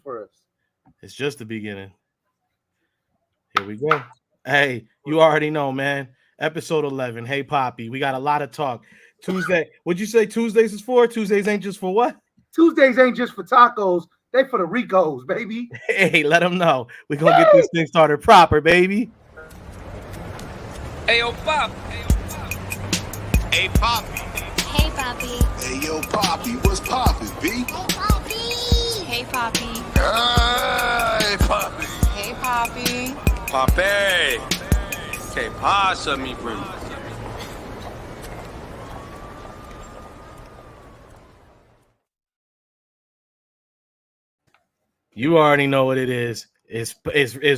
for us. It's just the beginning. Here we go. Hey, you already know, man. Episode 11. Hey, Papi. We got a lot of talk. Tuesday. What'd you say Tuesdays is for? Tuesdays ain't just for what? Tuesdays ain't just for tacos; they for the Ricos, baby. Hey, let them know. We're going to get this thing started proper, baby. Hey, yo, Pop. Hey, Papi. Hey, Papi. Hey, yo, Papi. What's poppin', B? Hey, Papi. Hey, Papi. Hey, Papi. Hey, Papi. Papi. Que pasa, mi primo? You already know what it is. It's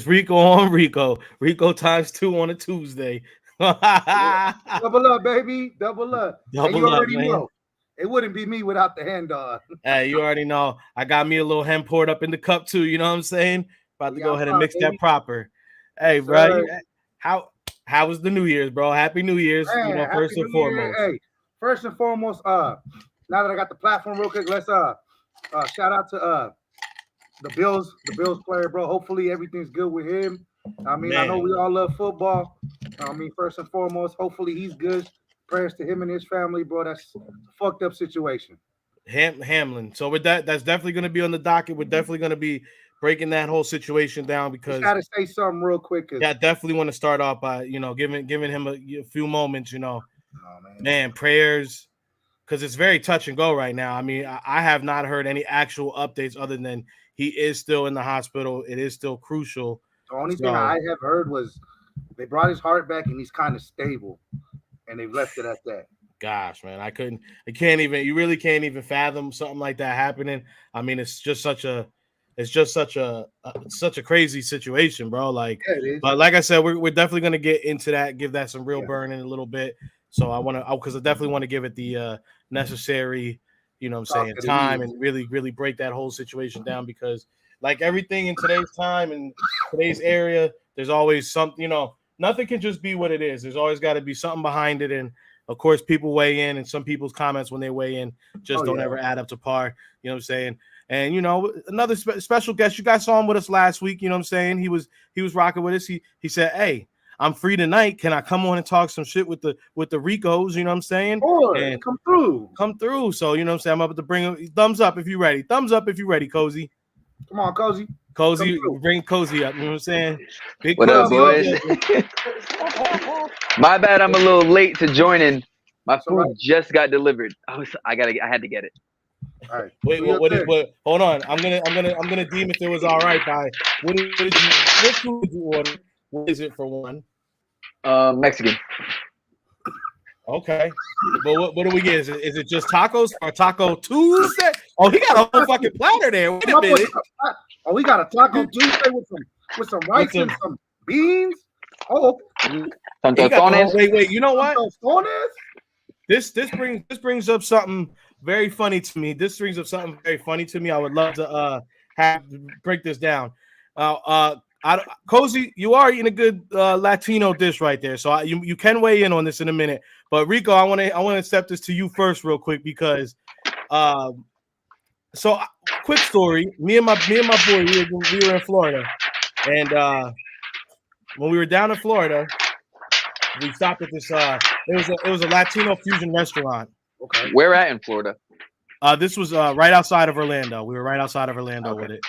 Rico on Rico. Rico times 2 on a Tuesday. Double up, baby. Double up. And Double you up, already man. know. It wouldn't be me without the hand dog. Hey, you already know. I got me a little hemp poured up in the cup too. You know what I'm saying? About to Yeah, go ahead and mix baby. that proper. Hey, Yes, bro. sir. How was the New Year's, bro? Happy New Year's. Man, you know, Happy first and New Year. foremost. Hey, first and foremost, now that I got the platform real quick, let's shout out to the Bills player, bro. Hopefully everything's good with him. I mean, I know Man. we all love football. I mean, first and foremost, hopefully he's good. Prayers to him and his family, bro. That's a fucked up situation. Hamlin. So with that's definitely going to be on the docket. We're definitely going to be breaking that whole situation down Just because got to say something real quick. yeah, definitely want to start off by giving him a few moments. Oh, Man, prayers, because it's very touch and go right now. I mean, I have not heard any actual updates other than he is still in the hospital. It is still crucial. The only thing I have heard was they brought his heart back and he's kind of stable, and they've left it at that. Gosh, man, you really can't even fathom something like that happening. I mean, it's just such a crazy situation, bro. Like, Yeah, it is. but like I said, we're definitely gonna get into that, give that some real burn in a little bit. So because I definitely want to give it the necessary, time and really, really break that whole situation down because, like everything in today's time and today's area, there's always something. Nothing can just be what it is. There's always got to be something behind it, and of course, people weigh in, and some people's comments when they weigh in just don't ever add up to par. You know what I'm saying? And another special guest, you guys saw him with us last week. You know what I'm saying? He was rocking with us. He said, "Hey, I'm free tonight. Can I come on and talk some shit with the Ricos?" You know what I'm saying? And come through. So you know what I'm saying? I'm about to bring him. Thumbs up if you're ready. Thumbs up if you're ready, Cozy. Come on, Cozy. Cozy, bring Cozy up. You know what I'm saying? Big what up, boys? My bad, I'm a little late to joining. My food just got delivered. I had to get it. All right. Wait, what? Hold on. I'm gonna deem if it was all right by what food did you order? What is it for one? Mexican. Okay. But what do we get? Is it just tacos or Taco Tuesday? Oh, he got a whole fucking platter there. Wait a minute. Oh, we got a Taco Tuesday with some rice and some beans. Oh, wait. You know what? This brings up something very funny to me. I would love to break this down. Cozy, you are eating a good Latino dish right there, so you can weigh in on this in a minute. But Rico, I want to step this to you first, real quick, because quick story. Me and my boy, we were in Florida, and when we were down in Florida, we stopped at this. It was a Latino fusion restaurant. Okay, where at in Florida? This was right outside of Orlando. We were right outside of Orlando with it.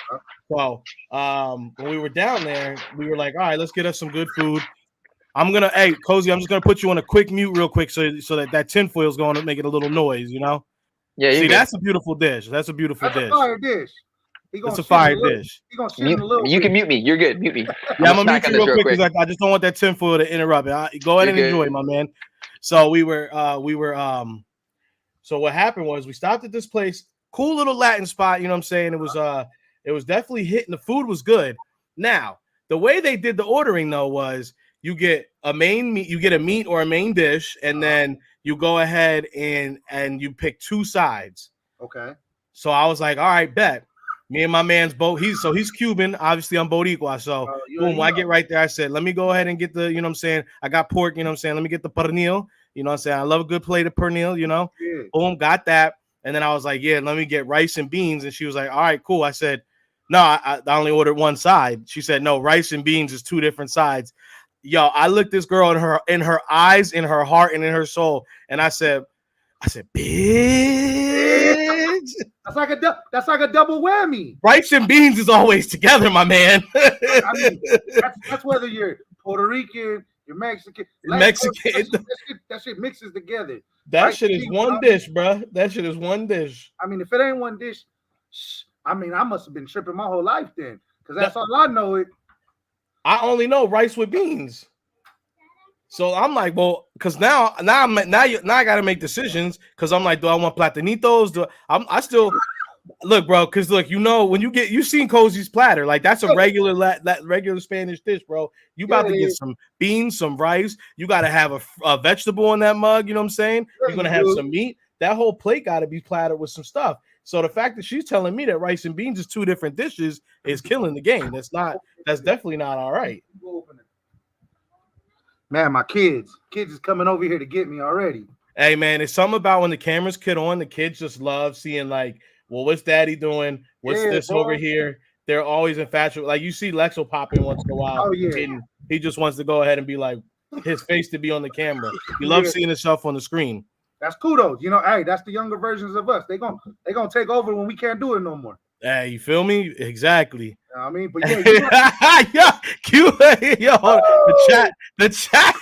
So when we were down there, we were like, all right, let's get us some good food. Hey, Cozy, I'm just gonna put you on a quick mute real quick so that tinfoil is going to make it a little noise, Yeah. See, that's a beautiful dish. That's a beautiful dish. A fire dish. It's a fire dish. You can mute me. You're good. Mute me. Yeah, I'm gonna mute you real quick because I just don't want that tinfoil to interrupt it. Go ahead and enjoy, my man. So we were. So what happened was we stopped at this place, cool little Latin spot. You know what I'm saying? It was definitely hitting. The food was good. Now the way they did the ordering though was you get a main meat, you get a meat or a main dish, and then you go ahead and you pick two sides. Okay. So I was like, all right, bet. Me and my man's both. He's Cuban. Obviously, I'm Boricua. So boom, when I get right there, I said, let me go ahead and get the, you know what I'm saying? I got pork, you know what I'm saying? Let me get the pernil. You know what I'm saying? I love a good plate of pernil, Yeah. Boom, got that. And then I was like, yeah, let me get rice and beans. And she was like, all right, cool. I said, No, I only ordered one side. She said, no, rice and beans is two different sides. Yo, I looked this girl in her eyes, in her heart, and in her soul, and I said, bitch. That's like a double whammy. Rice and beans is always together, my man. I mean, that's whether you're Puerto Rican, you're Mexican, Mexican. That shit mixes together. That Rice shit and is beans, one dish, bro. That shit is one dish. I mean, if it ain't one dish, I mean, I must have been tripping my whole life then, because that's all I know. I only know rice with beans. So I'm like, well, because now I got to make decisions, because I'm like, do I want platanitos? I still look, bro, because look, when you seen Cozy's platter, like that's a regular regular Spanish dish, bro. You about to get some beans, some rice. You got to have a vegetable in that mug. You know what I'm saying? You're gonna have some meat. That whole plate got to be plattered with some stuff. So the fact that she's telling me that rice and beans is two different dishes is killing the game. That's definitely not all right. Man, my kids is coming over here to get me already. Hey, man, it's something about when the cameras get on, the kids just love seeing, like, well, what's daddy doing? What's this over here? They're always infatuated. Like, you see Lex will pop in once in a while. Oh, yeah. And he just wants to go ahead and be like, his face to be on the camera. He loves seeing himself on the screen. That's kudos. Hey, that's the younger versions of us. They gonna take over when we can't do it no more. Hey, you feel me? Exactly. I mean, but yeah, the chat.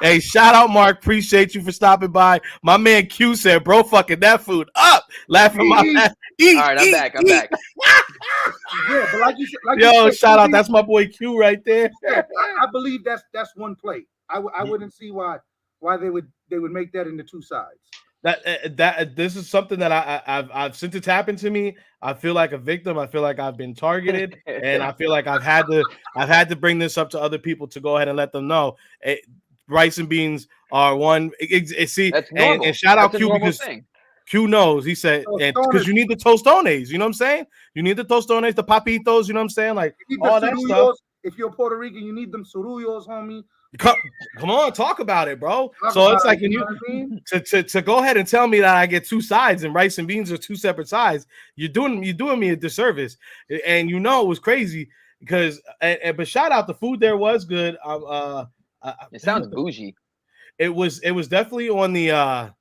Hey, shout out, Mark. Appreciate you for stopping by. My man Q said, bro, fucking that food up. Laughing my ass. All right, I'm back. Yeah, but like you said, shout out. That's my boy Q right there. Yeah, I believe that's one plate. I wouldn't see why they would make that into two sides. That this is something that I've since it's happened to me. I feel like a victim. I feel like I've been targeted, and I feel like I've had to bring this up to other people to go ahead and let them know. Rice and beans are one. See, and shout out Q, because Q knows. He said, because you need the tostones. You know what I'm saying? You need the tostones, the papitos. You know what I'm saying? Like all that stuff. If you're Puerto Rican, you need them surullos, homie. Come on, talk about it, bro. So it's like, to go ahead and tell me that I get two sides and rice and beans are two separate sides, you're doing me a disservice. And it was crazy because but shout out, the food there was good. It sounds bougie. It was definitely on the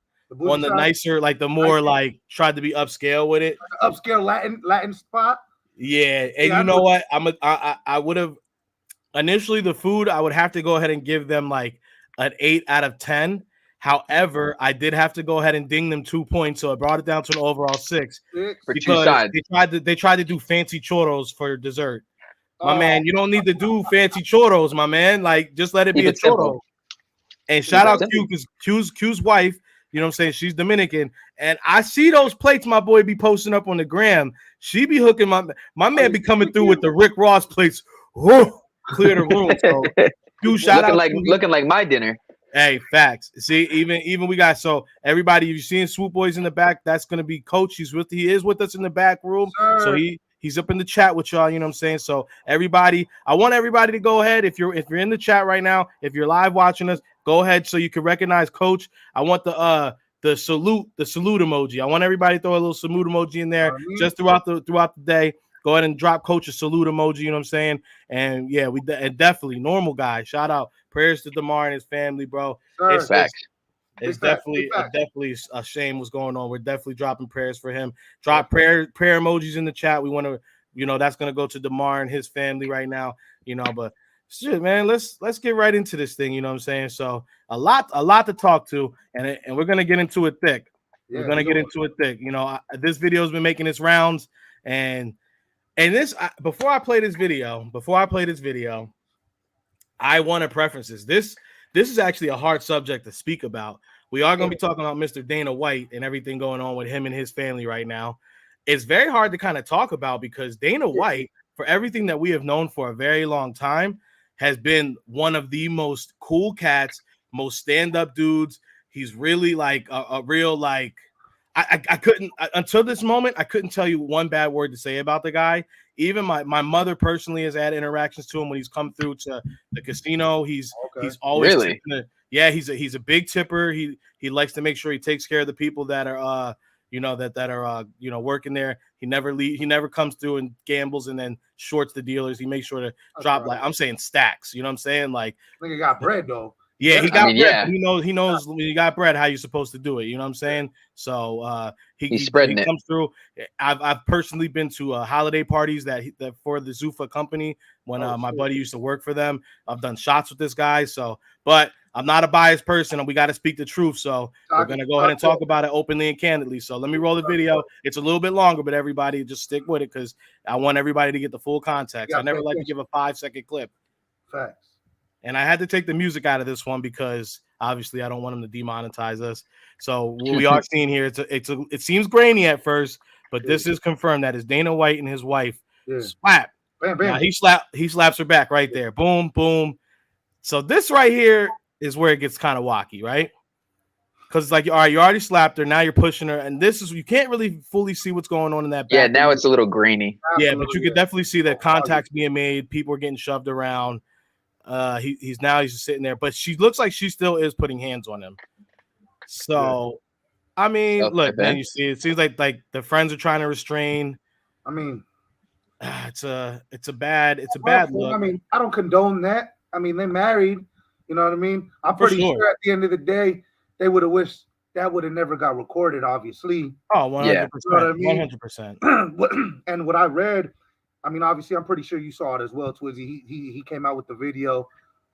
nicer, like the more like tried to be upscale with it. Upscale Latin spot. Yeah, and you know what? I would have. Initially, the food, I would have to go ahead and give them like an 8 out of 10. However, I did have to go ahead and ding them 2 points, so I brought it down to an overall 6. For two sides. They tried to do fancy churros for dessert. My man, you don't need to do fancy churros, my man. Like, just let it be a churro. Simple. And shout out Q, because Q's wife, you know what I'm saying? She's Dominican. And I see those plates my boy be posting up on the gram. She be hooking my man be coming through with the Rick Ross plates. Whoa. Clear the room. So, Q, shout out, looking like my dinner. Hey, facts. See, even we got, so everybody, you're seeing Swoop Boys in the back. That's gonna be Coach. He is with us in the back room. So he's up in the chat with y'all. You know what I'm saying? So everybody, I want everybody to go ahead. If you're in the chat right now, if you're live watching us, go ahead so you can recognize Coach. I want the salute emoji. I want everybody to throw a little salute emoji in there just throughout the day. Go ahead and drop Coach a salute emoji, you know what I'm saying? And yeah, and definitely normal guy. Shout out, prayers to DeMar and his family, bro. It's definitely a shame what's going on. We're definitely dropping prayers for him. Drop prayer emojis in the chat. We want to, that's gonna go to DeMar and his family right now, But shit, man, let's get right into this thing. You know what I'm saying? So a lot to talk to, and we're gonna get into it thick. Yeah, we're gonna get into it thick. This video has been making its rounds, and this, before I play this video, I want to preface this. This is actually a hard subject to speak about. We are going to be talking about Mr. Dana White and everything going on with him and his family right now. It's very hard to kind of talk about because Dana White, for everything that we have known for a very long time, has been one of the most cool cats, most stand-up dudes. He's really like a real, like, I couldn't, until this moment, I couldn't tell you one bad word to say about the guy. Even my mother personally has had interactions to him when he's come through to the casino. He's always really, he's a big tipper. He likes to make sure he takes care of the people that are working there. He never comes through and gambles and then shorts the dealers. He makes sure to drop right. like I'm saying stacks. You know what I'm saying? Like Nigga got bread though. yeah, he got bread. yeah. He knows when you got bread how you're supposed to do it. You know what I'm saying? So he spreading it. comes through. I've personally been to holiday parties that for the Zuffa company when my buddy used to work for them. I've done shots with this guy. So, but I'm not a biased person, and we got to speak the truth. So we're gonna go ahead and talk about it openly and candidly. So let me roll the video. It's a little bit longer, but everybody just stick with it because I want everybody to get the full context. I never like to give a 5-second clip. Facts. And I had to take the music out of this one because obviously I don't want them to demonetize us. So what we are seeing here, it seems grainy at first, but this is confirmed that it's Dana White and his wife slap. Bam, bam. Now, he slaps her back right there. Boom, boom. So this right here is where it gets kind of wacky, right? Because it's like, all right, you already slapped her. Now you're pushing her. And this is, you can't really fully see what's going on in that back. Yeah, now it's a little grainy. Yeah, but you can definitely see that contact's being made. People are getting shoved around. He's just sitting there, but she looks like she still is putting hands on him. So, I mean, look, man, you see, it seems like the friends are trying to restrain. I mean, it's a bad look. I mean, I don't condone that. I mean, they married. You know what I mean? I'm pretty sure at the end of the day, they would have wished that would have never got recorded. Obviously. Oh, 100%. You know what I mean? 100%. And what I read. I mean, obviously, I'm pretty sure you saw it as well, Twizzy. He came out with the video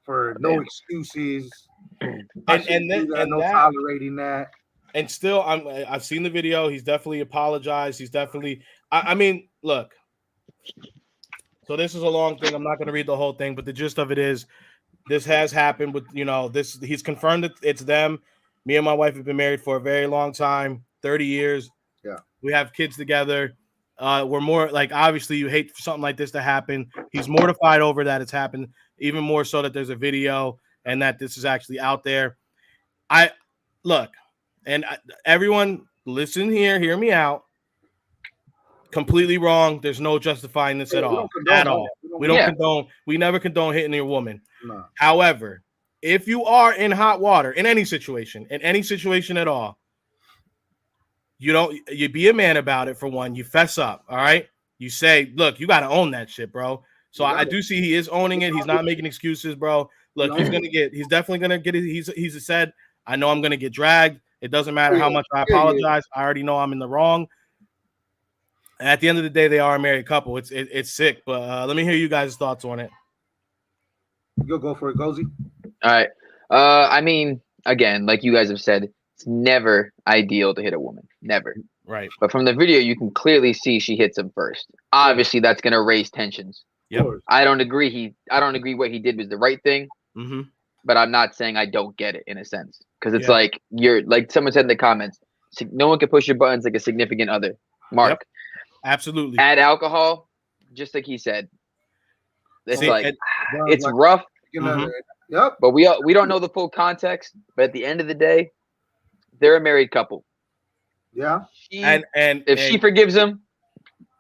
for no excuses, and no tolerating that. And still, I've seen the video. He's definitely apologized. He's definitely. I mean, look. So this is a long thing. I'm not going to read the whole thing, but the gist of it is, this has happened with this. He's confirmed that it's them. Me and my wife have been married for a very long time, 30 years. Yeah, we have kids together. We're more like, obviously you hate for something like this to happen. He's mortified over that it's happened, even more so that there's a video and that this is actually out there. Everyone listen here, hear me out. Completely wrong. There's no justifying this at all. We don't condone. We never condone hitting your woman. No. However, if you are in hot water in any situation at all, you be a man about it. For one, you fess up. All right. You say, look, you got to own that shit, bro. So I do see he is owning it. He's not making excuses, bro. Look, he's definitely going to get it. He's said, I know I'm going to get dragged. It doesn't matter how much I apologize. I already know I'm in the wrong. And at the end of the day, they are a married couple. It's sick, but let me hear you guys' thoughts on it. You'll go for it, Gozy. All right. I mean, again, like you guys have said, it's never ideal to hit a woman. Never. Right. But from the video, you can clearly see she hits him first. Obviously, that's going to raise tensions. Yep. I don't agree what he did was the right thing. Mm-hmm. But I'm not saying I don't get it in a sense. Because it's like you're like someone said in the comments, no one can push your buttons like a significant other. Mark. Yep. Absolutely. Add alcohol, just like he said. It's it's rough. Mm-hmm. Yep. But we don't know the full context. But at the end of the day, they're a married couple. Yeah. And if she forgives him,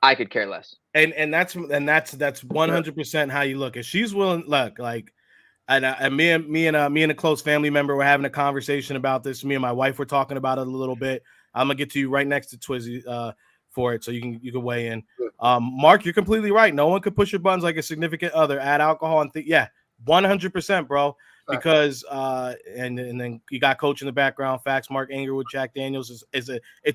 I could care less. And that's 100% how you look. If she's willing, look, like, and me and a close family member were having a conversation about this. Me and my wife were talking about it a little bit. I'm gonna get to you right next to Twizzy for it, so you can weigh in. Mark, you're completely right. No one could push your buttons like a significant other. Add alcohol and 100%, bro. Because and then you got Coach in the background. Facts. Mark Angerwood, Jack Daniels it's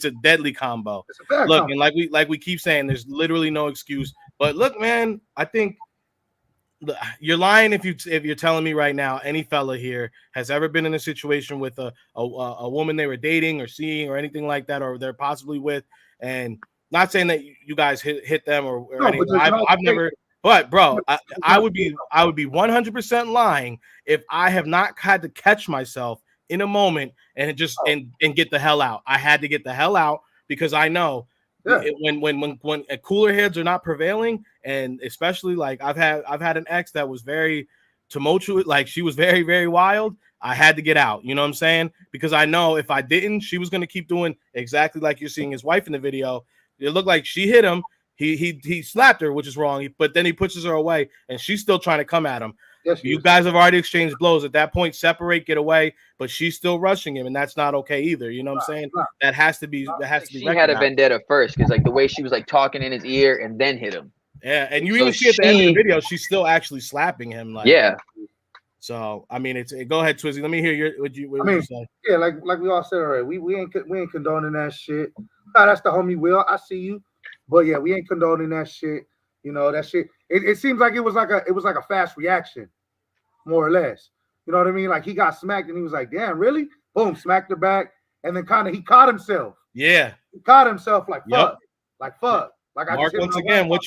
a deadly combo. Look, and like we keep saying, there's literally no excuse. But look, man, I think you're lying if you're telling me right now any fella here has ever been in a situation with a woman they were dating or seeing or anything like that, or they're possibly with, and not saying that you guys hit them or anything. I've never. But bro, I would be 100% lying if I have not had to catch myself in a moment and and get the hell out. I had to get the hell out because I know when cooler heads are not prevailing, and especially like I've had an ex that was very tumultuous, like she was very, very wild. I had to get out. You know what I'm saying? Because I know if I didn't, she was going to keep doing exactly like you're seeing his wife in the video. It looked like she hit him. He slapped her, which is wrong, but then he pushes her away, and she's still trying to come at him. Yes, You guys have already exchanged blows. At that point, separate, get away. But she's still rushing him, and that's not okay either. You know what I'm saying? That has to be. That has to be. She had a recognized. vendetta first because like the way she was like talking in his ear and then hit him. Yeah, and you So even see at the end of the she- video, she's still actually slapping him. Like, Yeah. So I mean, it's go ahead, Twizzy. Let me hear your what you say. Yeah, like we all said already, we ain't condoning that shit. That's the homie Will. I see you, but yeah, we ain't condoning that shit. You know that shit. It seems like it was like a fast reaction, more or less. You know what I mean? Like he got smacked and he was like, "Damn, really?" Boom, smacked her back, and then kind of he caught himself. Yeah, he caught himself like fuck, Mark, I just hit once my again, wife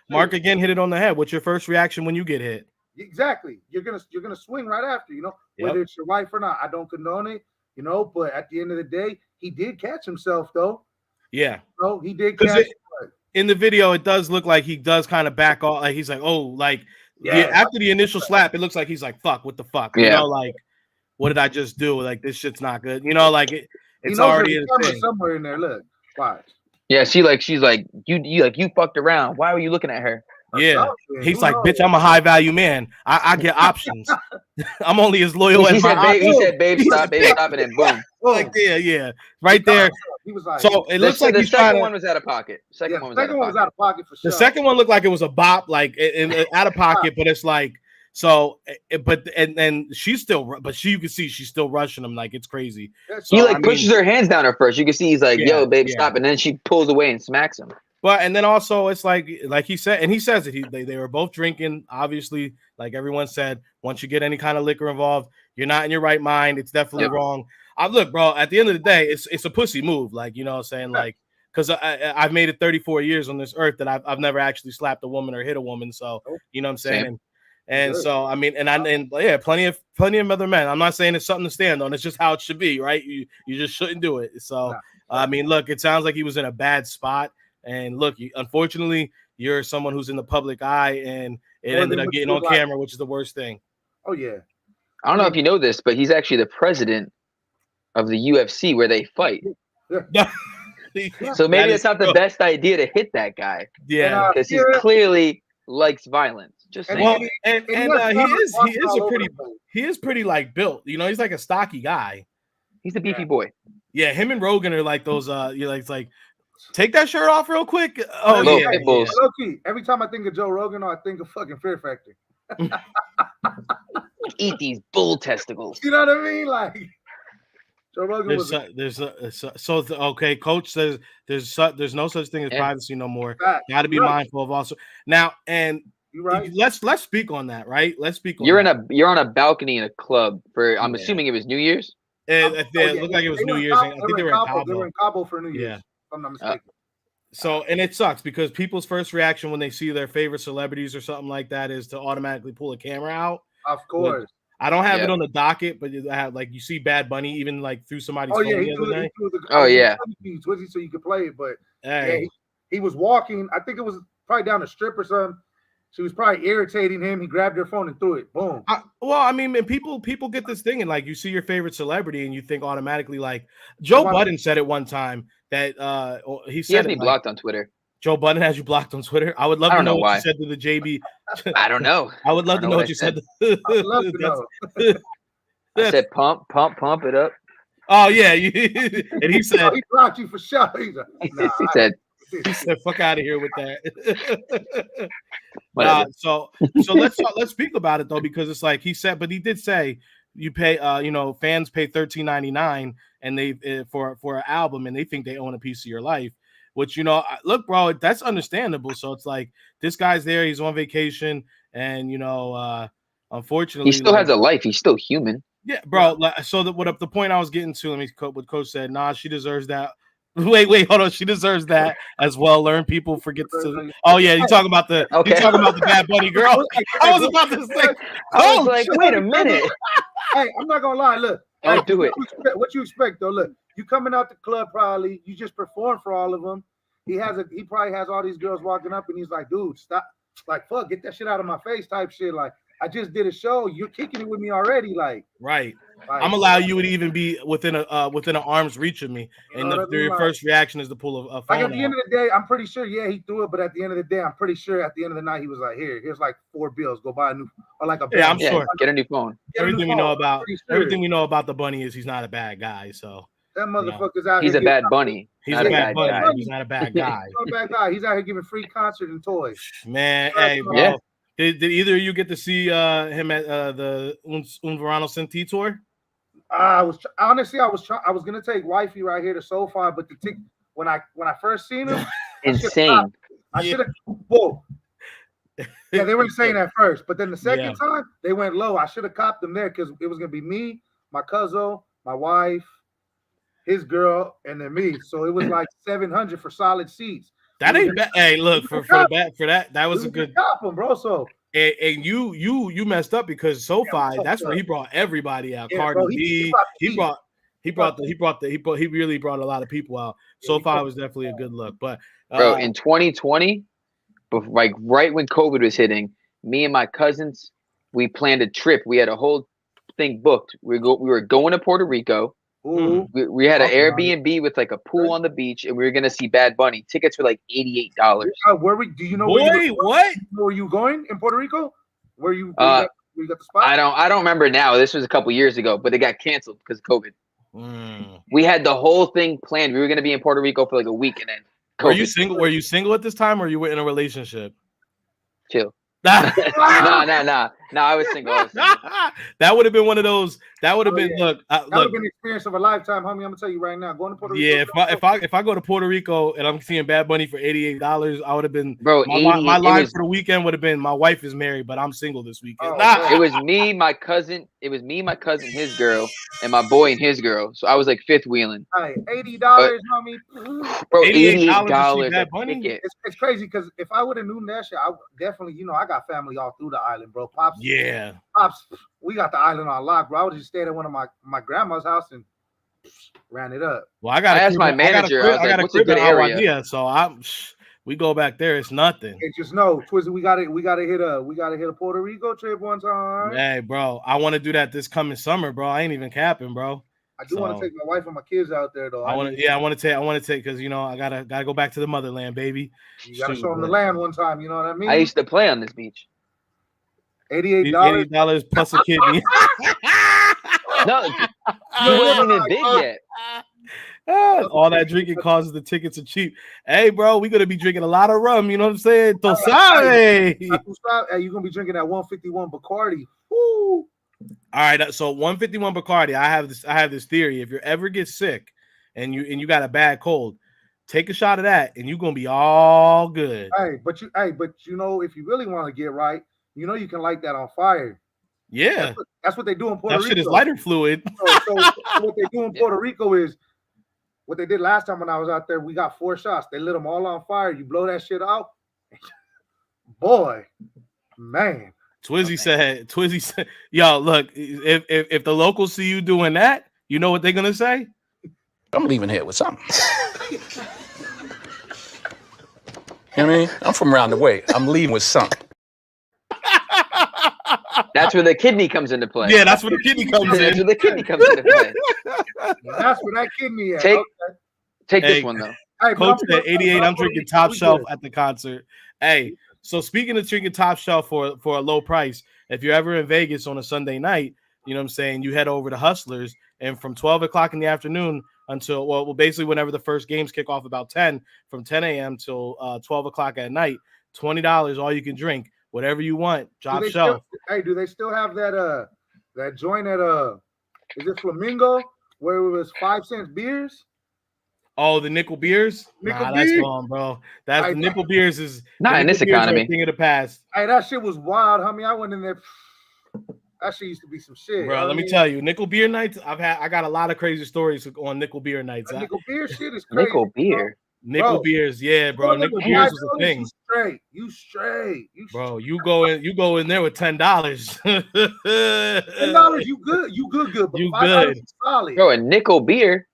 Mark again hit it on the head. What's your first reaction when you get hit? Exactly. You're gonna swing right after, whether it's your wife or not. I don't condone it, but at the end of the day, he did catch himself though. Yeah. No, he did catch in the video, it does look like he does kind of back off. Like he's like, oh, like after the initial slap, it looks like he's like, fuck, what the fuck? Yeah. You know, like, what did I just do? Like this shit's not good. You know, like it's already in the thing. Somewhere in there. Look, watch. Yeah, she's like, you fucked around. Why were you looking at her? Yeah, he's like, bitch, I'm a high value man. I get options. I'm only as loyal as my options. He said, babe, stop, and then boom. Like, yeah, right there. He was like, so it looks like the second one was out of pocket. Second one was out of pocket for sure. The second one looked like it was a bop, like out of pocket, but it's like so. But she's still, but you can see she's still rushing him, like it's crazy. So, he pushes her hands down at first. You can see he's like, yo, babe, stop, and then she pulls away and smacks him. But and then also it's like he said, and he says it. They were both drinking. Obviously, like everyone said, once you get any kind of liquor involved, you're not in your right mind. It's definitely wrong. Look, bro. At the end of the day, it's a pussy move. Like you know, what I'm saying like because I've made it 34 years on this earth that I've never actually slapped a woman or hit a woman. So you know what I'm saying. And so I mean, and plenty of other men. I'm not saying it's something to stand on. It's just how it should be, right? You just shouldn't do it. So I mean, look, it sounds like he was in a bad spot. And look, unfortunately, you're someone who's in the public eye, and it ended up getting on camera, which is the worst thing. Oh yeah. I don't know if you know this, but he's actually the president of the UFC where they fight. So maybe it's not the best idea to hit that guy. Yeah, because he clearly likes violence. Just saying. Well, and he is pretty like built. You know, he's like a stocky guy. He's a beefy boy. Yeah, him and Rogan are like those. It's like. Take that shirt off real quick. Oh yeah. Every time I think of Joe Rogan, I think of fucking Fear Factor. Eat these bull testicles. You know what I mean? Like Joe Rogan okay. Coach says there's no such thing as privacy no more. Got to be mindful of also now. And you're right. Let's speak on that. Right. Let's speak. You're on a balcony in a club for. I'm assuming it was New Year's. It looked like it was New Year's. I think they were in Cabo. They were in Cabo for New Year's. Yeah. I'm not mistaken. So, and it sucks because people's first reaction when they see their favorite celebrities or something like that is to automatically pull a camera out. Of course. I don't have it on the docket, but I have like you see Bad Bunny even like through somebody's phone the other day. Twizzy so you could play it, but he was walking. I think it was probably down the strip or something. She was probably irritating him. He grabbed her phone and threw it. Boom. I mean, and people get this thing and like you see your favorite celebrity and you think automatically like Joe Budden said it one time that he has me blocked on Twitter. Joe Budden has you blocked on Twitter. I would love to know what you said to the JB. I don't know. I would love to know what you said. I'd love to know. I said pump it up. Oh yeah, and he said he blocked you for sure. He said, "Fuck out of here with that." So let's speak about it though, because it's like he said, but he did say you pay, fans pay $13.99 and they for an album, and they think they own a piece of your life. Which look, bro, that's understandable. So it's like this guy's there, he's on vacation, and unfortunately, he still has a life. He's still human. Yeah, bro. So the point I was getting to, what Coach said, nah, she deserves that. Wait, hold on. She deserves that as well. Learn people forget to. Oh yeah, you talking about the Bad Bunny girl? I was about to say. I was like, wait a minute. Hey, I'm not gonna lie. Look, don't do it. What you expect though? Look, you coming out the club probably. You just perform for all of them. He probably has all these girls walking up and he's like, dude, stop. Like, fuck, get that shit out of my face type shit. Like, I just did a show. You're kicking it with me already, like right. like, I'm allow you to even be within an arm's reach of me, and your first reaction is to pull a phone. Like at the end of the day, I'm pretty sure. Yeah, he threw it, but at the end of the day, I'm pretty sure at the end of the night, he was like, "Here's like 4 bills. Go buy a new or like a." Yeah, I'm sure. Get a new phone. Everything we know about the bunny is he's not a bad guy. So that motherfucker's out. He's a bad bunny. He's a bad bunny. He's not a bad guy. He's not a bad guy. He's out here giving free concert and toys. Man, hey, bro. Yeah. Did either of you get to see him at the Un Verano Senti tour? I was gonna take wifey right here to SoFi, but the ticket when I first seen him, insane. I should have. Whoa. Yeah, they were insane at first, but then the second time they went low. I should have copped them there because it was gonna be me, my cousin, my wife, his girl, and then me. So it was like 700 for solid seats. That ain't bad. Hey, look for that was a good cop him, bro. So. And you messed up because SoFi, that's where he brought everybody out. Yeah, Cardi bro, B, he really brought a lot of people out. SoFi was definitely a good look. But bro, in 2020, like right when COVID was hitting, me and my cousins, we planned a trip. We had a whole thing booked. We were going to Puerto Rico. We had an Airbnb with like a pool on the beach, and we were gonna see Bad Bunny. Tickets were like $88. Do you know where you going in Puerto Rico? Where you got the spot? I don't remember now. This was a couple years ago, but it got canceled because of COVID. We had the whole thing planned. We were gonna be in Puerto Rico for like a week, and then COVID. Were you single at this time, or you were in a relationship? Chill. No, I was single. That would have been one of those. That would have been that would have been the experience of a lifetime, homie. I'm gonna tell you right now. Going to Puerto Rico. Yeah, if I go to Puerto Rico and I'm seeing Bad Bunny for $88, I would have been. Bro, my line for the weekend would have been, my wife is married, but I'm single this weekend. It was me, my cousin. It was me, my cousin, his girl, and my boy and his girl. So I was like fifth wheeling. Hey, $80, homie. Bro, $88 ticket. It's crazy because if I would have known that shit, I definitely, I got family all through the island, bro. Pops, we got the island on lock, bro. I was just staying at one of my grandma's house and ran it up. Well, I asked my manager. I was like, "What's a good area?" So we go back there. It's nothing. Hey, just know, Twizzy, we gotta hit a Puerto Rico trip one time. Hey, bro, I want to do that this coming summer, bro. I ain't even capping, bro. I do want to take my wife and my kids out there, though. I want to take because I gotta go back to the motherland, baby. You gotta show them the land one time. You know what I mean? I used to play on this beach. $88 plus a kidney. No, you wasn't even big yet. All that drinking causes the tickets are cheap. Hey, bro, we're gonna be drinking a lot of rum. You know what I'm saying? Hey, you're gonna be drinking that 151 Bacardi. Woo. All right, so 151 Bacardi. I have this theory. If you ever get sick and you got a bad cold, take a shot of that, and you're gonna be all good. But if you really want to get right, you can light that on fire. Yeah, that's what they do in Puerto Rico. That shit is lighter fluid. So what they do in Puerto Rico is what they did last time when I was out there. We got 4 shots. They lit them all on fire. You blow that shit out, boy, man. Twizzy said, yo, look, if the locals see you doing that, you know what they're gonna say? I'm leaving here with something. You know what I mean? I'm from around the way. I'm leaving with something. That's where the kidney comes into play. Yeah, that's where the kidney comes in. That's where the kidney comes into play. That's where that kidney is. Take this one though. Hey, Coach said 88. I'm drinking top shelf at the concert. Hey, so speaking of drinking top shelf for a low price, if you're ever in Vegas on a Sunday night, you know what I'm saying, you head over to Hustlers, and from 12 o'clock in the afternoon until basically whenever the first games kick off about 10, from 10 a.m. till 12 o'clock at night, $20 all you can drink. Whatever you want, top shelf. Do they still have that joint at is it Flamingo where it was 5 cents beers? Oh, the nickel beers? That's gone, bro. That's the nickel beers is not in this economy. Thing of the past. Hey, that shit was wild, homie. I went in there. That shit used to be some shit, bro. Let me tell you, nickel beer nights. I got a lot of crazy stories on nickel beer nights. Nickel beer shit is crazy. Nickel beer. Nickel beers, yeah, bro. Nickel beers was a thing. You straight. Bro, you go in there with $10. $10, you good. But you good. Solid. Bro, a nickel beer.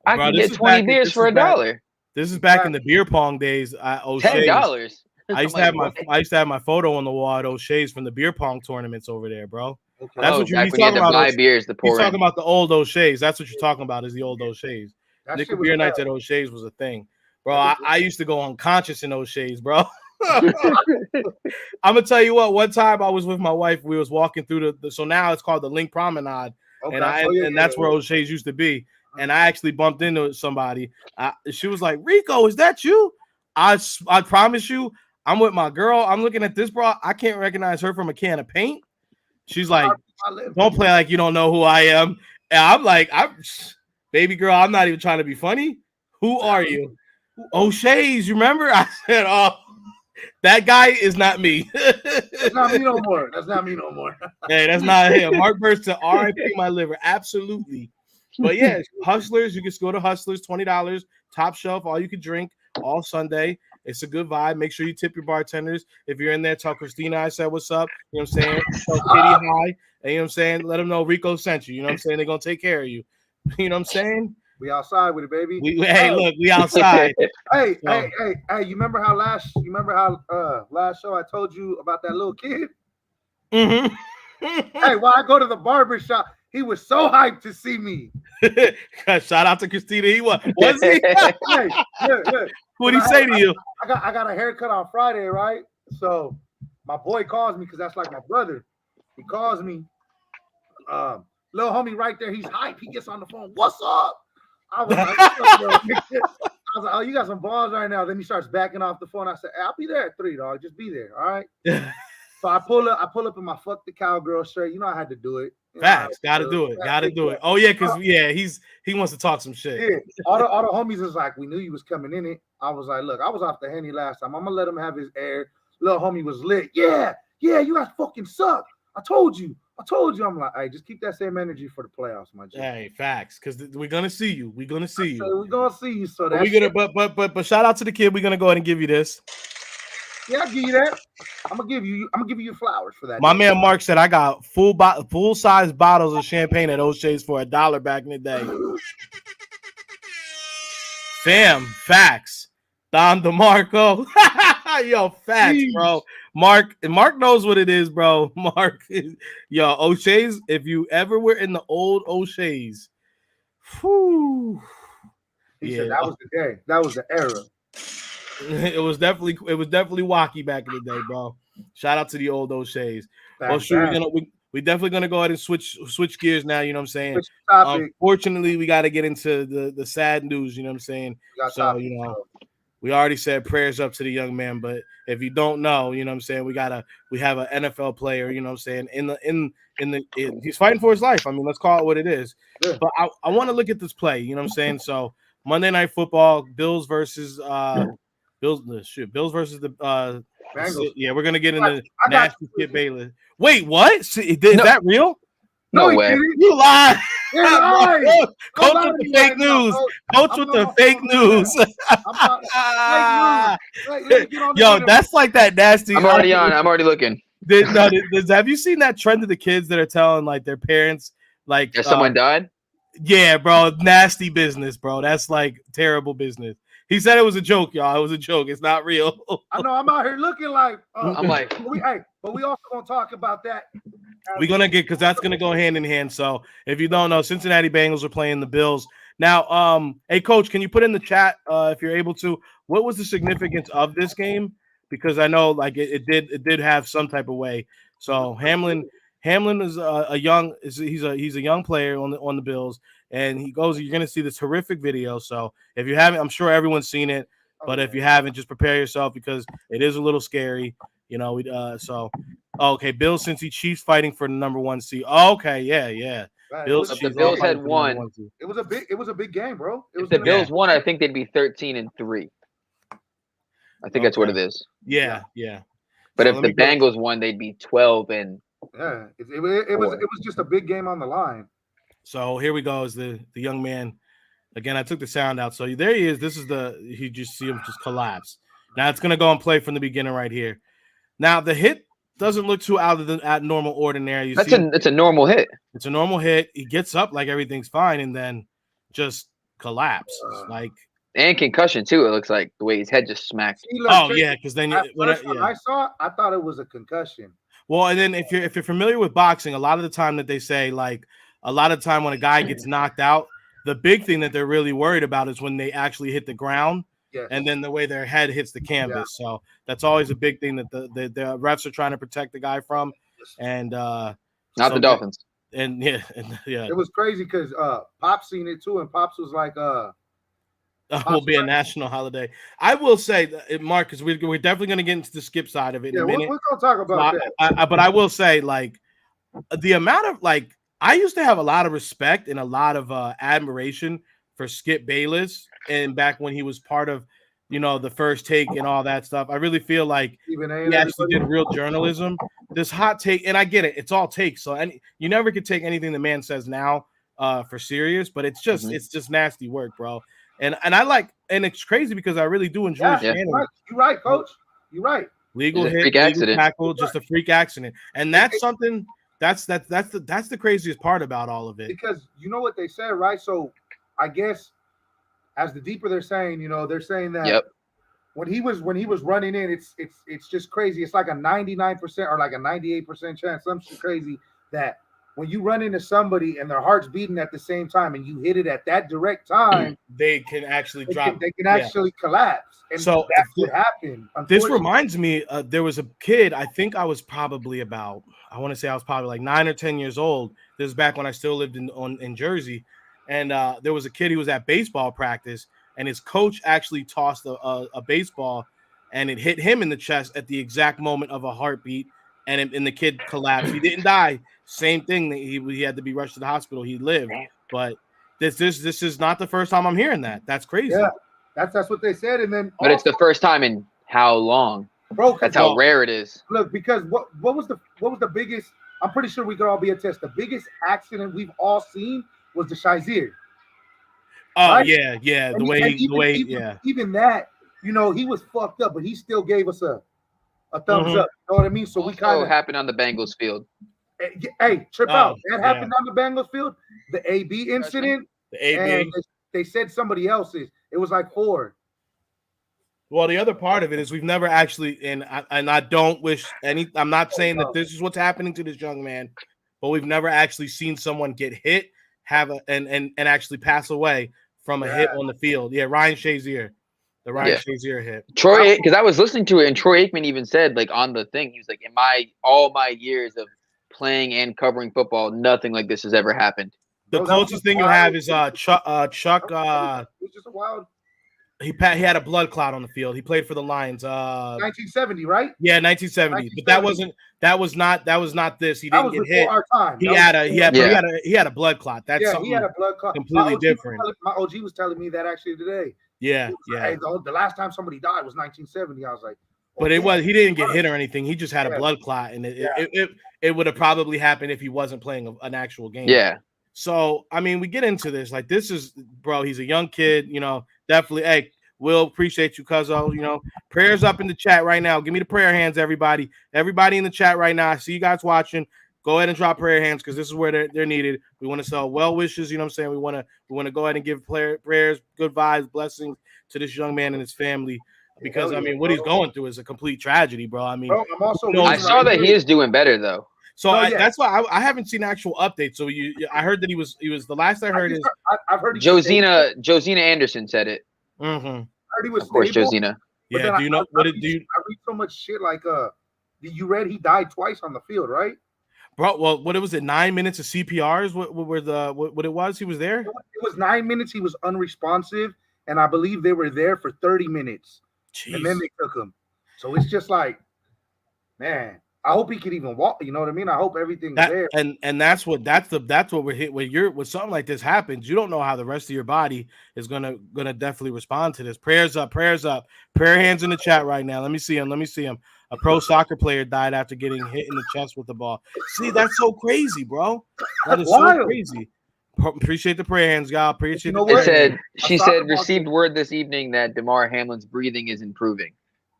I can get 20 beers for $1. This is back in the beer pong days. $10. I used to have my photo on the wall at O'Shea's from the beer pong tournaments over there, bro. Okay. That's what back he's when you had talking to about. buy beers to pour He's talking in. about the old O'Shea's. That's what you're talking about. Is the old O'Shea's. That Nickel shit was beer nights bad. at O'Shea's was a thing, bro. I used to go unconscious in O'Shea's, bro. I'm gonna tell you what. One time I was with my wife. We was walking through the so now it's called the Link Promenade, Okay. and that's where O'Shea's used to be. And I actually bumped into somebody. She was like, "Rico, is that you?" I promise you, I'm with my girl. I'm looking at this, bro. I can't recognize her from a can of paint. She's like, "Don't play like you don't know who I am." And I'm like, baby girl, I'm not even trying to be funny. Who are you? O'Shea's, you remember? I said, "Oh, that guy is not me." That's not me no more. That's not me no more. Hey, that's not him. Mark Burst to RIP my liver. Absolutely. But yeah, Hustlers, you can go to Hustlers, $20, top shelf, all you can drink all Sunday. It's a good vibe. Make sure you tip your bartenders. If you're in there, tell Christina I said what's up. You know what I'm saying? Tell Kitty hi. And you know what I'm saying? Let them know Rico sent you. You know what I'm saying? They're gonna take care of you. You know what I'm saying? We outside with it, baby. Hey, look, we outside. Hey, you remember how last show I told you about that little kid? Mm-hmm. Hey, while I go to the barber shop, he was so hyped to see me. Shout out to Christina. He was he? Hey, look. What'd he say to you? I got a haircut on Friday, right? So my boy calls me because that's like my brother. He calls me. Little homie right there, he's hyped. He gets on the phone. What's up? I was like, I was like, oh, you got some balls right now. Then he starts backing off the phone. I said, hey, I'll be there at 3, dog. Just be there. All right. So I pull up in my fuck the cowgirl shirt. You know I had to do it. Facts, gotta do it. Oh yeah, because he wants to talk some shit. Yeah, all the homies is like, we knew you was coming in it. I was like, look, I was off the Henny last time. I'm gonna let him have his air. Little homie was lit. Yeah, you guys fucking suck. I told you. I'm like, hey, just keep that same energy for the playoffs, my G. Hey, facts, because we're gonna see you. We're gonna see you. We're gonna see you. So we're gonna, but shout out to the kid. We're gonna go ahead and give you this. Yeah, I'll give you that. I'm gonna give you your flowers for that. My man Mark said I got full size bottles of champagne at O'Shea's for $1 back in the day. Fam, facts. Don DeMarco. Yo, facts, bro. Mark knows what it is, bro. Mark, yo, O'Shea's. If you ever were in the old O'Shea's, he said that was the day. That was the era. It was definitely wacky back in the day, bro. Shout out to the old O'Shea's. Well, sure, we're definitely gonna go ahead and switch gears now. You know what I'm saying? Unfortunately, we got to get into the sad news. You know what I'm saying? So you know, we already said prayers up to the young man, but if you don't know, you know what I'm saying, we have an NFL player. You know what I'm saying? He's fighting for his life. I mean, let's call it what it is. Yeah. But I want to look at this play. You know what I'm saying? So Monday Night Football, Bills versus Bills versus the Bengals. Yeah, we're gonna get into nasty Skip Baylis. Wait, what? Is that real? No way. You lied. Coach with the fake news. Coach with the fake news. Yo, that's like that nasty. I'm already looking. Have you seen that trend of the kids that are telling like their parents like someone died? Yeah, bro. Nasty business, bro. That's like terrible business. He said it was a joke, y'all. It was a joke. It's not real. I know. I'm out here looking like. I'm like. But we also gonna talk about that. We're gonna get because that's gonna go hand in hand. So if you don't know, Cincinnati Bengals are playing the Bills now. Hey, Coach, can you put in the chat if you're able to? What was the significance of this game? Because I know like it did have some type of way. So Hamlin is he's a young player on the Bills. And he goes, you're going to see this horrific video. So if you haven't, I'm sure everyone's seen it. But if you haven't, just prepare yourself because it is a little scary. You know, okay, Bills, Cincy, Chiefs fighting for the number 1 seed. Okay, yeah. Right. Bills, if the Bills had won. It was a big game, bro. If the Bills won, I think they'd be 13-3. I think that's what it is. Yeah. But so if the Bengals won, they'd be 12 and. Yeah, it was just a big game on the line. So here we go. Is the young man again? I took the sound out. So there he is. This is you just see him just collapse. Now it's gonna go and play from the beginning right here. Now the hit doesn't look too out of normal ordinary. It's a normal hit. It's a normal hit. He gets up like everything's fine, and then just collapses. And concussion too. It looks like the way his head just smacked. See, look, Oh check yeah, it. because then When I saw it, I thought it was a concussion. well, and then if you're familiar with boxing, a lot of the time that they say like a lot of time when a guy gets knocked out, the big thing that they're really worried about is when they actually hit the ground. Yes. And then the way their head hits the canvas. So that's always a big thing that the refs are trying to protect the guy from. And Not the Dolphins. And yeah. It was crazy because Pops seen it too, and Pops was like, will be a national holiday. I will say, Mark, because we're definitely going to get into the Skip side of it in a minute. We're going to talk about that. But I will say, like, the amount of, like, I used to have a lot of respect and a lot of admiration for Skip Baylis, and back when he was part of, the First Take and all that stuff. I really feel like he actually did real journalism. This hot take, and I get it, it's all takes. So you never could take anything the man says now for serious, but it's just it's just nasty work, bro. And I like, and it's crazy because I really do enjoy. You're right, Coach. You're right. Legal hit, legal tackle, just a freak accident, and that's something. That's the craziest part about all of it. Because you know what they said, right? So I guess as the deeper they're saying, they're saying that when he was running in, it's just crazy. It's like a 99% or like a 98% chance, something crazy, that when you run into somebody and their heart's beating at the same time and you hit it at that direct time, they can actually drop. They can actually collapse. And so that's what happened. This reminds me, there was a kid, I think I was probably about, I want to say I was probably like 9 or 10 years old. This is back when I still lived in Jersey. And there was a kid who was at baseball practice, and his coach actually tossed a baseball, and it hit him in the chest at the exact moment of a heartbeat, and the kid collapsed. He didn't die. Same thing. He had to be rushed to the hospital. He lived. But this is not the first time I'm hearing that. That's crazy. Yeah, that's what they said. And then, but it's the first time in how long? Bro, that's how rare it is. Look, because what was the biggest? I'm pretty sure we could all be attest. The biggest accident we've all seen was the Shazier. Oh right? yeah. Even that, he was fucked up, but he still gave us a thumbs up. You know what I mean? So we kind of happened on the Bengals field. Hey, trip out. That happened on the Bengals field. The AB incident. The AB. And they said somebody else's. It was like 4. Well, the other part of it is we've never actually, and I don't wish any. I'm not saying that this is what's happening to this young man, but we've never actually seen someone get hit, and actually pass away from a hit on the field. Yeah, Ryan Shazier, the Ryan Shazier hit. Troy, because I was listening to it, and Troy Aikman even said, like, on the thing, he was like, in all my years of playing and covering football, nothing like this has ever happened. The closest thing you have is Chuck. It was just a wild. He had a blood clot on the field. He played for the Lions. 1970, right? Yeah, 1970. But that was not this. He didn't get hit. Our time. He had a blood clot. That's he had a blood clot. Completely different. My OG was telling me that actually today. Yeah. Hey, the last time somebody died was 1970. I was like, but he didn't get hit or anything. He just had a blood clot, and it would have probably happened if he wasn't playing an actual game. Yeah. So I mean, we get into this. Like, this is, bro. He's a young kid. Definitely. Hey, Will, appreciate you, cuzzo. Prayers up in the chat right now. Give me the prayer hands, everybody. Everybody in the chat right now. I see you guys watching. Go ahead and drop prayer hands because this is where they're needed. We want to sell well wishes. You know what I'm saying? We want to go ahead and give prayers, good vibes, blessings to this young man and his family. Because I mean, what he's going through is a complete tragedy, bro. I mean, I saw that he is doing better though. So that's why I haven't seen actual updates. So I heard that he was the last I heard is I've heard Josina Anderson said it. Mm-hmm. I heard he was of course, stable, Josina. Yeah. Do you know what did you? I read so much shit like you read he died twice on the field, right? Bro, well, what was it? 9 minutes of CPRs? What it was? He was there. It was 9 minutes. He was unresponsive, and I believe they were there for 30 minutes, and then they took him. So it's just like, man. I hope he could even walk. You know what I mean? I hope everything's there. And that's what we're hit when something like this happens. You don't know how the rest of your body is gonna definitely respond to this. Prayers up, prayer hands in the chat right now. Let me see him. A pro soccer player died after getting hit in the chest with the ball. See, that's so crazy, bro. That is so crazy. Appreciate the prayer hands, y'all. Appreciate She said received word this evening that DeMar Hamlin's breathing is improving.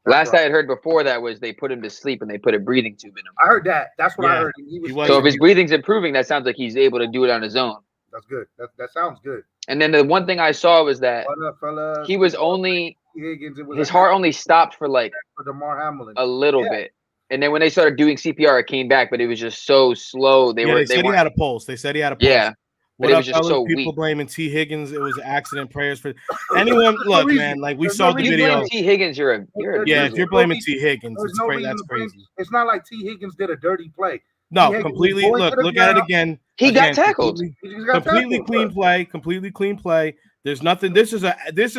Last I had heard before that was they put him to sleep and they put a breathing tube in him. I heard that. That's what I heard. So if his breathing's improving, that sounds like he's able to do it on his own. That's good. That sounds good. And then the one thing I saw was that What up, fellas? he was only Higgins, it was his heart only stopped for like for DeMar Hamlin. a little bit, and then when they started doing CPR, it came back, but it was just so slow. They said he had a pulse. They said he had a pulse. Yeah, What but it up, was just fellas? so People weak. blaming T. Higgins. It was an accident. Prayers for anyone. Look, man, like we saw the You video. blame T. Higgins, you're a Yeah, if loser. you're blaming T. Higgins, There's it's no crazy. reason That's to blame. crazy. It's not like T. Higgins did a dirty play. No, T. Higgins completely. was going to the Look at it ground. again. He got tackled. He just got Completely tackled. clean play. Completely clean play. There's nothing. This is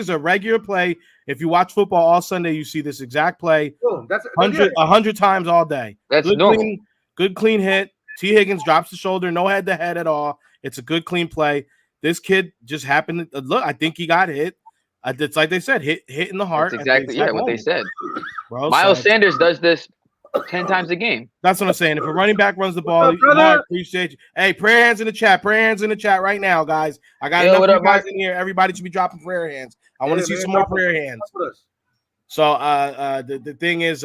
a regular play. If you watch football all Sunday, you see this exact play Boom. That's 100 times all day. That's good normal. Good clean hit. T. Higgins drops the shoulder, no head to head at all. It's a good clean play. This kid just happened to look. I think he got hit. It's like they said, hit in the heart. That's exactly what they said. Bro, Miles Sanders does this 10 times a game. That's what I'm saying. If a running back runs the ball, I appreciate you. Hey, prayer hands in the chat. Prayer hands in the chat right now, guys. I got enough of you guys in here. Everybody should be dropping prayer hands. I want to see some more prayer hands. So the thing is,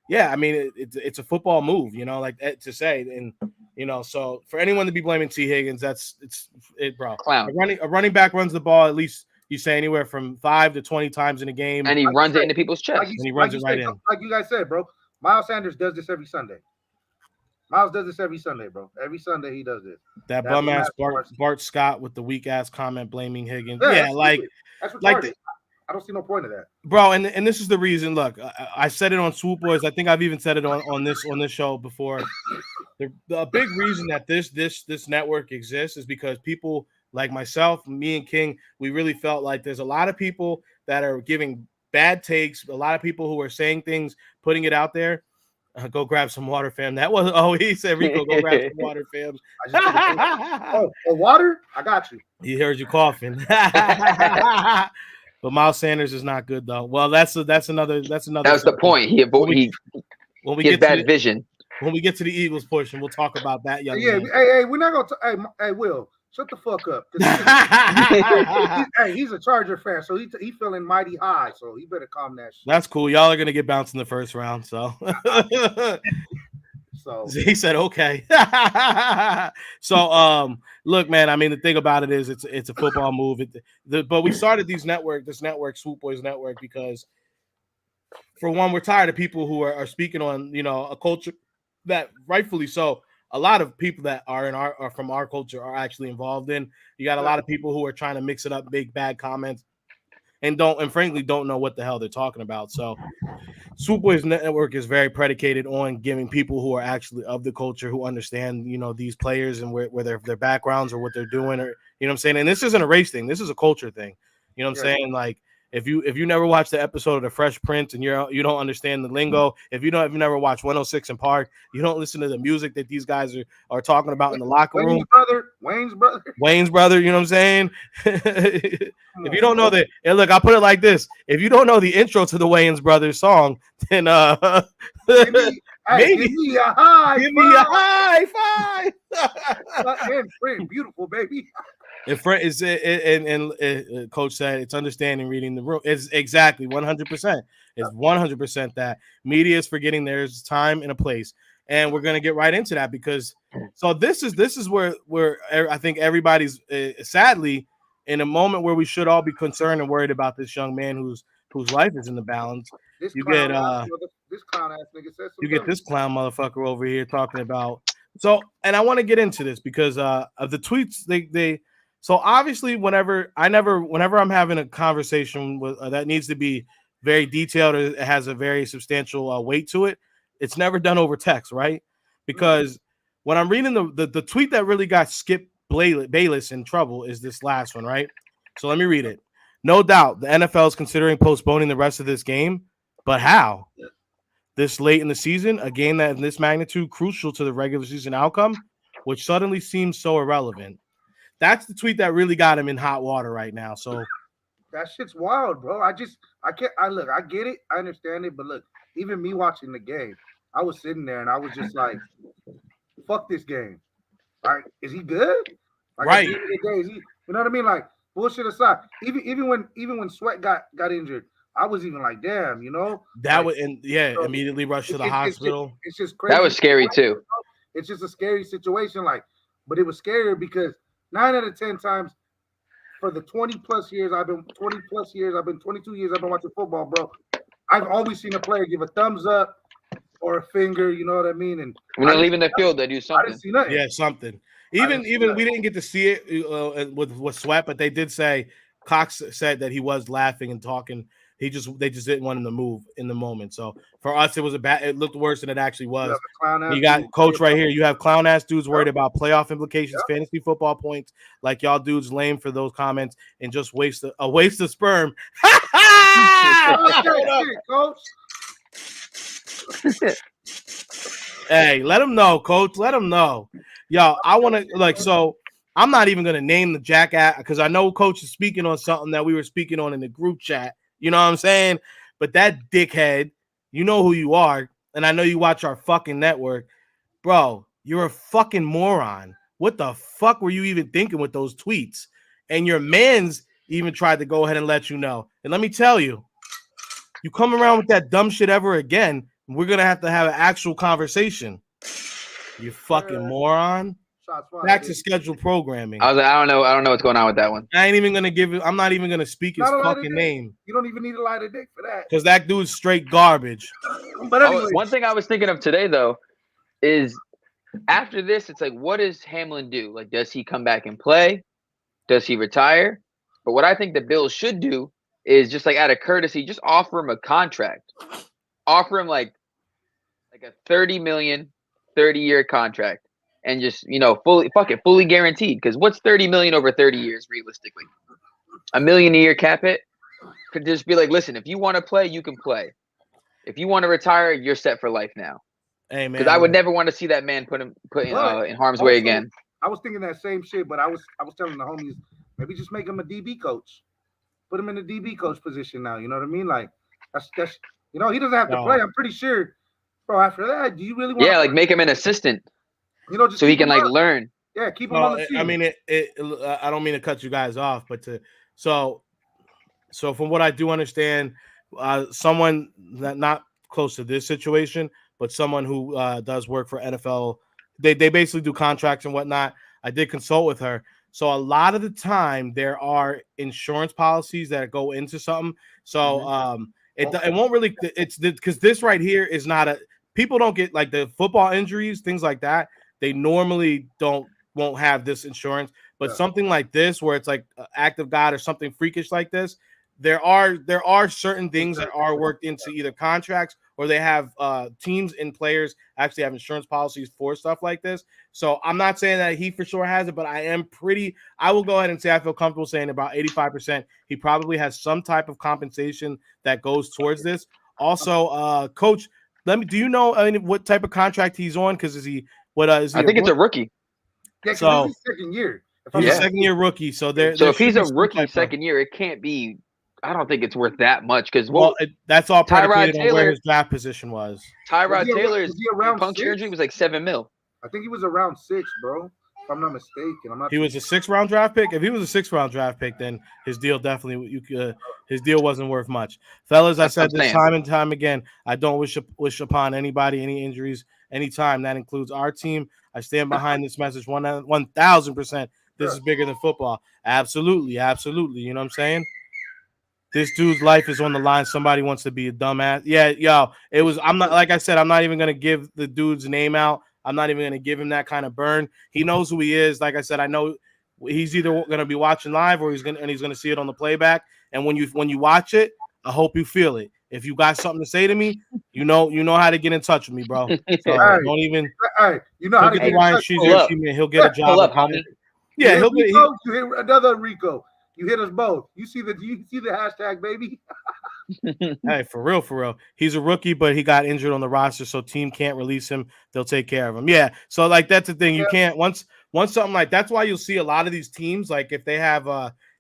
yeah, I mean it's a football move, you know, like to say, and you know, so for anyone to be blaming T. Higgins, it's bro. Clown. A running back runs the ball at least you say anywhere from 5 to 20 times in a game, and he runs it into people's chest, and he runs it right in. Like you guys said, bro. Miles Sanders does this every Sunday. Miles does this every Sunday, bro. Every Sunday he does this. That bum ass Bart Scott with the weak ass comment blaming Higgins. Yeah, yeah like that's like I don't see no point of that, bro. And this is the reason. Look, I said it on Swoop Boys. I think I've even said it on this show before. The big reason that this network exists is because people like myself, me and King, we really felt like there's a lot of people that are giving bad takes. A lot of people who are saying things, putting it out there. Go grab some water, fam. That wasn't. Oh, he said, Rico, go grab some water, fam. Water? I got you. He heard you coughing. But Miles Sanders is not good though. Well, that's another. That's the point. He has bad vision. When we get to the Eagles portion, we'll talk about that. Young man. Hey, we're not gonna. Hey, Will, shut the fuck up. He's a Charger fan, so he feeling mighty high. So he better calm that shit. That's cool. Y'all are gonna get bounced in the first round. So. So he said, okay. So look, man, I mean, the thing about it is it's a football move. But we started this network, Swoop Boys Network, because for one, we're tired of people who are speaking on, you know, a culture that rightfully so a lot of people that are from our culture are actually involved in. You got a lot of people who are trying to mix it up, make bad comments, and frankly don't know what the hell they're talking about. So Swoop Boys Network is very predicated on giving people who are actually of the culture, who understand, you know, these players and where their backgrounds or what they're doing, or, you know what I'm saying? And this isn't a race thing. This is a culture thing. You know what I'm saying? Like, if you never watched the episode of The Fresh Prince and you don't understand the lingo, if you never watched 106 in Park, you don't listen to the music that these guys are talking about in the locker room. Wayne's brother, you know what I'm saying? If you don't know that, and look, I'll put it like this: if you don't know the intro to the Wayans Brothers song, then give me a high five. And beautiful, baby. And Coach said it's understanding reading the room. It's exactly 100%. It's 100% that media is forgetting there's time and a place, and we're gonna get right into that because so this is where I think everybody's sadly in a moment where we should all be concerned and worried about this young man whose life is in the balance. This clown ass nigga says you get this clown motherfucker over here talking about. So, and I want to get into this because of the tweets they. So obviously, whenever I'm having a conversation with that needs to be very detailed, or it has a very substantial weight to it, it's never done over text, right? Because when I'm reading the tweet that really got Skip Baylis in trouble is this last one, right? So let me read it. No doubt, the NFL is considering postponing the rest of this game, but how? This late in the season, a game that in this magnitude crucial to the regular season outcome, which suddenly seems so irrelevant. That's the tweet that really got him in hot water right now. So that shit's wild, bro. I get it, I understand it, but look, even me watching the game, I was sitting there and I was just like, fuck this game. Like, is he good? Like, right. Is he, you know what I mean? Like, bullshit aside, even when Sweat got injured, I was even like, damn, you know? That like, was immediately rushed to the hospital. It's just crazy. That was scary too. It's just a scary situation, like, but it was scarier because 9 out of 10 times, for the 20 plus years I've been 22 years I've been watching football, bro. I've always seen a player give a thumbs up or a finger, you know what I mean? And When they're leaving the field, they do I something. didn't see nothing. Yeah, something. Even we didn't get to see it with Sweat, but they did say Cox said that he was laughing and talking. They just didn't want him to move in the moment. So for us, it was it looked worse than it actually was. You got Coach right here. You have clown ass dudes worried about playoff implications, fantasy football points, like y'all dudes lame for those comments and just waste of sperm. Coach. Hey, let him know, Coach. Let him know. Yo, I want to so I'm not even going to name the jackass because I know Coach is speaking on something that we were speaking on in the group chat. You know what I'm saying? But that dickhead, you know who you are, and I know you watch our fucking network. Bro, you're a fucking moron. What the fuck were you even thinking with those tweets? And your mans even tried to go ahead and let you know. And let me tell you, you come around with that dumb shit ever again, we're going to have an actual conversation. You fucking moron. Back to scheduled programming. I was like, I don't know what's going on with that one. I'm not even gonna speak his fucking name. You don't even need a light of dick for that. Because that dude's straight garbage. But anyway. One thing I was thinking of today though is after this, it's like, what does Hamlin do? Like, does he come back and play? Does he retire? But what I think the Bills should do is just like out of courtesy, just offer him a contract. Offer him like a $30 million, 30-year contract. And just, fully guaranteed. Because what's $30 million over 30 years realistically? $1 million a year cap hit? Could just be like, listen, if you want to play, you can play. If you want to retire, you're set for life now. Hey, man. Because I would never want to see that man put in harm's way again. I was thinking that same shit, but I was telling the homies, maybe just make him a DB coach. Put him in the DB coach position now. You know what I mean? Like that's he doesn't have to play. I'm pretty sure, bro. After that, do you really want? Yeah, like make him an assistant. Just so he can learn. Yeah, keep him on the team. I mean, I don't mean to cut you guys off, but so from what I do understand, someone that not close to this situation, but someone who does work for NFL, they basically do contracts and whatnot. I did consult with her. So a lot of the time there are insurance policies that go into something. So it won't really, it's because this right here is not people don't get like the football injuries, things like that. They normally won't have this insurance, but something like this, where it's like an act of God or something freakish like this, there are certain things that are worked into either contracts or they have teams and players actually have insurance policies for stuff like this. So I'm not saying that he for sure has it, but I will go ahead and say I feel comfortable saying about 85% he probably has some type of compensation that goes towards this. Also, Coach, do you know what type of contract he's on? Because is he? I think it's a rookie. Yeah, so he's second year. He's a second-year rookie. So if he's a rookie second year, it can't be. I don't think it's worth that much because that's all predicated on where his draft position was. Tyrod Taylor's puncture injury was like $7 million. I think he was around 6, bro. If I'm not mistaken, He was a 6th-round draft pick. If he was a 6th-round draft pick, then his deal his deal wasn't worth much. Fellas, I said this time and time again. I don't wish upon anybody any injuries anytime. That includes our team. I stand behind this message 1,000%. This is bigger than football. Absolutely. You know what I'm saying? This dude's life is on the line. Somebody wants to be a dumbass. Yeah, yo, it was. I'm not, like I said, I'm not even gonna give the dude's name out. I'm not even going to give him that kind of burn. He knows who he is. Like I said, I know he's either going to be watching live or he's going to see it on the playback. And when you watch it, I hope you feel it. If you got something to say to me, you know how to get in touch with me, bro. So don't even. You know how to get in touch. He'll get a job. Yeah, he'll get. You hit another Rico. You hit us both. You see the hashtag, baby. Hey, for real. He's a rookie, but he got injured on the roster, so team can't release him. They'll take care of him. Yeah. So like that's the thing. You can't once something like that's why you'll see a lot of these teams, like if they have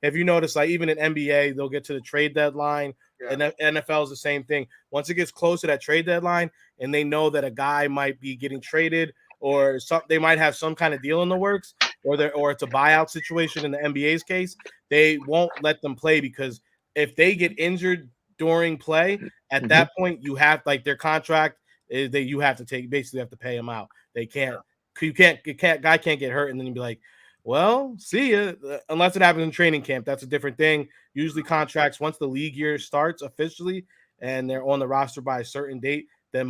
if you notice, like even in NBA, they'll get to the trade deadline. And NFL is the same thing. Once it gets close to that trade deadline and they know that a guy might be getting traded or they might have some kind of deal in the works or it's a buyout situation in the NBA's case, they won't let them play because if they get injured during play, at that point you have like their contract is that you have to pay them out. Guy can't get hurt and then you'd be like, Well, see ya. Unless it happens in training camp, that's a different thing. Usually, contracts once the league year starts officially and they're on the roster by a certain date, then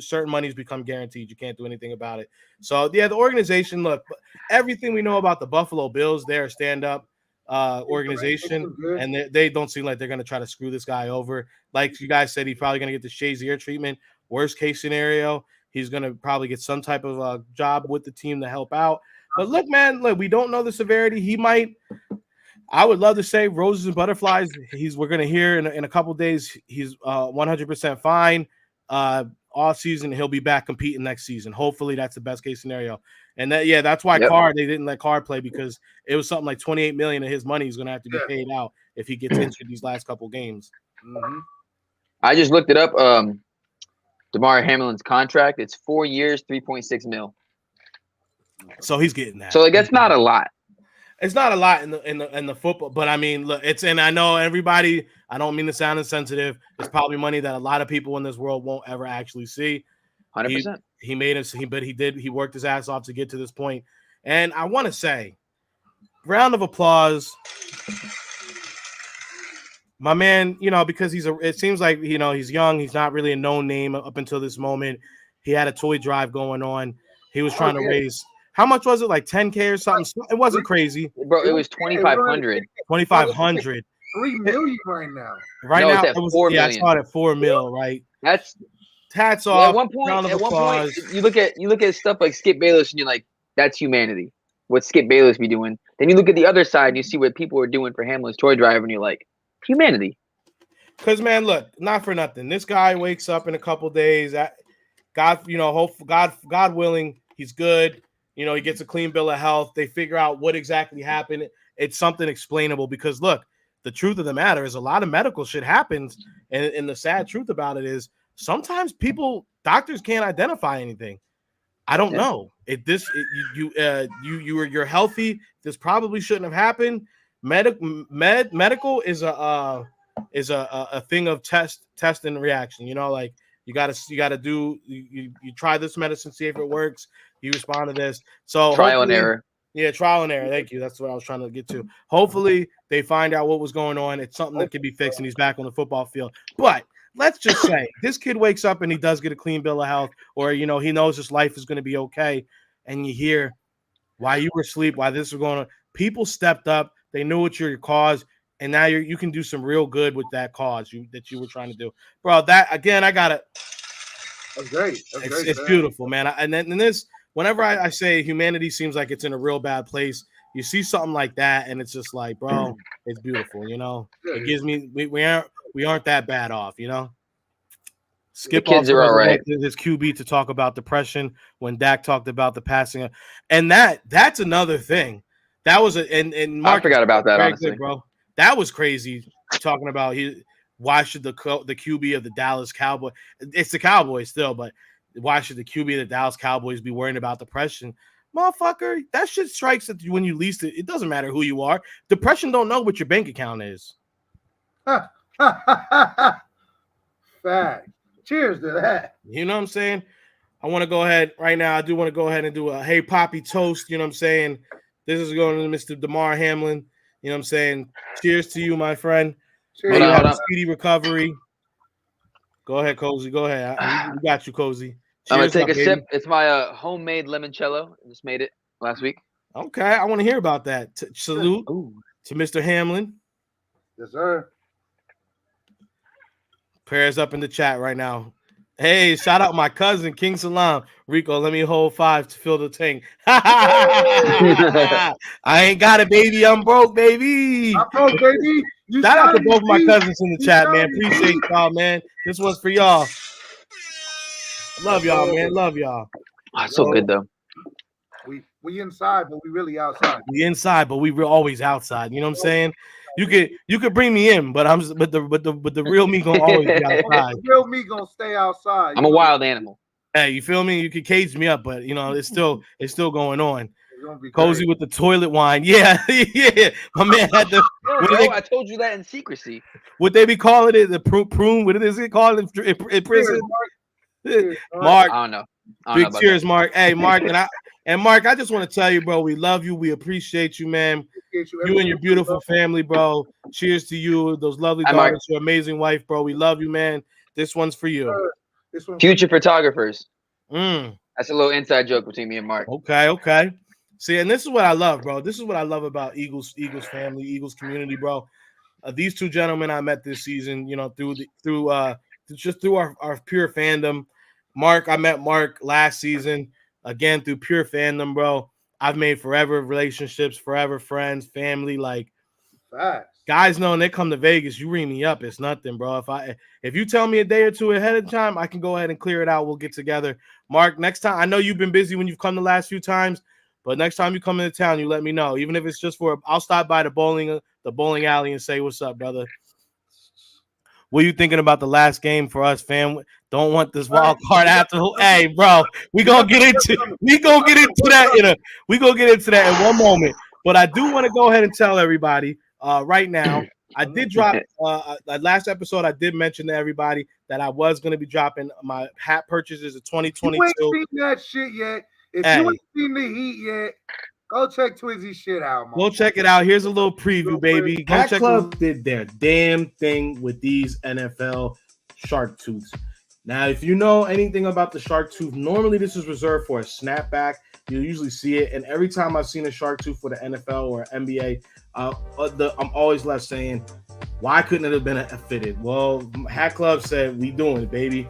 certain monies become guaranteed. You can't do anything about it. So, yeah, the organization. Look, everything we know about the Buffalo Bills, they're a stand-up organization, and they don't seem like they're going to try to screw this guy over. Like you guys said, he's probably going to get the Shazier treatment. Worst case scenario, he's going to probably get some type of job with the team to help out. But look, man, we don't know the severity. He might. I would love to say roses and butterflies. We're going to hear in a couple days he's 100% fine. All season he'll be back competing next season. Hopefully that's the best case scenario. And that's why Carr, they didn't let Carr play, because it was something like $28 million of his money is going to have to be paid out if he gets injured these last couple games. Mm-hmm. I just looked it up. DeMar Hamlin's contract, it's 4 years, $3.6 million. So he's getting that. So like that's not a lot. It's not a lot in the football, but I mean, look, and I know everybody. I don't mean to sound insensitive. It's probably money that a lot of people in this world won't ever actually see. 100%. He made us, but he did. He worked his ass off to get to this point, and I want to say, round of applause, my man. Because it seems like he's young. He's not really a known name up until this moment. He had a toy drive going on. He was trying to raise. How much was it? Like 10K or something? It wasn't crazy, bro. It was 2,500. 2,500. 3 million right now. Right No, now, it's at 4 million. I saw it at 4 mil. Right. That's hats off. At one point, you look at stuff like Skip Baylis, and you're like, that's humanity. What Skip Baylis be doing? Then you look at the other side, and you see what people are doing for Hamlin's toy drive, and you're like, humanity. Because man, look, not for nothing. This guy wakes up in a couple days. God willing, he's good. He gets a clean bill of health. They figure out what exactly happened. It's something explainable, because look, the truth of the matter is a lot of medical shit happens. And the sad truth about it is sometimes doctors can't identify anything. I don't know. You're healthy. This probably shouldn't have happened. Medical is a thing of test and reaction. Like you gotta do, you try this medicine, see if it works. You respond to this. So trial and error. Yeah, trial and error. Thank you. That's what I was trying to get to. Hopefully they find out what was going on. It's something that can be fixed and he's back on the football field. But let's just say this kid wakes up and he does get a clean bill of health, or he knows his life is going to be okay. And you hear why you were asleep, why this was going on. People stepped up. They knew what your cause, and now you can do some real good with that cause that you were trying to do, bro. That again, I got it. That's great. It's beautiful, man. And then this. Whenever I say humanity seems like it's in a real bad place, you see something like that, and it's just like, bro, it's beautiful. It gives me we aren't that bad off. Skip the kids are all right. His QB to talk about depression when Dak talked about the passing, and that's another thing. That was and Mark, I forgot about that, honestly, good, bro. That was crazy talking about why should the QB of the Dallas Cowboys? It's the Cowboys still, but. Why should the QB of the Dallas Cowboys be worrying about depression? Motherfucker, that shit strikes at you when you least it. It doesn't matter who you are. Depression don't know what your bank account is. Fact. Cheers to that. You know what I'm saying? I want to go ahead right now. I do want to go ahead and do a Hey Papi toast. You know what I'm saying? This is going to Mr. DeMar Hamlin. You know what I'm saying? Cheers to you, my friend. Cheers. May you have a speedy recovery. Go ahead, Cozy. Go ahead. We got you, Cozy. I'm going to take a sip. It's my homemade limoncello. I just made it last week. Okay. I want to hear about that. Salute to Mr. Hamlin. Yes, sir. Prayers up in the chat right now. Hey, shout out my cousin, King Salam. Rico, let me hold 5 to fill the tank. I ain't got it, baby. I'm broke, baby. I'm broke, baby. Shout out to both my cousins in the chat, man. Appreciate y'all, man. This one's for y'all. Love y'all, man. Love y'all. Oh, it's so good though. We inside, but we really outside. We inside, but we always outside. You know what I'm saying? You could bring me in, but the real me gonna always be outside. The real me gonna stay outside. I'm a wild animal. Hey, you feel me? You can cage me up, but it's still going on. Cozy with the toilet wine. Yeah, yeah. My man had the. I told you that in secrecy. Would they be calling it the prune? What is it called in prison? Mark. I don't know. Big cheers, Mark. Hey, Mark, And Mark, I just want to tell you, bro, we love you. We appreciate you, man. You and your beautiful family, bro. Cheers to you, those lovely daughters, your amazing wife, bro. We love you, man. This one's for you. Future photographers. Mm. That's a little inside joke between me and Mark. Okay. See, and this is what I love, bro. This is what I love about Eagles family, Eagles community, bro. These two gentlemen I met this season, you know, through our pure fandom. Mark, I met Mark last season, again, through pure fandom, bro. I've made forever relationships, forever friends, family. Like, guys know when they come to Vegas, you ring me up. It's nothing, bro. If you tell me a day or two ahead of time, I can go ahead and clear it out. We'll get together. Mark, next time, I know you've been busy when you've come the last few times, but next time you come into town, you let me know. Even if it's just I'll stop by the bowling alley and say, what's up, brother? What are you thinking about the last game for us, fam? Don't want this wild card after. Hey, bro, we gonna get into that in one moment. But I do want to go ahead and tell everybody right now. I did drop last episode. I did mention to everybody that I was going to be dropping my hat purchases of 2022. You ain't seen that shit yet. If you ain't seen the heat yet, go check Twizzy's shit out, man. Go check it out. Here's a little preview, baby. Hat Club did their damn thing with these NFL shark tooths. Now, if you know anything about the shark tooth, normally this is reserved for a snapback. You usually see it, and every time I've seen a shark tooth for the NFL or NBA, I'm always left saying, why couldn't it have been a fitted? Well, Hat Club said, we doing it, baby.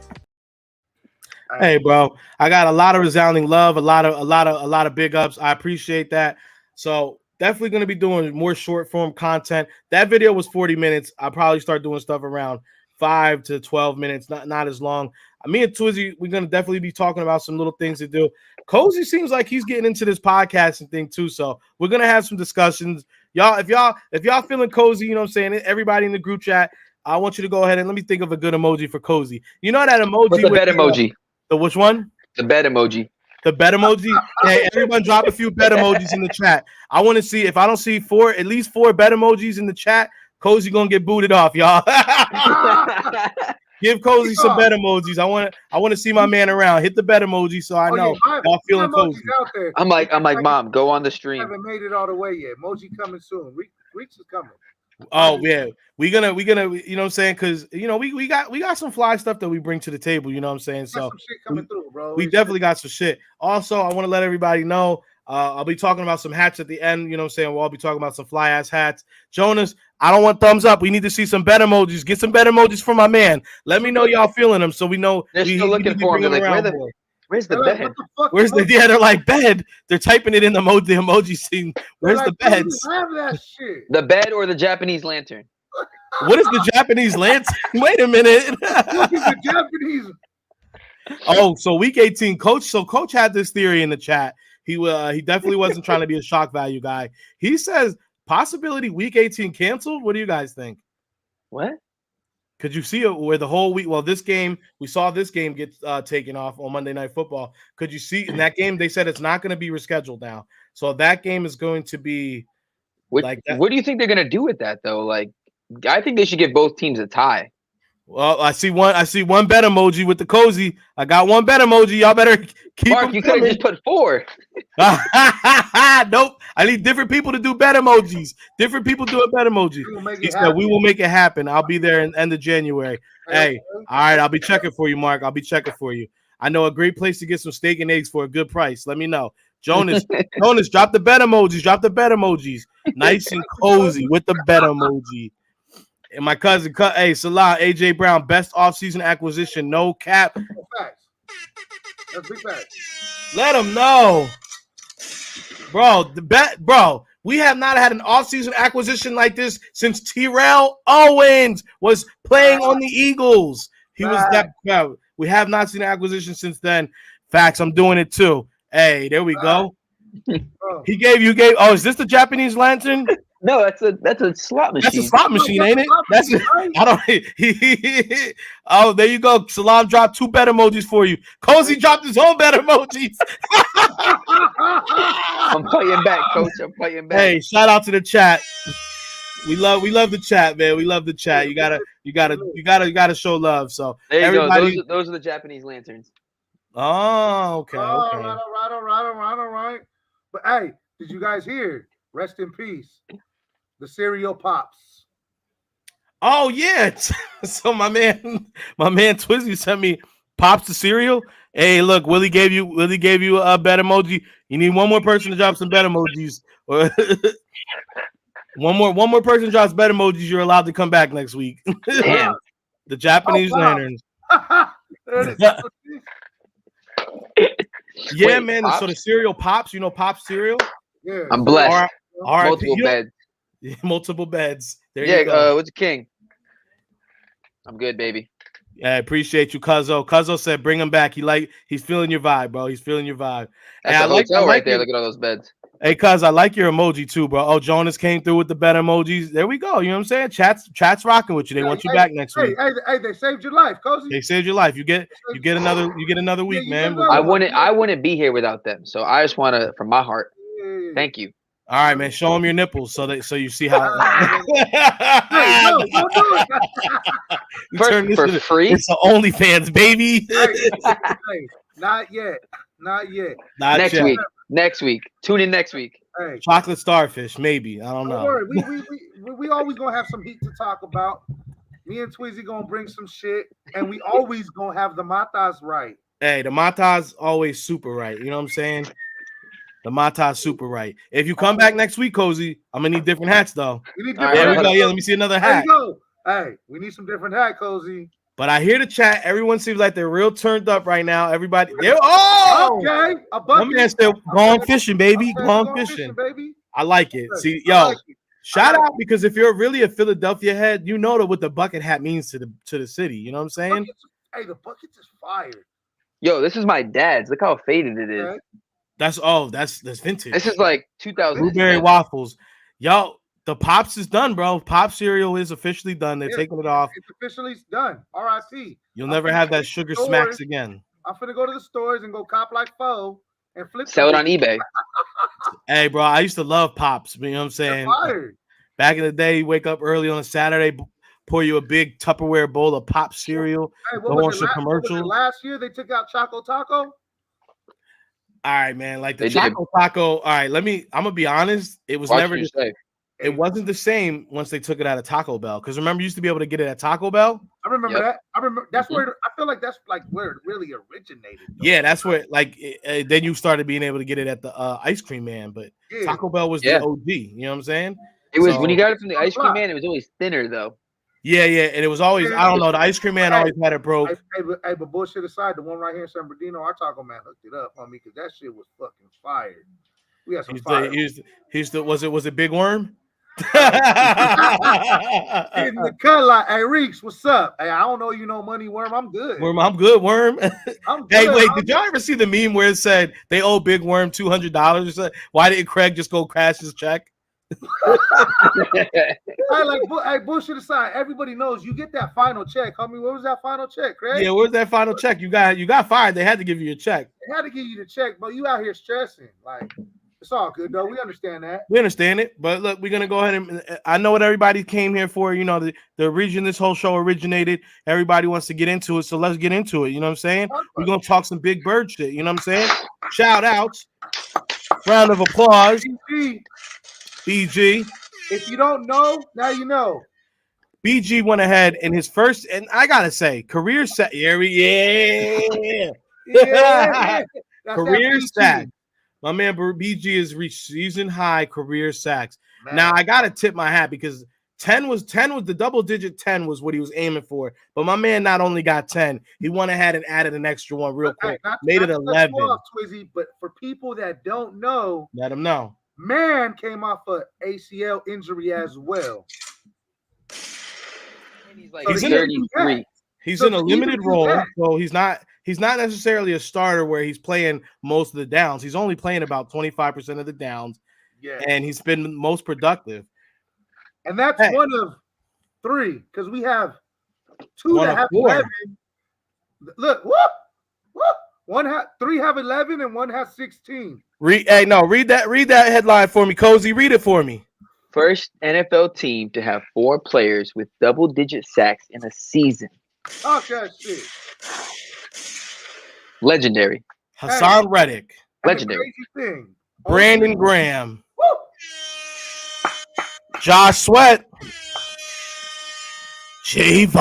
Hey, bro, I got a lot of resounding love, a lot of big ups. I appreciate that. So definitely going to be doing more short form content. That video was 40 minutes. I'll probably start doing stuff around 5 to 12 minutes, not as long. Me and Twizzy, we're going to definitely be talking about some little things to do. Cozy seems like he's getting into this podcasting thing too, so we're going to have some discussions. Y'all, if y'all feeling cozy, you know what I'm saying, everybody in the group chat, I want you to go ahead and let me think of a good emoji for cozy. You know that emoji? What's the bed emoji? The which one? The bed emoji. The bed emoji? Hey, everyone drop a few bed emojis in the chat. I want to see, if I don't see at least four bed emojis in the chat, Cozy gonna get booted off, y'all. Give Cozy some bed emojis. I want to see my man around. Hit the bed emoji so I know y'all feeling cozy. I'm like, Mom, go on the stream. I haven't made it all the way yet. Emoji coming soon. Reach is coming. Oh yeah, we gonna you know what I'm saying, because you know we got some fly stuff that we bring to the table, you know what I'm saying. So some shit coming through, bro. We definitely got some shit. Also, I want to let everybody know I'll be talking about some hats at the end, you know what I'm saying. We'll all be talking about some fly ass hats. Jonas, I don't want thumbs up. We need to see some bed emojis. Get some bed emojis for my man. Let me know y'all feeling them so we know. They're still looking for him. Like, where's the bed? Where's the they're like bed. They're typing it in the emoji scene. Where's the beds? Have that shit. The bed or the Japanese lantern? What is the Japanese lantern? Wait a minute. What is the Japanese? Oh, so week 18, Coach. So Coach had this theory in the chat. He definitely wasn't trying to be a shock value guy. He says possibility week 18 canceled. What do you guys think? What? Could you see it where the whole week? Well, we saw this game get taken off on Monday Night Football. Could you see in that game? They said it's not going to be rescheduled now. So that game is going to be like that. What do you think they're going to do with that though? Like, I think they should give both teams a tie. Well, I see one bet emoji with the cozy. I got one bet emoji. Y'all better keep. Mark, you could have just put 4. Nope. I need different people to do bet emojis. Different people do a bet emoji. He said we will make it happen. I'll be there in end of January. Hey, all right. I'll be checking for you, Mark. I'll be checking for you. I know a great place to get some steak and eggs for a good price. Let me know. Jonas, drop the bet emojis. Drop the bet emojis. Nice and cozy with the bet emoji. And my cousin, hey, Salah, AJ Brown, best offseason acquisition, no cap. That's big facts. Let him know, bro. We have not had an offseason acquisition like this since Terrell Owens was playing on the Eagles. He was that. We have not seen an acquisition since then. Facts. I'm doing it too. Hey, there we go. He gave. Oh, is this the Japanese lantern? No, that's a slot machine. That's a slot machine, ain't it? I don't. Oh, there you go. Salam dropped 2 bet emojis for you. Cozy dropped his own bet emojis. I'm fighting back, Coach. I'm fighting back. Hey, shout out to the chat. We love the chat, man. We love the chat. You gotta show love. So there you everybody, go. Those are the Japanese lanterns. Oh, okay. All Okay. right, all right. But hey, did you guys hear? Rest in peace. The cereal pops. Oh yeah. So my man Twizzy sent me Pops the cereal. Hey, look, Willie gave you a bet emoji. You need one more person to drop some bet emojis. Or one more person drops bet emojis. You're allowed to come back next week. Damn. The Japanese wow. lanterns. There it is. Yeah, Wait, man. Pops? So the cereal Pops. You know Pops cereal. Yeah. I'm blessed. All right. Multiple beds. Multiple beds. There you go. Yeah, what's the king? I'm good, baby. Yeah, I appreciate you, Cuzzo. Cuzzo said bring him back. He's feeling your vibe, bro. He's feeling your vibe. That's Hey, a hotel right there. your, Look at all those beds. Hey, Cuz, I like your emoji too, bro. Oh, Jonas came through with the better emojis. There we go. You know what I'm saying? Chat's rocking with you. They want you back next week. Hey, they saved your life, Cozy. They saved your life. You get another week, man. I wouldn't be here without them. So I just want to, from my heart, thank you. All right, man. Show them your nipples so you see how. For free? It's the OnlyFans, baby. Hey, not yet. Next week. Tune in next week. Hey, chocolate starfish, maybe. I don't know. Don't worry. We always gonna have some heat to talk about. Me and Twizzy gonna bring some shit, and we always gonna have the matas right. Hey, the matas always super right. You know what I'm saying? The matas super right. If you come back next week, Cozy, I'm gonna need different hats though. There we go. Yeah, let me see another hat. There you go. Hey, we need some different hat, Cozy. But I hear the chat. Everyone seems like they're real turned up right now. Everybody, okay. A bucket. My man said, "Gone fishing, baby. Gone fishing, baby." I like it. See, yo, shout out because if you're really a Philadelphia head, you know what the bucket hat means to the city. You know what I'm saying? Hey, the bucket's is fire. Yo, this is my dad's. Look how faded it is. Okay. That's vintage. This is like 2000 blueberry waffles. Yo, the Pops is done, bro. Pop cereal is officially done. They're taking it off. It's officially done. RIP. You'll never have that sugar smacks again. I'm finna go to the stores and go cop like foe and sell it on eBay. Hey, bro, I used to love Pops. You know what I'm saying? Back in the day, you wake up early on a Saturday, pour you a big Tupperware bowl of Pop cereal. Hey, go on some commercials. Last year they took out Choco Taco. All right, man. Like the Choco Taco. All right, I'm gonna be honest. It was never just it wasn't the same once they took it out of Taco Bell. Because remember, you used to be able to get it at Taco Bell. I remember that. I remember that's where I feel like that's like where it really originated. Though. Yeah, that's where then you started being able to get it at the Ice Cream Man, but Taco Bell was the OG. You know what I'm saying? It was when you got it from the Ice Cream Man. It was always thinner though. Yeah, and it was always I don't know. The Ice Cream Man always had it broke. Hey, but bullshit aside, the one right here in San Bernardino, our Taco Man hooked it up on me because that shit was fucking fire. We had some fire. Was it Big Worm? In the cut like, hey Reeks, what's up? Hey, I don't know you know money worm. I'm good. I'm good, Worm. I'm good. Hey, wait, did y'all ever see the meme where it said they owe Big Worm $200? Why didn't Craig just go crash his check? Hey, bullshit aside, everybody knows you get that final check. Homie, what was that final check, Craig? Yeah, where's that final check? You got fired. They had to give you a check. They had to give you the check, but you out here stressing. Like, it's all good though. We understand that. We understand it, but look, we're gonna go ahead and I know what everybody came here for. You know, the region this whole show originated. Everybody wants to get into it, so let's get into it. You know what I'm saying? We're gonna talk some Big Bird shit. You know what I'm saying? Shout outs, round of applause. BG. If you don't know, now you know. BG went ahead in his first, and I gotta say, career sack. Yeah. Career sack. My man BG has reached season high career sacks. Man. Now I gotta tip my hat because 10 was the double digit 10 was what he was aiming for. But my man not only got 10, he went ahead and added an extra one real quick. Made it 11. Twizzy, but for people that don't know, let them know. Man came off an ACL injury as well. He's like 33. He's in a limited role, so he's not necessarily a starter where he's playing most of the downs. He's only playing about 25% of the downs, and he's been most productive. And that's one of three because we have two that have 11. Look, three have 11 and one has 16. Read that headline for me, Cozy. Read it for me. First NFL team to have 4 players with double-digit sacks in a season. Talk that shit. Legendary. Hassan Reddick, And Legendary. the crazy thing. Brandon Graham, Woo! Josh Sweat, Javon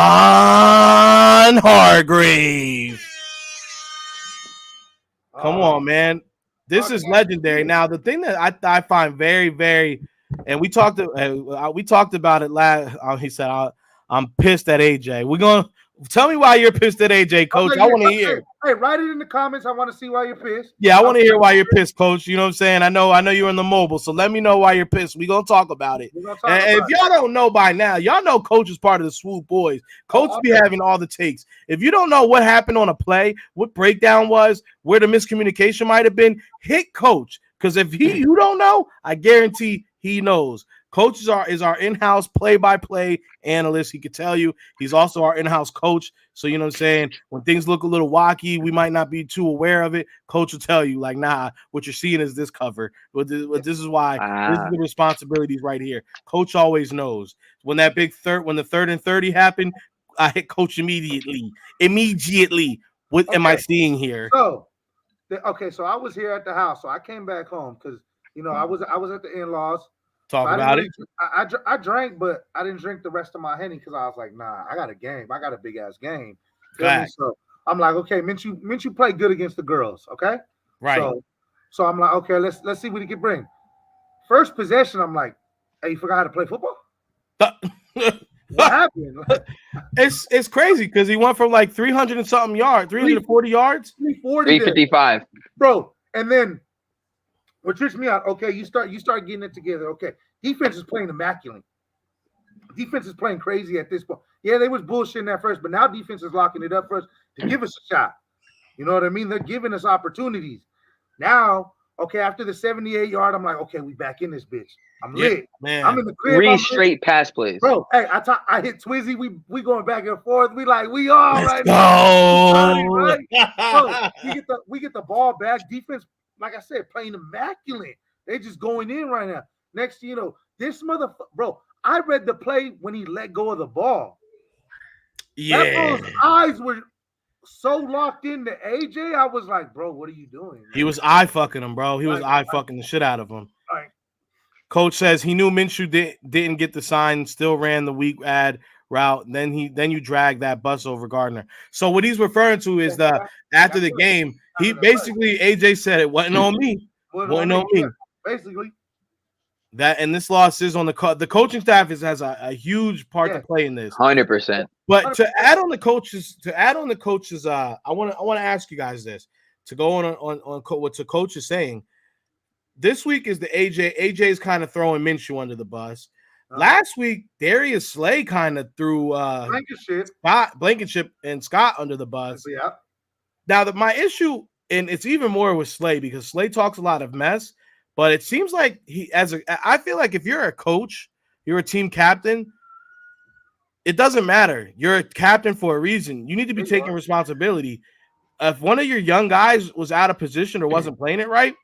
Hargrave. Come on, man. This is legendary. Now, the thing that I find very, very, and we talked about it last. He said, "I'm pissed at AJ." We're gonna tell me why you're pissed at AJ, Coach. I want to hear. Hey, write it in the comments. I want to see why you're pissed. Yeah, I want to hear why you're pissed, Coach. You know what I'm saying? I know you're in the mobile, so let me know why you're pissed. We're gonna talk about it. And if y'all don't know by now, y'all know Coach is part of the Swoop Boys. Coach be having all the takes. If you don't know what happened on a play, what breakdown was, where the miscommunication might have been, hit Coach. Because if you don't know, I guarantee he knows. Coach is our in-house play-by-play analyst. He could tell you. He's also our in-house coach. So, you know what I'm saying? When things look a little wacky, we might not be too aware of it. Coach will tell you, like, nah, what you're seeing is this cover. This is why this is the responsibilities right here. Coach always knows. When that big when the 3rd and 30 happened, I hit Coach immediately. What am I seeing here? So I was here at the house. So I came back home because, you know, I was at the in-laws. Talk about it. I drank, but I didn't drink the rest of my Henny because I was like, nah, I got a game. I got a big ass game. So I'm like, okay, Minshew play good against the girls, okay? Right. So I'm like, okay, let's see what he can bring. First possession, I'm like, hey, you forgot how to play football? What happened? It's crazy because he went from like 300 and something yards, 340 yards, 355, bro. And then what trips me out? Okay, you start getting it together. Okay, defense is playing immaculate. Defense is playing crazy at this point. Yeah, they was bullshitting at first, but now defense is locking it up for us to give us a shot. You know what I mean? They're giving us opportunities. Now, okay, after the 78-yard, I'm like, okay, we back in this bitch. I'm lit. Man. I'm in the crib. 3 straight pass plays. Bro, hey, I hit Twizzy. We going back and forth. We all right now. Right? Bro, we get the ball back. Defense, like I said, playing immaculate. They just going in right now. Next, you know, this motherfucker, bro. I read the play when he let go of the ball. Yeah, that bro's eyes were so locked into AJ. I was like, bro, what are you doing? Man? He was eye fucking him, bro. He was eye fucking the shit out of him. Right. Coach says he knew Minshew didn't get the sign, still ran the weak ad route. Then you drag that bus over Gardner. So what he's referring to is after the game, he basically AJ said it wasn't on me. Wasn't on me. Basically. That and this loss is on the coaching staff has a huge part to play in this. 100%. But 100%. to add on the coaches, I want to ask you guys this to go on what the coach is saying. This week is the AJ. AJ is kind of throwing Minshew under the bus. Last week, Darius Slay kind of threw Blankenship and Scott under the bus. Yeah. Now my issue, and it's even more with Slay because Slay talks a lot of mess. But it seems like I feel like if you're a coach, you're a team captain, it doesn't matter. You're a captain for a reason. You need to be taking responsibility. If one of your young guys was out of position or wasn't playing it right,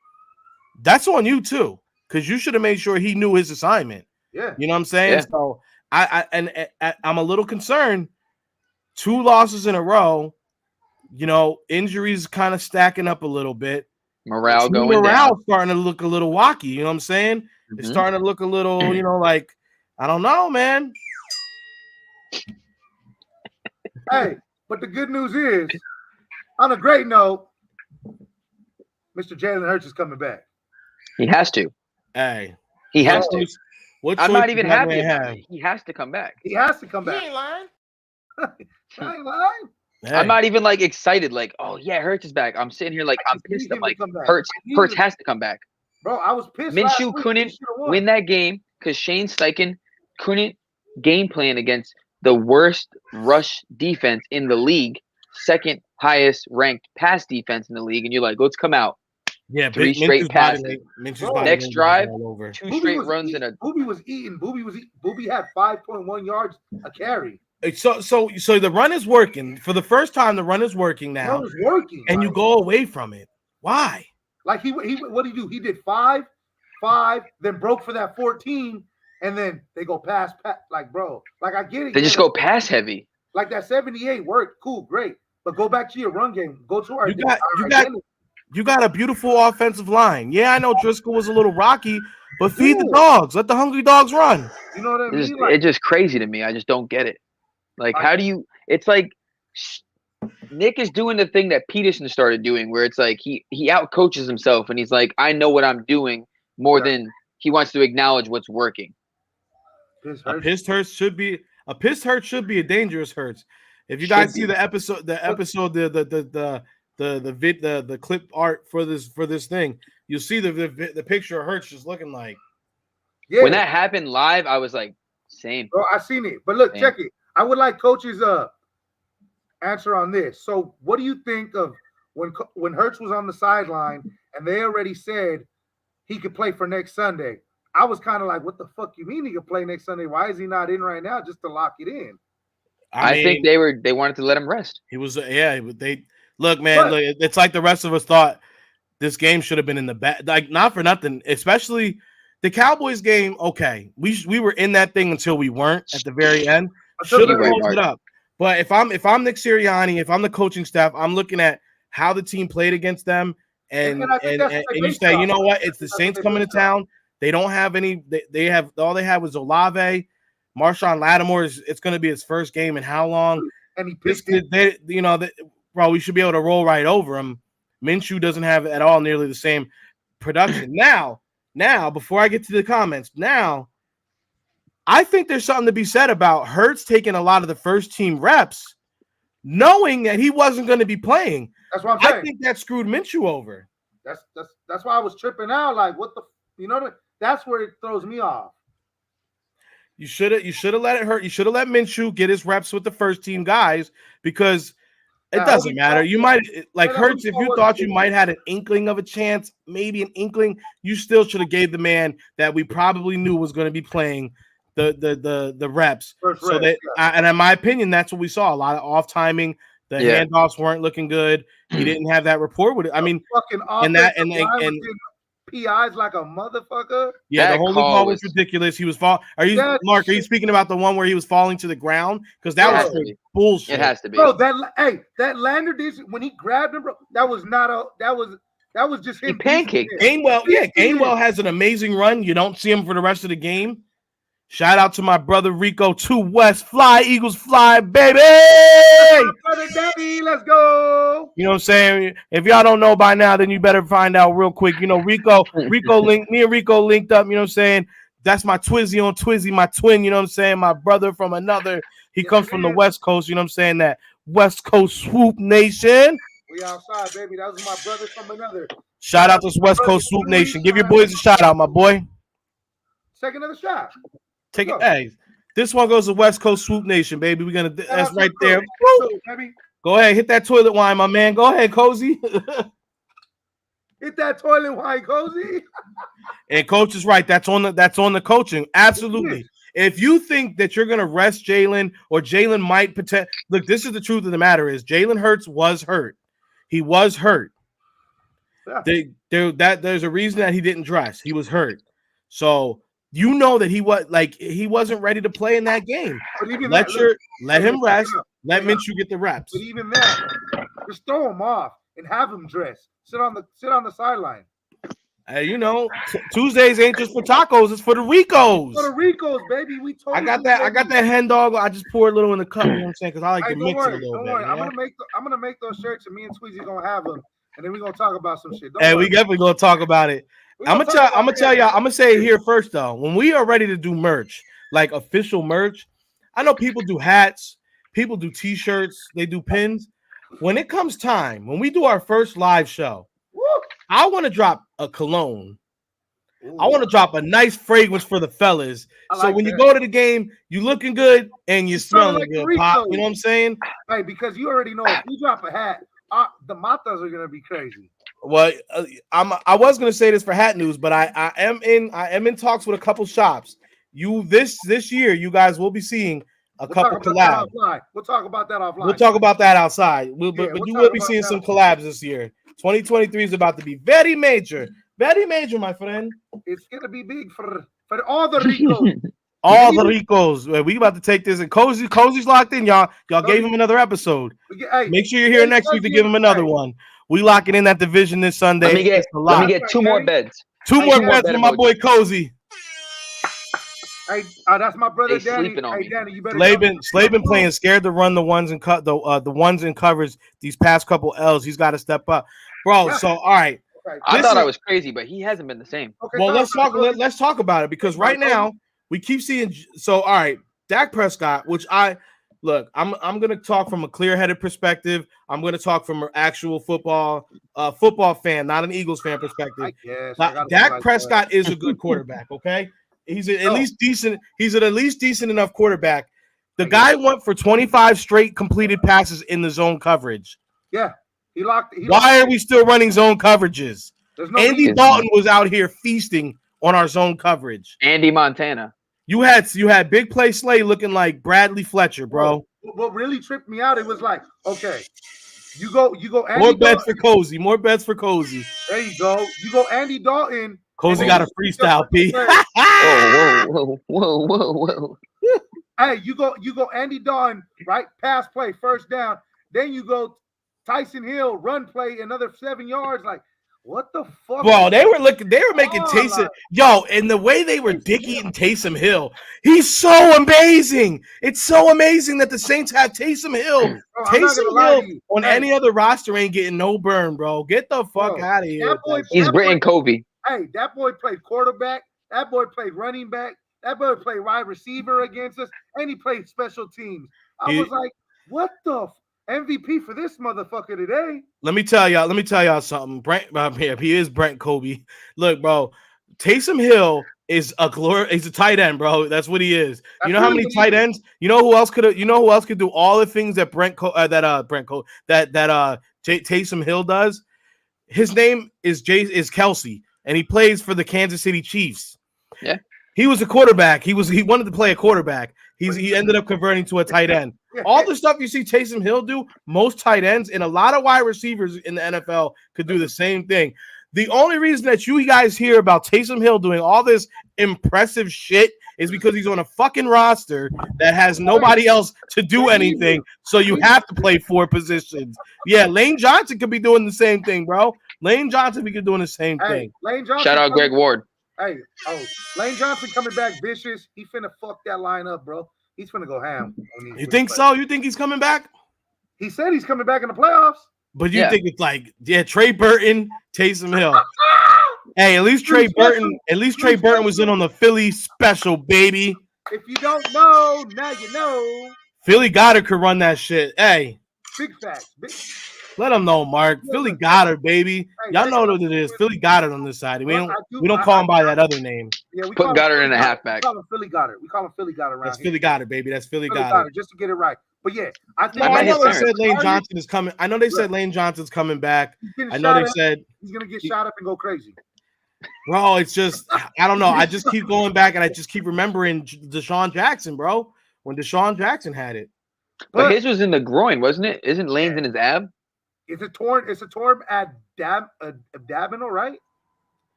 that's on you too, because you should have made sure he knew his assignment. Yeah. You know what I'm saying? Yeah. So I'm a little concerned. 2 losses in a row, you know, injuries kind of stacking up a little bit. Morale down. Starting to look a little wacky. You know what I'm saying? Mm-hmm. It's starting to look a little, you know, like, I don't know, man. Hey, but the good news is, on a great note, Mr. Jalen Hurts is coming back. He has to. Hey. He has to. I'm not even happy about it. He has to come back. He has to come back. He ain't lying. I ain't lying. Hey. I'm not even like excited, like, oh yeah, Hurts is back. I'm sitting here like I'm pissed. I'm like, Hurts has to come back. Bro, I was pissed. Minshew couldn't win that game because Shane Steichen couldn't game plan against the worst rush defense in the league, second highest ranked pass defense in the league, and you're like, let's come out. Yeah, 3 straight passes. Next drive, 2 straight runs in a. Booby was eating. Booby had 5.1 yards a carry. So the run is working. For the first time, the run is working now. It's working. And you go away from it. Why? Like what did he do? He did 5, then broke for that 14, and then they go pass. Like, bro, like I get it. They just go pass heavy. Like that 78 worked. Cool, great. but go back to your run game. Go to our You got a beautiful offensive line. Yeah, I know Driscoll was a little rocky, but feed the dogs. Let the hungry dogs run. You know what I mean? It's just crazy to me. I just don't get it. Like, how do you? It's like Nick is doing the thing that Peterson started doing, where it's like he out coaches himself, and he's like, I know what I'm doing more than he wants to acknowledge what's working. A pissed hurt should be a dangerous hurts. If you guys see the clip art for this thing, you'll see the picture of Hurts just looking like. Yeah. When that happened live, I was like, same. Bro, I seen it. But look, check it. I would like Coach's answer on this. So, what do you think of when Hurts was on the sideline and they already said he could play for next Sunday? I was kind of like, what the fuck you mean he could play next Sunday? Why is he not in right now just to lock it in? I think they wanted to let him rest. He was look, man, look, it's like the rest of us thought this game should have been in the back. Like, not for nothing, especially the Cowboys game. Okay, we were in that thing until we weren't at the very end. Should have closed it up. But if I'm Nick Sirianni, if I'm the coaching staff, I'm looking at how the team played against them, and you say, you know what, it's the Saints coming to town. They don't have any. They have all they had was Olave, Marshawn Lattimore. It's going to be his first game in how long? And he picked it. Bro, we should be able to roll right over him. Minshew doesn't have at all nearly the same production. Now, before I get to the comments, I think there's something to be said about Hurts taking a lot of the first team reps, knowing that he wasn't going to be playing. That's what I'm saying. I think that screwed Minshew over. That's why I was tripping out. Like, what the, that's where it throws me off. You should have let it hurt. You should have let Minshew get his reps with the first team guys, because it doesn't matter. You might Hurts, if you thought you might had an inkling of a chance, maybe an inkling, you still should have gave the man that we probably knew was going to be playing the reps. And in my opinion, that's what we saw. A lot of off timing. The handoffs weren't looking good. He didn't have that rapport with it. I mean, and PIs like a motherfucker. Yeah, the holding call was ridiculous. He was Mark, are you speaking about the one where he was falling to the ground? Because that was bullshit. It has to be. Bro, that Lander did when he grabbed him, bro. That was just him. He pancaked. Gainwell has an amazing run. You don't see him for the rest of the game. Shout out to my brother Rico. 2 West, fly Eagles, fly, baby. Brother Daddy, let's go. You know what I'm saying? If y'all don't know by now, then you better find out real quick. Me and Rico linked up. You know what I'm saying? That's my Twizzy on Twizzy, my twin. You know what I'm saying? My brother from another. He comes from the West Coast. You know what I'm saying? That West Coast swoop nation. We outside, baby. That was my brother from another. Shout out to this West Coast swoop nation. Give your boys a shout out, my boy. Take another shot. Take it. Hey, this one goes to West Coast swoop nation, baby. That's right there. Go ahead, hit that toilet wine, my man. Go ahead, Cozy. Hit that toilet wine, Cozy. And coach is right. That's on the coaching. Absolutely. If you think that you're gonna rest Jalen, or Jalen might look, this is the truth of the matter: is Jalen Hurts was hurt. He was hurt. Yeah. There's a reason that he didn't dress. He was hurt. So you know that he wasn't ready to play in that game. Let him rest. Let Minshew get the reps. But even that, just throw him off and have him dress. Sit on the sideline. Tuesdays ain't just for tacos; it's for the Ricos. For the Ricos, baby. I got that hen dog. I just pour a little in the cup. You know what I'm saying? Because I like to mix it a little bit. Don't worry. I'm gonna make those shirts, and me and Tweezy gonna have them, and then we're gonna talk about some shit. We definitely gonna talk about it. I'm gonna tell y'all. I'm gonna say it here first though. When we are ready to do merch, like official merch, I know people do hats, people do T-shirts, they do pins. When it comes time, when we do our first live show, I want to drop a cologne. I want to drop a nice fragrance for the fellas. So when you go to the game, you looking good and you smelling good, Pop. You know what I'm saying? Hey, because you already know if we drop a hat, the matas are gonna be crazy. Well, I was gonna say this for hat news, but I am in talks with a couple shops. This year, you guys will be seeing a couple collabs. We'll talk about that offline. We'll talk about that outside. But you will be seeing some collabs this year. 2023 is about to be very major, my friend. It's gonna be big for all the Ricos. All the Ricos. We about to take this, and Cozy's locked in, y'all. Y'all gave him another episode. Make sure you're here next week to give him another one. We locking in that division this Sunday. Let me get 2 more beds. Two more beds with my boy Cozy. Hey, that's my brother They Danny. sleeping on me. Danny, you better. Slay been playing scared to run the ones and cut the ones and covers these past couple L's. He's got to step up, bro. Yeah. So all right, I thought I was crazy, but he hasn't been the same. Okay, well, let's talk about it because right now we keep seeing. So all right, Dak Prescott, which I'm gonna talk from a clear-headed perspective. I'm gonna talk from an actual football fan, not an Eagles fan perspective. Dak Prescott is a good quarterback. Okay. He's at least decent. He's at least decent enough quarterback. The guy went for 25 straight completed passes in the zone coverage. Yeah, Why are we still running zone coverages? Andy Dalton was out here feasting on our zone coverage. Andy Montana. You had big play Slay looking like Bradley Fletcher, bro. What really tripped me out? It was like, okay, you go. Andy More bets for Cozy. More bets for Cozy. There you go. You go Andy Dalton. Cozy got a freestyle, P. Whoa. Hey, you go Andy Dalton, right? Pass play, first down. Then you go Tyson Hill, run play, another 7 yards. Like, what the fuck? Bro, they were making Taysom. And the way they were dick-eating Taysom Hill, he's so amazing. It's so amazing that the Saints have Taysom Hill. Bro, Taysom Hill on any other roster ain't getting no burn, bro. Get the fuck out of here. He's Britton Covey. Hey, that boy played quarterback. That boy played running back. That boy played wide receiver against us, and he played special teams. I was like, what the MVP for this motherfucker today? Let me tell y'all something. Brent, he is Brent Kobe. Look, bro, Taysom Hill is he's a tight end, bro. That's what he is. You know how many tight ends? You know who else could do all the things that Taysom Hill does? His name is Kelsey, and he plays for the Kansas City Chiefs. Yeah. He was a quarterback. He wanted to play a quarterback. He ended up converting to a tight end. All the stuff you see Taysom Hill do, most tight ends and a lot of wide receivers in the NFL could do the same thing. The only reason that you guys hear about Taysom Hill doing all this impressive shit is because he's on a fucking roster that has nobody else to do anything. So you have to play 4 positions. Yeah, Lane Johnson could be doing the same thing, bro. Lane Johnson be doing the same thing. Lane Johnson. Shout out Greg Ward. Hey, Lane Johnson coming back vicious. He finna fuck that line up, bro. He's finna go ham. You think so? You think he's coming back? He said he's coming back in the playoffs. But you think it's like, Trey Burton, Taysom Hill. Hey, at least Trey Burton was in on the Philly special, baby. If you don't know, now you know. Philly Goddard could run that shit. Hey. Big facts. Let them know, Mark. Philly Goddard, baby. Y'all know what it is. Philly Goddard on this side. We don't call him by that other name. Yeah, we put Goddard in a halfback. We call him Philly Goddard. We call him Philly Goddard around That's Philly Goddard, baby. That's Philly Goddard. Goddard. Just to get it right. But yeah, I know they said Lane Johnson is coming. I know they said Lane Johnson's coming back. I know they said he's gonna get shot up and go crazy. Bro, it's just I don't know. I just keep going back and I just keep remembering Deshaun Jackson, bro. When Deshaun Jackson had it. But his was in the groin, wasn't it? Isn't Lane's in his ab? It's a torn abdominal, right?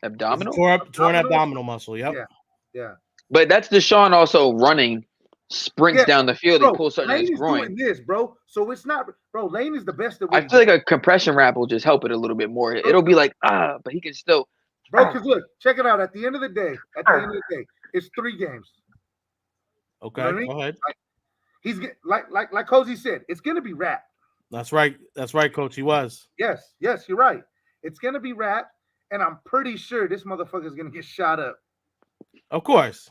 Abdominal? Torn abdominal muscle. Yep. Yeah. But that's Deshaun also running sprints down the field and pulls something in his groin. Doing this, bro. So it's not, bro. Lane is the best. I feel like a compression wrap will just help it a little bit more. It'll be like but he can still. Bro, because look, check it out. At the end of the day, it's 3 games. Okay, you know go ahead. He's like Cozy said, it's gonna be wrapped. That's right, Coach. He was. Yes, you're right. It's gonna be wrapped, and I'm pretty sure this motherfucker is gonna get shot up. Of course.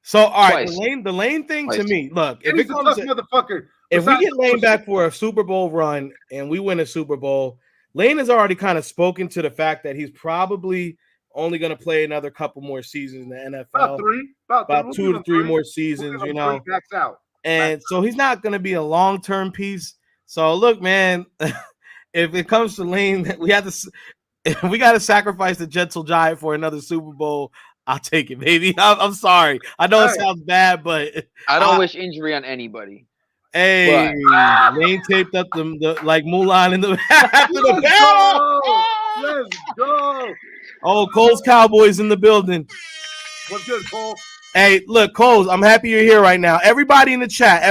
So all right, the Lane thing to me. Look, if it comes to motherfucker, if we get Lane back for a Super Bowl run and we win a Super Bowl, Lane has already kind of spoken to the fact that he's probably only going to play another couple more seasons in the NFL. About 2 to 3 more seasons, you know. And so he's not going to be a long-term piece. So look, man, if it comes to Lane, we got to sacrifice the gentle giant for another Super Bowl. I'll take it, baby. I'm sorry. I know it sounds bad, but I don't wish injury on anybody. Hey, Lane taped up the like Mulan in the after the bell. Let's go. Oh, Cole's Cowboys in the building. What's good, Cole? Hey, look, Coles, I'm happy you're here right now. Everybody in the chat.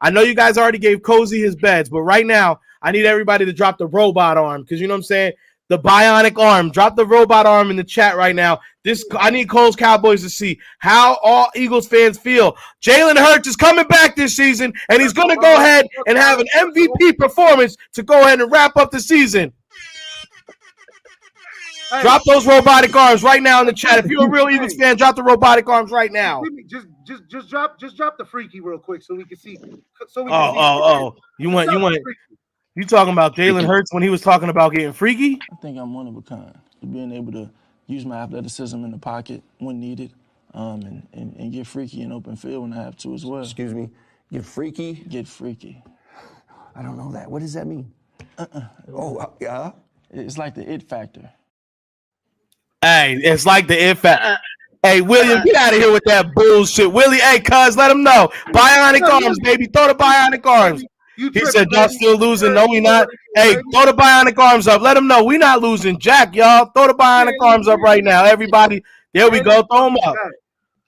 I know you guys already gave Cozy his beds, but right now, I need everybody to drop the robot arm because you know what I'm saying? The bionic arm. Drop the robot arm in the chat right now. I need Cole's Cowboys to see how all Eagles fans feel. Jalen Hurts is coming back this season, and he's going to go ahead and have an MVP performance to go ahead and wrap up the season. Hey, drop those robotic arms right now in the chat. If you're a real Eagles fan, drop the robotic arms right now. Just drop the freaky real quick so we can see. You talking about Jalen Hurts when he was talking about getting freaky? I think I'm one of a kind. Being able to use my athleticism in the pocket when needed, and get freaky in open field when I have to as well. Excuse me, get freaky? Get freaky. I don't know that. What does that mean? Yeah? It's like the it factor. Hey, it's like the it factor. Hey, William, get out of here with that bullshit. Willie, hey, cuz, let him know. Bionic arms, baby. Throw the bionic arms. He said, y'all still losing. No, we not. Hey, throw the bionic arms up. Let him know. We not losing. Jack, y'all. Throw the bionic arms up right now. Everybody. There we go. Throw them up.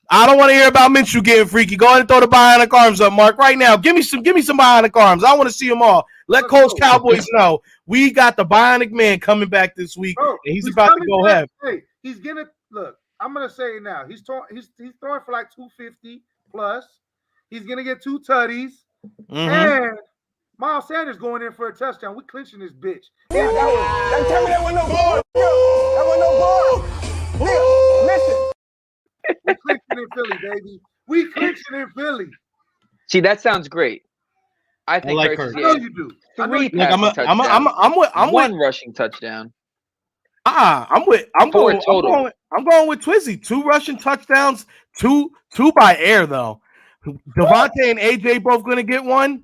I don't want to hear about Minshew getting freaky. Go ahead and throw the bionic arms up, Mark, right now. Give me some bionic arms. I want to see them all. Let Cole's Cowboys know we got the bionic man coming back this week, and he's about to go ahead. Hey, he's gonna look. I'm gonna say it now. He's throwing for like 250 plus. He's gonna get 2 tutties, and Miles Sanders going in for a touchdown. We clinching this bitch. Yeah, tell me that wasn't no ball. That wasn't no ball. Nigga, listen. We clinching in Philly, baby. We clinching in Philly. See, that sounds great. I think like Hurts. I know you do. 3 passing touchdowns. I'm one rushing touchdown. I'm going with Twizzy. 2 rushing touchdowns, two by air though. Devontae and AJ both gonna get one,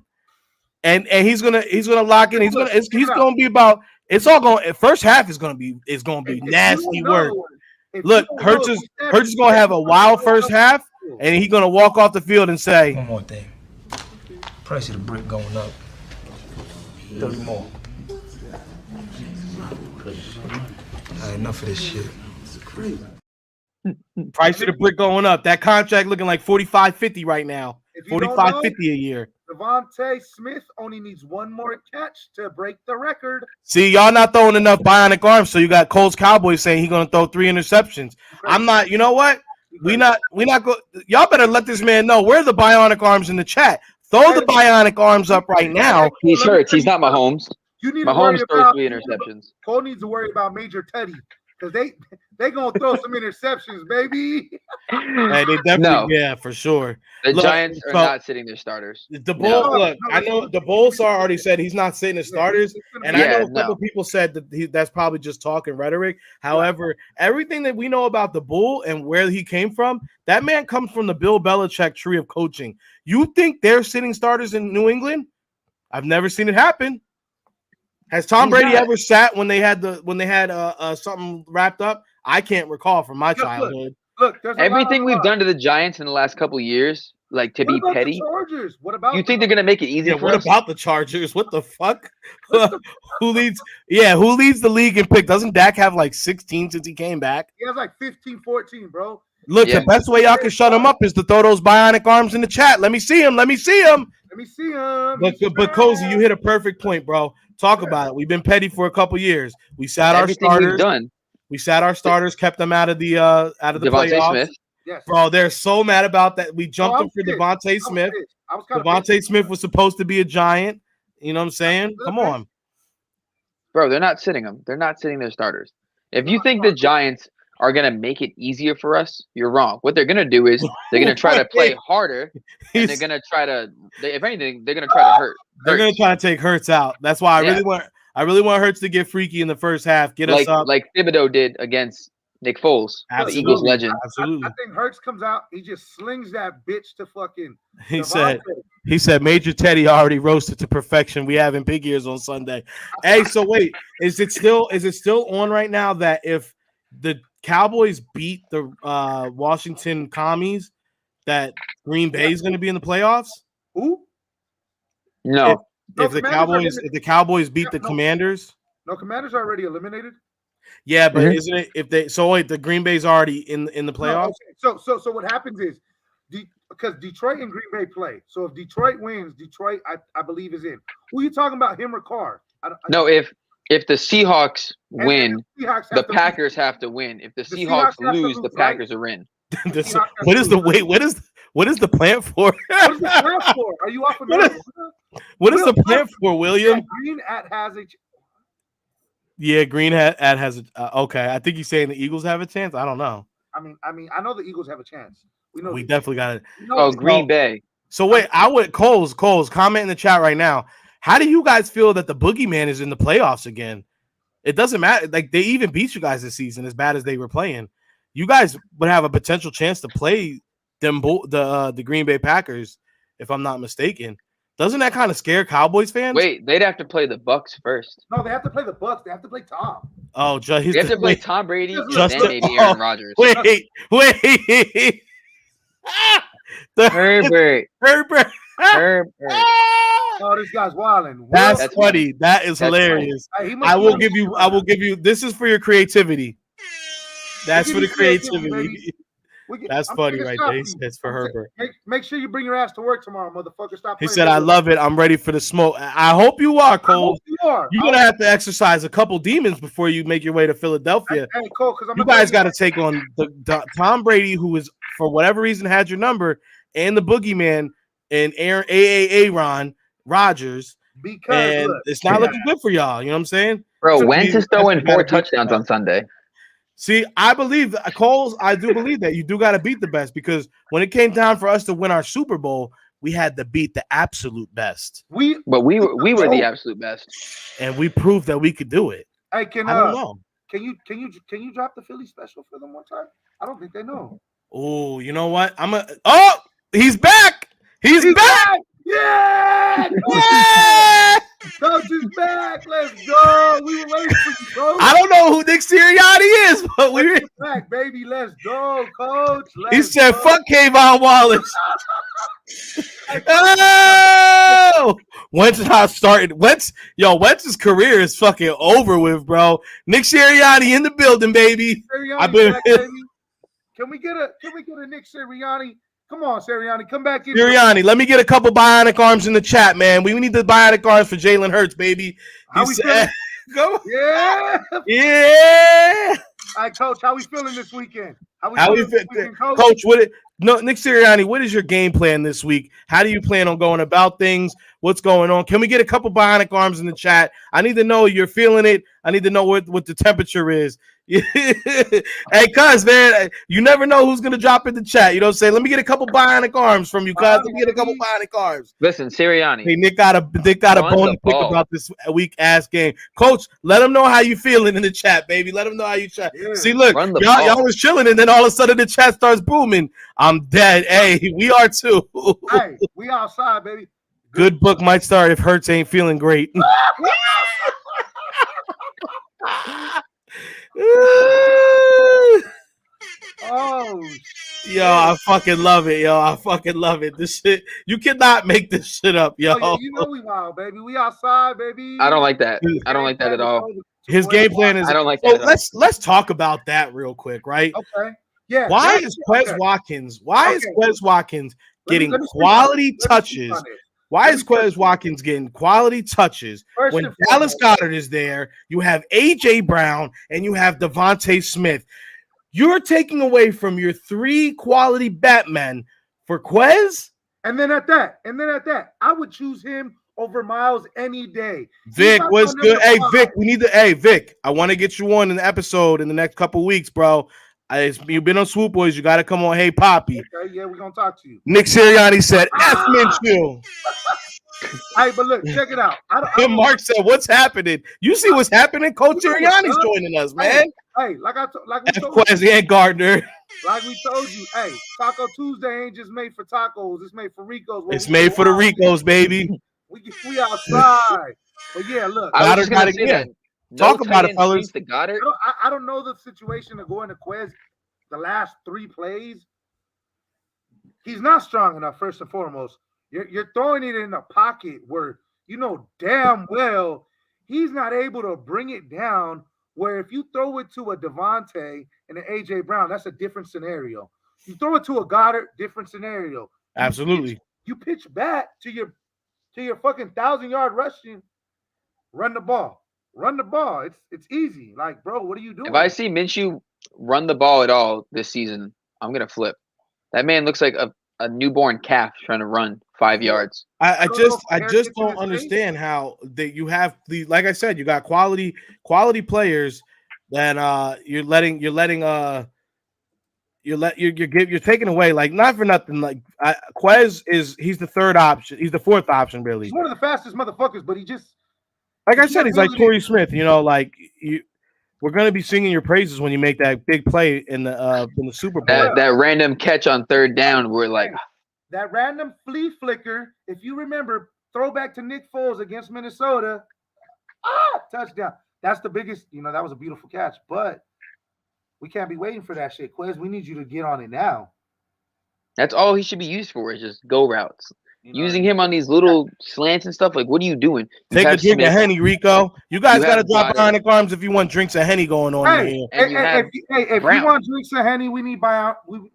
and he's gonna lock in. He's gonna be about. It's all going. First half is gonna be nasty work. Look, Hurts is gonna have a wild first half, and he's gonna walk off the field and say, "One more thing. Price of the brick going up. 30 more. Enough of this shit. Price of the brick going up. That contract looking like 45-50 right now. 45-50 a year. Devontae Smith only needs 1 more catch to break the record. See, y'all not throwing enough bionic arms, so you got Cole's Cowboys saying he's gonna throw 3 interceptions. I'm not. You know what? We not go. Y'all better let this man know where are the bionic arms in the chat. Throw the bionic arms up right now. He's hurt. He's not Mahomes. Mahomes throws 3 interceptions. Cole needs to worry about Major Teddy because they gonna throw some interceptions, baby. Hey, they definitely, yeah, for sure. The Giants are not sitting their starters. The Bulls, I know the Bulls already said he's not sitting his starters, and I know a couple people said that that's probably just talking rhetoric. However, everything that we know about the Bull and where he came from, that man comes from the Bill Belichick tree of coaching. You think they're sitting starters in New England? I've never seen it happen. Has Tom Brady ever sat when they had something wrapped up? I can't recall from my childhood. Look, everything we've done to the Giants in the last couple of years, like to be petty. Chargers? What about you think they're gonna make it easy for us? What about the Chargers? What the fuck? Who leads the league in pick? Doesn't Dak have like 16 since he came back? He has like 15, 14, bro. Look, the best way y'all can shut him up is to throw those bionic arms in the chat. Let me see him. But Cozy, you hit a perfect point, bro. Talk about it. We've been petty for a couple years. We sat our starters. We sat our starters, kept them out of the playoffs. Smith. Yes. Bro, they're so mad about that. We jumped them for Devontae Smith. Devontae Smith was supposed to be a Giant. You know what I'm saying? Come on. Bro, they're not sitting them. They're not sitting their starters. If you think the Giants are going to make it easier for us, you're wrong. What they're going to do is they're going to try to play harder, and they're going to try to – if anything, they're going to try to hurt. They're going to try to take Hurts out. That's why I really want Hurts to get freaky in the first half, get us up. Like Thibodeau did against Nick Foles, the Eagles legend. Absolutely. I think Hurts comes out, he just slings that bitch to fucking He said Major Teddy already roasted to perfection. We having big ears on Sunday. Hey, so wait, is it still on right now that if the Cowboys beat the Washington Commies, that Green Bay is going to be in the playoffs? Who? No. If the Cowboys beat the Commanders? No, Commanders are already eliminated. Yeah, but isn't it if they? So wait, the Green Bay's already in the playoffs. No, okay. So what happens is, because Detroit and Green Bay play. So if Detroit wins, Detroit I believe is in. Who are you talking about, him or Carr? No, if the Seahawks win, the Packers win. have to win. If the Seahawks lose, the Packers are in. What is the plan for? What is the plan for? Are you off of what is the plan for, William? Green has a. Yeah, Green has a. Okay, I think he's saying the Eagles have a chance. I don't know. I mean, I know the Eagles have a chance. We definitely got it. Green Bay. So wait, Coles, comment in the chat right now. How do you guys feel that the Boogeyman is in the playoffs again? It doesn't matter. Like, they even beat you guys this season as bad as they were playing. You guys would have a potential chance to play them the Green Bay Packers, if I'm not mistaken. Doesn't that kind of scare Cowboys fans? Wait, they'd have to play the Bucks first. No, they have to play the Bucks. They have to play Tom. Oh, they have to play Tom Brady and then maybe Aaron Rodgers. Wait. Herbert. Oh, this guy's wilding. That's funny. That is hilarious. I will give you. This is for your creativity. That's for the creativity. That's funny right there. That's for Herbert. Make sure you bring your ass to work tomorrow, motherfucker. Stop. He said, "I love it. I'm ready for the smoke." I hope you are, Cole. You're gonna have to exercise a couple demons before you make your way to Philadelphia. Hey, Cole, you guys got to take on the Tom Brady, who is for whatever reason had your number, and the Boogeyman and Aaron Rodgers. Because it's not looking good for y'all. You know what I'm saying, bro? Wentz is throwing 4 touchdowns on Sunday. See, I believe Coles. I do believe that you do got to beat the best, because when it came time for us to win our Super Bowl, we had to beat the absolute best. We were the absolute best, and we proved that we could do it. Hey, I don't know. Can you drop the Philly special for them one time? I don't think they know. Oh, you know what? He's back. He's back. Yeah! Coach is back. Let's go. We were waiting for you, Coach. I don't know who Nick Sirianni is, but we're back, baby. Let's go, Coach. He said, "Fuck Kayvon Wallace." Oh, Wentz not started. Wentz's career is fucking over with, bro. Nick Sirianni in the building, baby. Back, baby. Can we get a Nick Sirianni? Come on, Sirianni, come back in. Sirianni, let me get a couple bionic arms in the chat, man. We need the bionic arms for Jalen Hurts, baby. How we feeling? Go. Yeah. Yeah. All right, Coach, how we feeling this weekend? How we feeling, Coach? Nick Sirianni, what is your game plan this week? How do you plan on going about things? What's going on? Can we get a couple bionic arms in the chat? I need to know you're feeling it. I need to know what the temperature is. Hey, cuz, man, you never know who's gonna drop in the chat. You know what I'm saying? Let me get a couple bionic arms from you, cuz. Let me get a couple bionic arms. Listen, Sirianni. Hey, Nick got a bone to pick about this weak ass game. Coach, let them know how you feeling in the chat, baby. Let them know how you chat. Yeah. See, look, y'all was chilling, and then all of a sudden the chat starts booming. I'm dead. Hey, we are too. Hey, we outside, baby. Good book might start if Hurts ain't feeling great. Oh, yo, I fucking love it, yo. I fucking love it. This shit, you cannot make this shit up, yo. Oh, yeah, you know we wild, baby. We outside, baby. I don't like that. I don't like that at all. His game plan is. I don't like that. Let's talk about that real quick, right? Okay. Yeah. Why is Quez Watkins? Why is Quez Watkins getting quality touches? Why is Quez Watkins getting quality touches when Dallas Goedert is there? You have A.J. Brown and you have Devontae Smith. You're taking away from your 3 quality Batmen for Quez? And then at that, I would choose him over Miles any day. Vic, what's good? Hey, Vic, Vic, I want to get you on an episode in the next couple weeks, bro. You've been on Swoop Boys. You got to come on. Hey, Papi. Okay, yeah, we're going to talk to you. Nick Sirianni said, F Minshew. Hey, but look, check it out. Mark said, what's happening? You see what's happening? Coach Sirianni's joining us, man. Hey, like we told Quez and Gardner. Like we told you, hey, Taco Tuesday ain't just made for tacos. It's made for Ricos. It's made for the Ricos, baby. We outside. But yeah, look. I was gonna say that. Talk about it, fellas. I don't know the situation of going to Quez the last 3 plays. He's not strong enough, first and foremost. You're throwing it in a pocket where you know damn well he's not able to bring it down Where if you throw it to a Devontae and an AJ Brown, that's a different scenario. You throw it to a Goddard, different scenario. Absolutely. You pitch back to your fucking 1,000-yard rushing. Run the ball. Run the ball. It's easy. Like, bro, what are you doing? If I see Minshew run the ball at all this season, I'm gonna flip. That man looks like a newborn calf trying to run 5 yards. I just don't understand how that you have the, like I said, you got quality players that you're taking away, like, not for nothing. Like Quez he's the third option. He's the fourth option, really. He's one of the fastest motherfuckers, but he just, like I said, he's like Torrey Smith. You know, like we're gonna be singing your praises when you make that big play in the Super Bowl. That random catch on third down, we're like that random flea flicker. If you remember, throwback to Nick Foles against Minnesota, touchdown. That's the biggest. You know, that was a beautiful catch, but we can't be waiting for that shit, Quez. We need you to get on it now. That's all he should be used for, is just go routes. Using him on these little slants and stuff, like, what are you doing? Take a drink of Henny, Rico. You guys got to drop Bionic Arms if you want drinks of Henny going on here. If you want drinks of Henny, we need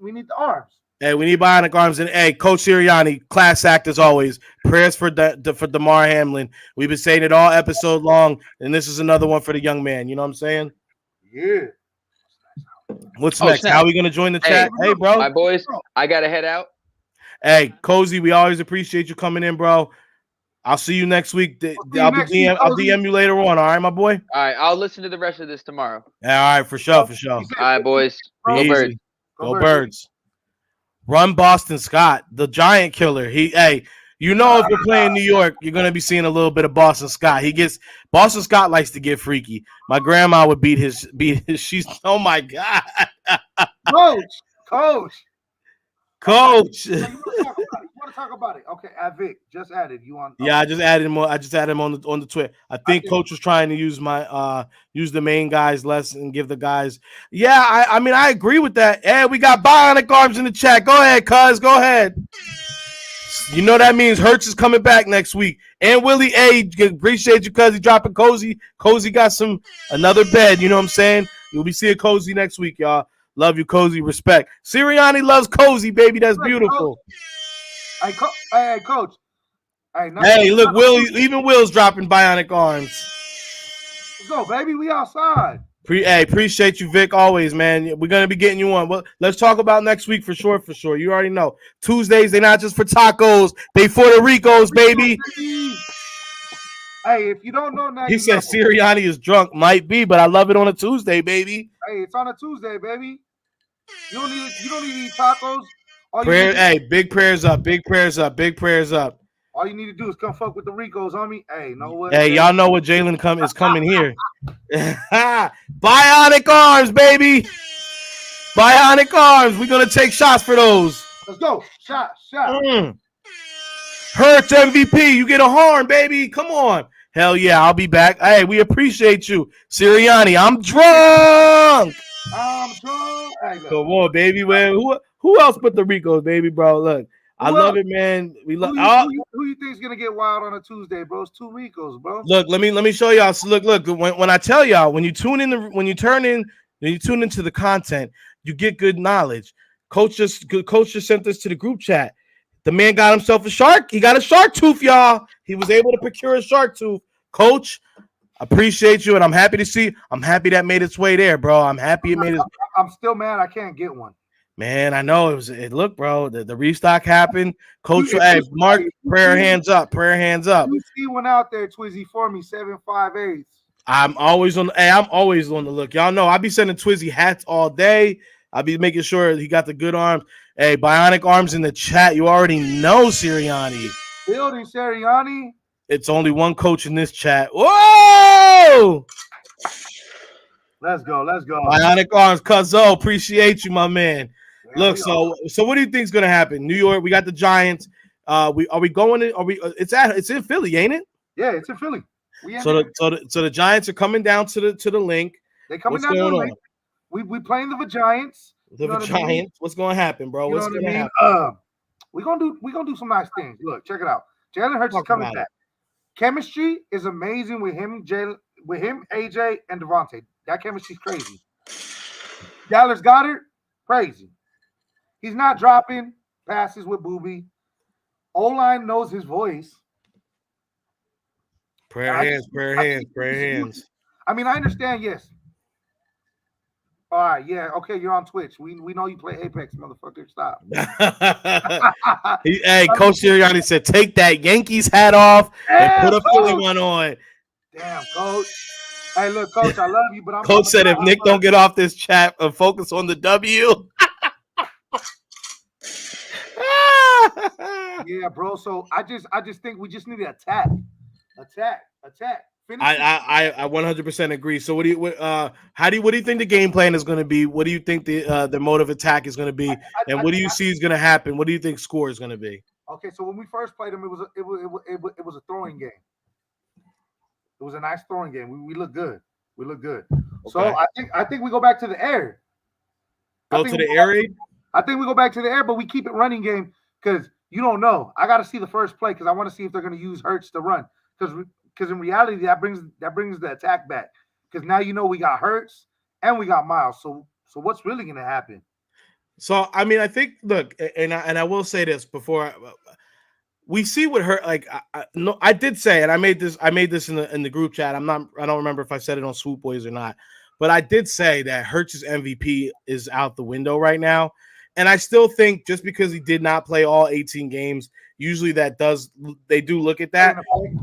we need the arms. Hey, we need Bionic Arms. And hey, Coach Sirianni, class act as always. Prayers for Damar Hamlin. We've been saying it all episode long, and this is another one for the young man. You know what I'm saying? Yeah. What's next? Snap. How are we gonna join the chat? Hey, bro. My boys, I gotta head out. Hey, Cozy, we always appreciate you coming in, bro. I'll see you next week. I'll DM you later on. All right, my boy. All right, I'll listen to the rest of this tomorrow. Yeah, all right, for sure. All right, boys. Go Birds. Go Birds. Run Boston Scott, the giant killer. If you're playing New York, you're gonna be seeing a little bit of Boston Scott. Boston Scott likes to get freaky. My grandma would beat his. She's, oh my God. Coach. You want to talk about it? Okay, Vic just added you on. Yeah, I just added him. I just added him on the Twitter. I think Coach was trying to use use the main guys less and give the guys. Yeah, I mean I agree with that. Hey, we got Bionic Arms in the chat. Go ahead, cuz. Go ahead. You know that means Hurts is coming back next week. And Willie A, appreciate you, cuz he dropping Cozy. Cozy got another bed. You know what I'm saying? You'll be seeing Cozy next week, y'all. Love you, Cozy. Respect. Sirianni loves Cozy, baby. That's beautiful. Hey, Coach. Hey, look, even Will's dropping Bionic Arms. Let's go, baby. We outside. Appreciate you, Vic. Always, man. We're gonna be getting you on. Well, let's talk about next week for sure. For sure. You already know. Tuesdays, they're not just for tacos. They for the Ricos, baby. Hey, if you don't know now, he said Sirianni is drunk. Might be, but I love it on a Tuesday, baby. Hey, it's on a Tuesday, baby. You don't need to eat tacos. Big prayers up. Big prayers up. Big prayers up. All you need to do is come fuck with the Ricos, homie. Hey, know what? Hey, y'all know what Jalen is coming here. Bionic Arms, baby. Bionic Arms. We're gonna take shots for those. Let's go. Shot. Hurts MVP. You get a horn, baby. Come on. Hell yeah, I'll be back. Hey, we appreciate you, Sirianni. I'm drunk. Hey, come on, baby. Who else but the Ricos, baby, bro? Look, I love it, man. We love. Who you think is gonna get wild on a Tuesday, bro? It's 2 Ricos, bro. Look, let me show y'all. So look. When I tell y'all, when you tune into the content, you get good knowledge. Coach just sent this to the group chat. The man got himself a shark. He got a shark tooth, y'all. He was able to procure a shark tooth. Coach, appreciate you, and I'm happy to see. I'm happy that made its way there, bro. I'm happy it made it. I'm still mad I can't get one. Man, I know look, bro. The restock happened. Coach, Mark, prayer hands up. You see one out there, Twizzy, for me, 758. I'm always on the look. Y'all know I be sending Twizzy hats all day. I'll be making sure he got the good arms. Hey, Bionic Arms in the chat. You already know Sirianni. Building Sirianni. It's only one coach in this chat. Whoa! Let's go. Bionic Arms, Cuzzo. Appreciate you, my man. Yeah, look, so what do you think is gonna happen? New York, we got the Giants. Are we going in? It's in Philly, ain't it? Yeah, it's in Philly. So the Giants are coming down to the link. They coming down to the link. We playing the Giants. Giants. What's going to happen, bro? What's going to happen? We're gonna do some nice things. Look, check it out. Jalen Hurts is coming back. Chemistry is amazing with him, AJ, and Devontae. That chemistry's crazy. Dallas Goddard, crazy. He's not dropping passes with Booby. O-line knows his voice. Prayer hands. I mean, I understand, yes. All right, yeah, okay, you're on Twitch. We know you play Apex, motherfucker. Stop. Hey, Coach Sirianni said, take that Yankees hat off and put a Philly one on. Damn, Coach. Hey, look, Coach, I love you, but Coach said if Nick don't get off this chat and focus on the W. Yeah, bro. So I just think we just need to attack. Finish I 100% agree. So what do you think the game plan is going to be? What do you think the mode of attack is going to be? And what do you see is going to happen? What do you think score is going to be? Okay, so when we first played them, it was a throwing game. It was a nice throwing game. We look good. Okay. So I think we go back to the air. Go to the air raid? I think we go back to the air, but we keep it running game because you don't know. I got to see the first play because I want to see if they're going to use Hurts to run. Because in reality, that brings the attack back. Because now you know we got Hurts and we got Miles. So what's really going to happen? So I mean, I think and I will say this before we see what Hurt I did say, and I made this in the group chat. I don't remember if I said it on Swoop Boys or not, but I did say that Hurts' MVP is out the window right now. And I still think just because he did not play all 18 games, usually they do look at that.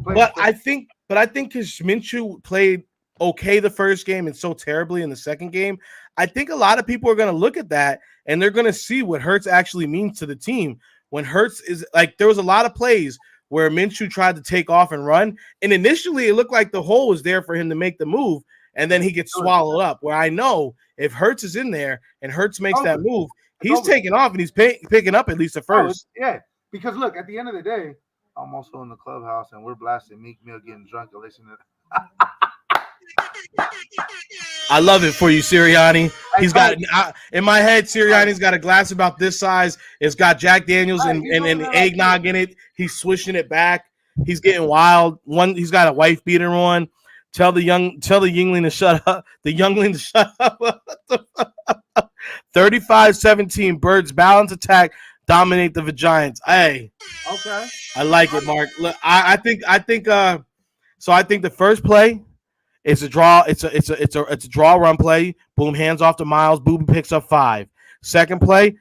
But I think because Minshew played okay the first game and so terribly in the second game, I think a lot of people are going to look at that and they're going to see what Hurts actually means to the team. When Hurts is like, there was a lot of plays where Minshew tried to take off and run, and initially it looked like the hole was there for him to make the move, and then he gets swallowed up. Where I know if Hurts is in there and Hurts makes that move, he's taking off and he's picking up at least the first. Yeah, because look, at the end of the day, I'm also in the clubhouse and we're blasting Meek Mill getting drunk and listening to I love it for you, Sirianni. He's got in my head, Sirianni's got a glass about this size. It's got Jack Daniels and eggnog in it. He's swishing it back. He's getting wild. He's got a wife beater on. Tell the youngling to shut up. The youngling to shut up. 35-17, Birds balance attack, dominate the Giants. Hey, okay, I like it, Mark. Look, I think so. I think the first play, it's a draw. It's a draw run play. Boom, hands off to Miles. Booby picks up 5. Second play,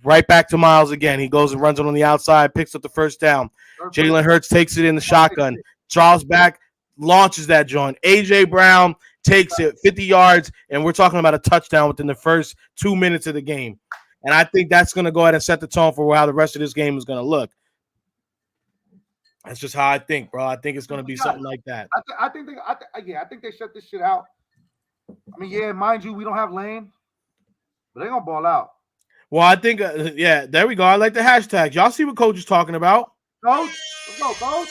right back to Miles again. He goes and runs it on the outside, picks up the first down. Jalen Hurts takes it in the shotgun, draws back, launches that joint. AJ Brown takes it 50 yards, and we're talking about a touchdown within the first 2 minutes of the game. And I think that's going to go ahead and set the tone for how the rest of this game is going to look. That's just how I think, bro. I think it's going to be something like that. I think they shut this shit out. I mean, yeah, mind you, we don't have Lane, but they're going to ball out. Well, I think, there we go. I like the hashtags. Y'all see what Coach is talking about? Coach, let's go, Coach.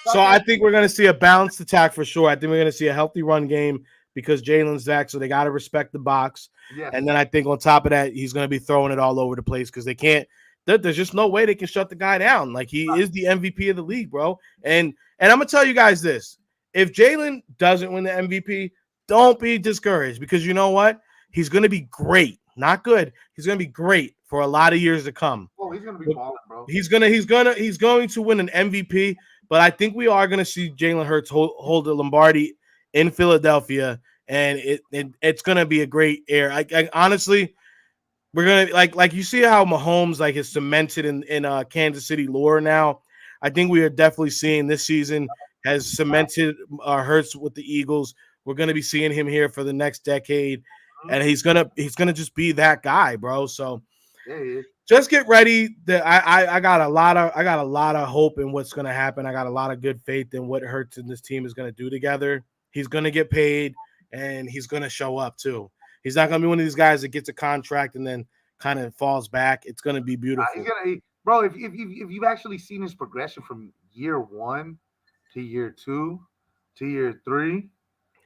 So I think we're going to see a balanced attack for sure. I think we're going to see a healthy run game because Jalen's back, so they got to respect the box. Yes. And then I think on top of that, he's going to be throwing it all over the place because they can't. There's just no way they can shut the guy down. Like, he is the MVP of the league, bro. And I'm going to tell you guys this. If Jalen doesn't win the MVP, don't be discouraged because you know what? He's going to be great. Not good. He's going to be great for a lot of years to come. Oh, he's going to be balling, bro. He's going to win an MVP. But I think we are going to see Jalen Hurts hold the Lombardi in Philadelphia, and it's going to be a great air. I honestly, we're going to like you see how Mahomes is cemented in Kansas City lore now. I think we are definitely seeing this season has cemented Hurts with the Eagles. We're going to be seeing him here for the next decade, and he's gonna just be that guy, bro. So. Yeah. Just get ready. I got a lot of hope in what's going to happen. I got a lot of good faith in what Hurts and this team is going to do together. He's going to get paid, and he's going to show up too. He's not going to be one of these guys that gets a contract and then kind of falls back. It's going to be beautiful. Bro, if you've actually seen his progression from year 1 to year 2 to year 3.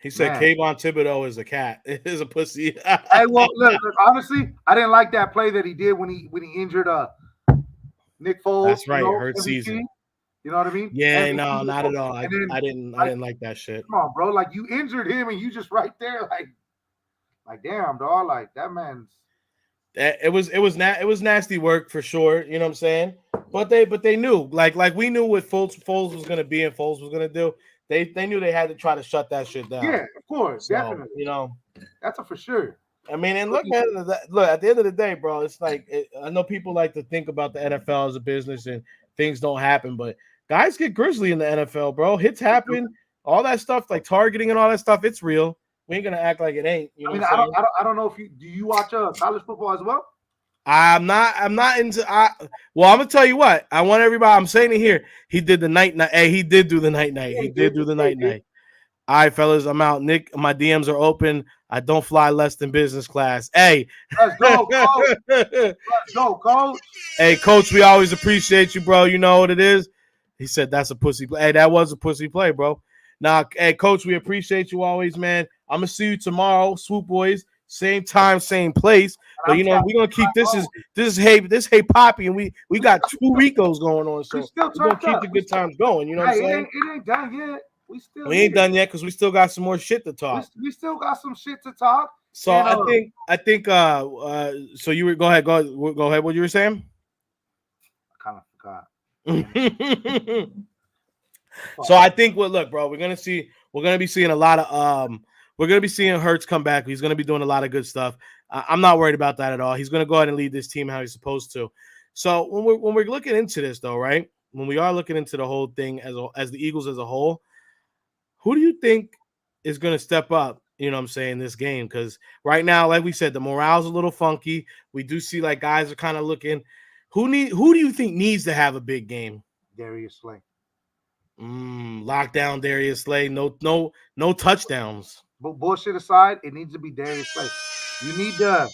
He said Kayvon Thibodeau is a cat. Is a pussy. Hey, well, look, honestly, I didn't like that play that he did when he injured Nick Foles. That's right, hurt season. You know what I mean? Yeah, And no, he not was- at all. I and then, didn't like that shit. Come on, bro. Like you injured him and you just right there, like damn, dog. Like that man's. It was nasty work for sure. You know what I'm saying? But they knew like we knew what Foles was gonna be and Foles was gonna do. They knew they had to try to shut that shit down. Yeah, of course, So, definitely. You know, that's a for sure. I mean, and look at the end of the day, bro. It's like I know people like to think about the NFL as a business and things don't happen, but guys get grizzly in the NFL, bro. Hits happen, all that stuff like targeting and all that stuff. It's real. We ain't gonna act like it ain't. You know what I'm saying? I don't know if you watch college football as well. I'm not into. Well, I'm gonna tell you what. I want everybody. I'm saying it here. He did the night. Hey, he did do the night. He did do the night. All right, fellas, I'm out. Nick, my DMs are open. I don't fly less than business class. Hey, let's go, coach. Let's go, coach. Hey, coach, we always appreciate you, bro. You know what it is. He said that's a pussy play. Hey, that was a pussy play, bro. Now, hey, coach, we appreciate you always, man. I'm gonna see you tomorrow, Swoop Boys. Same time, same place. But you know, we're gonna keep this is hey Papi, and we got 2 Ricos going on, so we're gonna keep the good times going. You know what I'm saying? It ain't done yet. We ain't done yet because we still got some more shit to talk. We still got some shit to talk. So and, I think so you were go ahead. What you were saying? I kind of forgot. So I think look, bro, we're gonna be seeing a lot of we're gonna be seeing Hurts come back. He's gonna be doing a lot of good stuff. I'm not worried about that at all. He's gonna go ahead and lead this team how he's supposed to. So when we're looking into this though, right? When we are looking into the whole thing as the Eagles as a whole, who do you think is gonna step up? You know what I'm saying, this game? Because right now, like we said, the morale's a little funky. We do see like guys are kind of looking. Who do you think needs to have a big game? Darius Slay. Lockdown Darius Slay. No touchdowns. But bullshit aside, it needs to be Darius Slay. You need to.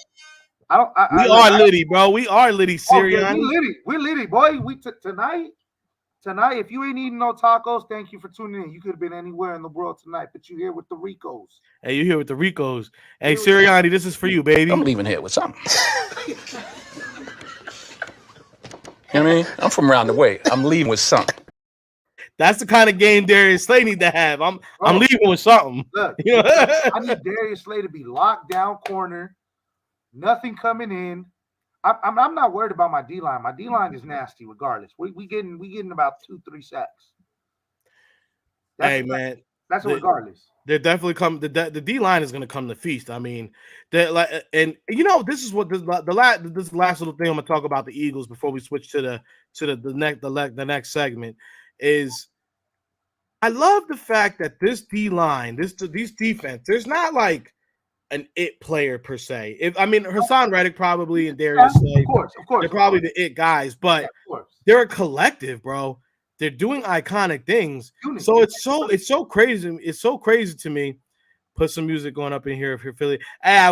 We are litty, bro. We are litty, Sirianni. We're litty, boy. Tonight, if you ain't eating no tacos, thank you for tuning in. You could have been anywhere in the world tonight, but you here with the Ricos. Hey, you here with the Ricos. Hey, Sirianni, this is for you, baby. I'm leaving here with something. You know what I mean? I'm from around the way. I'm leaving with something. That's the kind of game Darius Slay need to have. I'm leaving with something. Look, I need Darius Slay to be locked down corner, nothing coming in. I'm not worried about my D line. My D line is nasty, regardless. We getting about 2-3 sacks. Man, that's regardless. They're definitely come. The D line is going to come to feast. I mean, and you know, this is what this last little thing I'm going to talk about the Eagles before we switch to the next segment is. I love the fact that this D line, this defense, there's not like an it player per se. Hassan Reddick probably and Darius Slay, of course, they're probably the it guys, but they're a collective, bro. They're doing iconic things. So it's so crazy. It's so crazy to me. Put some music going up in here if you're Philly.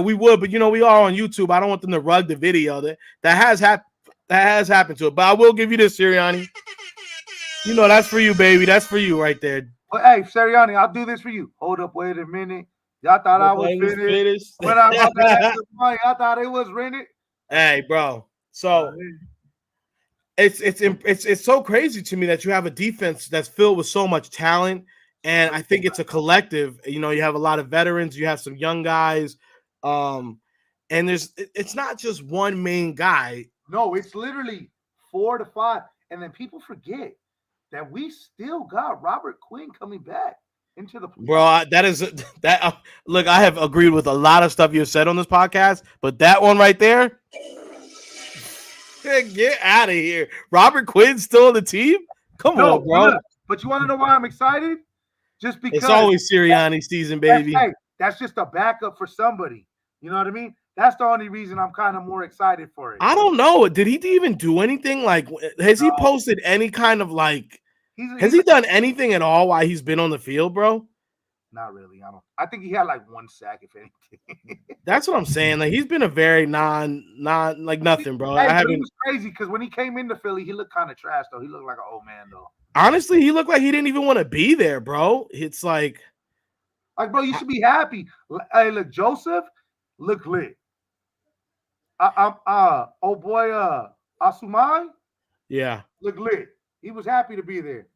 We would, but you know we are on YouTube. I don't want them to rug the video that has happened to it. But I will give you this, Sirianni. You know that's for you, baby. That's for you right there. But hey, Sirianni, I'll do this for you. Hold up, wait a minute. Y'all thought I was finished. When I got that money, I thought it was rented. Hey, bro. So it's so crazy to me that you have a defense that's filled with so much talent, and I think it's a collective. You know, you have a lot of veterans, you have some young guys, and it's not just one main guy. No, it's literally 4 to 5, and then people forget that we still got Robert Quinn coming back into the playoffs. Bro, look, I have agreed with a lot of stuff you've said on this podcast, but that one right there, get out of here. Robert Quinn's still on the team? Come on, bro. Look, but you want to know why I'm excited? Just because it's always Sirianni season, baby. That's just a backup for somebody. You know what I mean? That's the only reason I'm kind of more excited for it. I don't know. Did he even do anything? Like, has he posted any kind of like? Has he done anything at all while he's been on the field, bro? Not really. I think he had like 1 sack, if anything. That's what I'm saying. Like he's been a very non like nothing, bro. It was crazy because when he came into Philly, he looked kind of trash though. He looked like an old man though. Honestly, he looked like he didn't even want to be there, bro. It's like bro, you should be happy. Hey, look, Joseph, look lit. Asumai, yeah, look lit. He was happy to be there.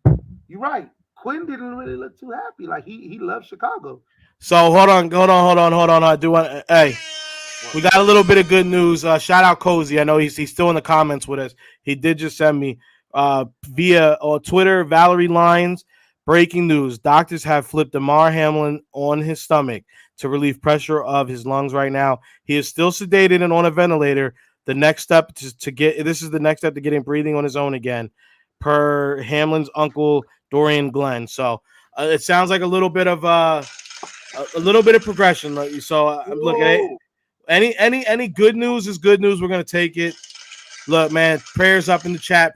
You're right. Quinn didn't really look too happy. Like he loves Chicago. So hold on. I do want. Hey, we got a little bit of good news. Shout out Cozy. I know he's still in the comments with us. He did just send me via Twitter. Valerie Lines. Breaking news: doctors have flipped Damar Hamlin on his stomach to relieve pressure of his lungs right now. He is still sedated and on a ventilator. The next step to getting breathing on his own again, per Hamlin's uncle Dorian Glenn. So it sounds like a little bit of progression. So look at it. Any good news is good news. We're gonna take it. Look, man, prayers up in the chat.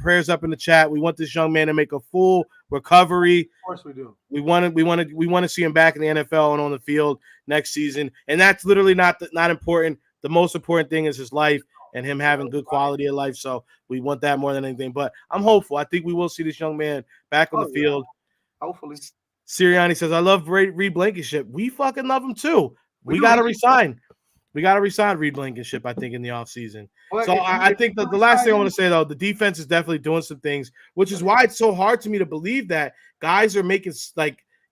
We want this young man to make a full recovery. Of course we do. We want to see him back in the NFL and on the field next season. And that's literally not important. The most important thing is his life and him having good quality of life. So we want that more than anything. But I'm hopeful. I think we will see this young man back on the field. Hopefully. Sirianni says, I love Reed Blankenship. We fucking love him too. We got to resign. We got to resign Reed Blankenship, I think, in the offseason. So I think the last thing I want to say, though, the defense is definitely doing some things, which is why it's so hard to me to believe that guys are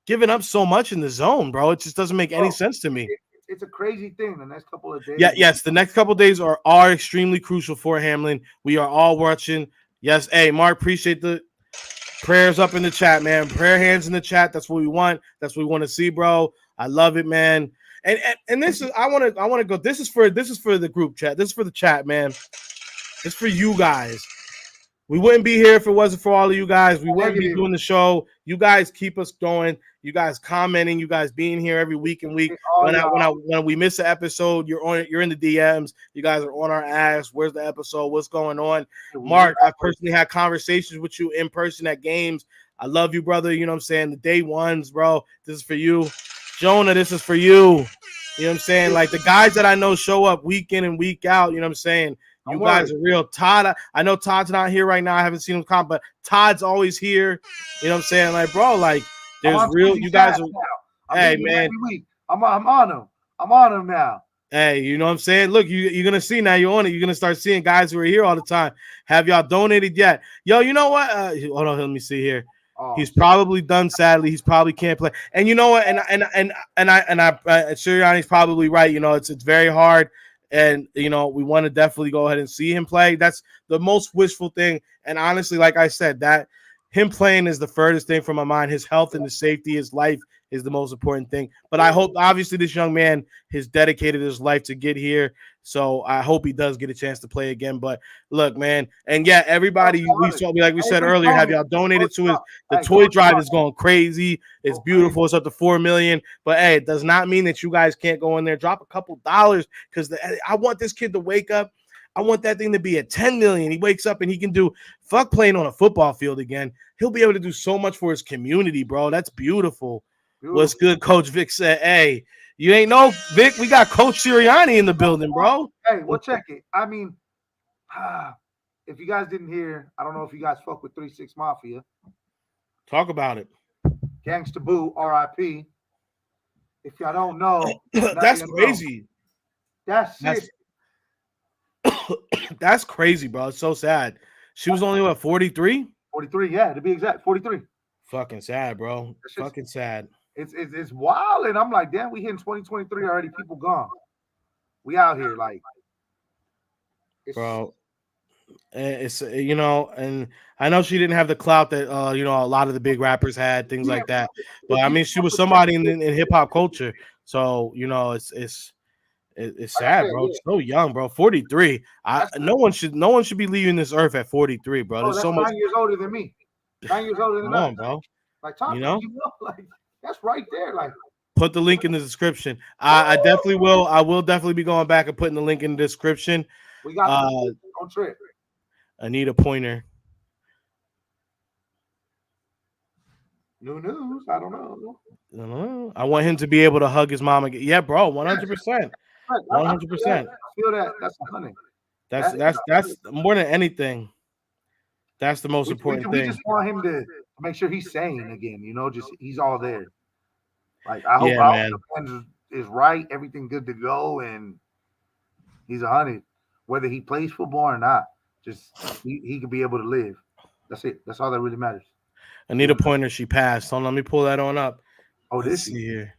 giving up so much in the zone, bro. It just doesn't make any sense to me. It's a crazy thing the next couple of days. Yes, the next couple of days are extremely crucial for Hamlin. We are all watching. Yes, hey, Mark, appreciate the prayers up in the chat, man. Prayer hands in the chat. That's what we want. That's what we want to see, bro. I love it, man. And this is I want to go. This is for the group chat. This is for the chat, man. This is for you guys. We wouldn't be here if it wasn't for all of you guys. We wouldn't be doing the show. You guys keep us going. You guys commenting. You guys being here every week and week. When we miss an episode, you're in the DMs. You guys are on our ass. Where's the episode? What's going on? Mark, I personally had conversations with you in person at games. I love you, brother. You know what I'm saying? The day ones, bro. This is for you. Jonah, this is for you. You know what I'm saying? Like the guys that I know show up week in and week out. You know what I'm saying? You guys are real. Todd, I know Todd's not here right now. I haven't seen him come, but Todd's always here. You know what I'm saying? Like, bro, like there's real. You guys are. Hey, man. I'm on him. I'm on him now. Hey, you know what I'm saying? Look, you're going to see now you're on it. You're going to start seeing guys who are here all the time. Have y'all donated yet? Yo, you know what? Hold on. Let me see here. He's probably done. Sadly, he's probably can't play. And you know what? And Sirianni's probably right. You know, it's very hard. And you know, we want to definitely go ahead and see him play. That's the most wishful thing. And honestly, like I said, that him playing is the furthest thing from my mind. His health and his safety, his life is the most important thing. But I hope, obviously, this young man has dedicated his life to get here. So I hope he does get a chance to play again. But look, man, and yeah, everybody like we said earlier, have y'all donated to his? The toy drive is going crazy. It's beautiful. It's up to 4 million. But hey, it does not mean that you guys can't go in there, drop a couple dollars, because I want this kid to wake up. I want that thing to be at 10 million. He wakes up and he can do playing on a football field again. He'll be able to do so much for his community, bro. That's beautiful. What's good, Coach Vic said? Hey, you ain't know, Vic, we got Coach Sirianni in the building, bro. Hey, we'll check it. I mean, if you guys didn't hear, I don't know if you guys fuck with 3-6 Mafia. Talk about it. Gangsta Boo, R.I.P. If y'all don't know. That's crazy. That's it. That's crazy, bro. It's so sad. She was only, what, 43? 43, yeah, to be exact, 43. Fucking sad, bro. Fucking sad. It's wild, and I'm like, damn, we hitting 2023 already. People gone. We out here, like, bro. It's you know, and I know she didn't have the clout that you know, a lot of the big rappers had, things like that. But I mean, she was somebody in hip hop culture. So you know, it's sad, bro. It's so young, bro. 43. No one should be leaving this earth at 43, bro. There's so much. 9 years older than me. 9 years older than us, bro. Like, Tom, you know, like that's right there. Like, put the link in the description. I definitely will. I will definitely be going back and putting the link in the description. We got on trip. I need a pointer. New news. I don't know. I want him to be able to hug his mom again. Yeah, bro. 100%. 100%. I feel that. That's 100. That's more than anything. That's the most important thing. We just want him to make sure he's sane again. You know, just he's all there. Like, I hope the plan is right, everything good to go, and he's 100. Whether he plays football or not, just he could be able to live. That's it. That's all that really matters. Anita Pointer, she passed. Hold on, let me pull that on up. Oh, Let's this see here.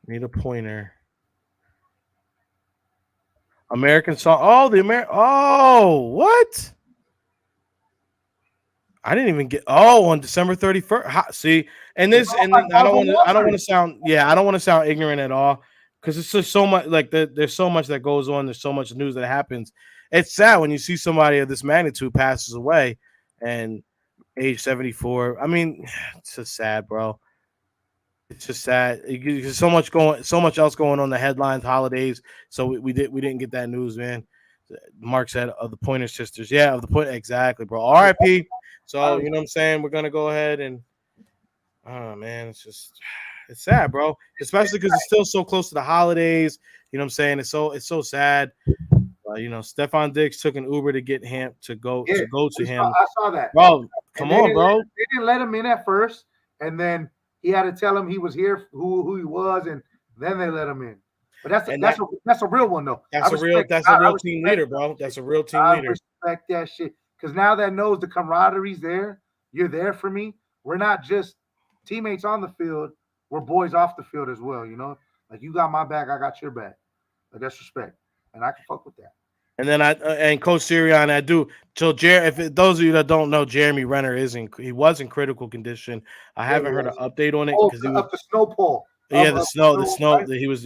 Anita Pointer. American song. Oh, the American. Oh, what? I didn't even get. Oh, on December 31st. See, and this, and then I don't want to sound. Yeah, I don't want to sound ignorant at all because it's just so much. Like there's so much that goes on. There's so much news that happens. It's sad when you see somebody of this magnitude passes away, and age 74. I mean, it's just sad, bro. It's just sad. There's so much else going on. The headlines, holidays. So we didn't get that news, man. Mark said of the Pointer sisters. Yeah, of the Pointer. Exactly, bro. R.I.P. So you know what I'm saying. We're gonna go ahead and. Oh man, it's sad, bro. Especially because it's still so close to the holidays. You know what I'm saying? It's so sad. You know, Stefan Diggs took an Uber to get him to go to him. I saw that, bro. Come on, bro. They didn't let him in at first, and then he had to tell him he was here, who he was, and then they let him in. But that's a real one though. That's a real team leader, bro. That's a real team leader. I respect that shit because now that knows the camaraderie's there. You're there for me. We're not just teammates on the field. We're boys off the field as well. You know, like you got my back, I got your back. Like that's respect, and I can fuck with that. And then and Coach Sirianni, I do. So those of you that don't know, Jeremy Renner he was in critical condition. I haven't heard an update on it because he was the snow pole. Yeah, the snow. Right? He was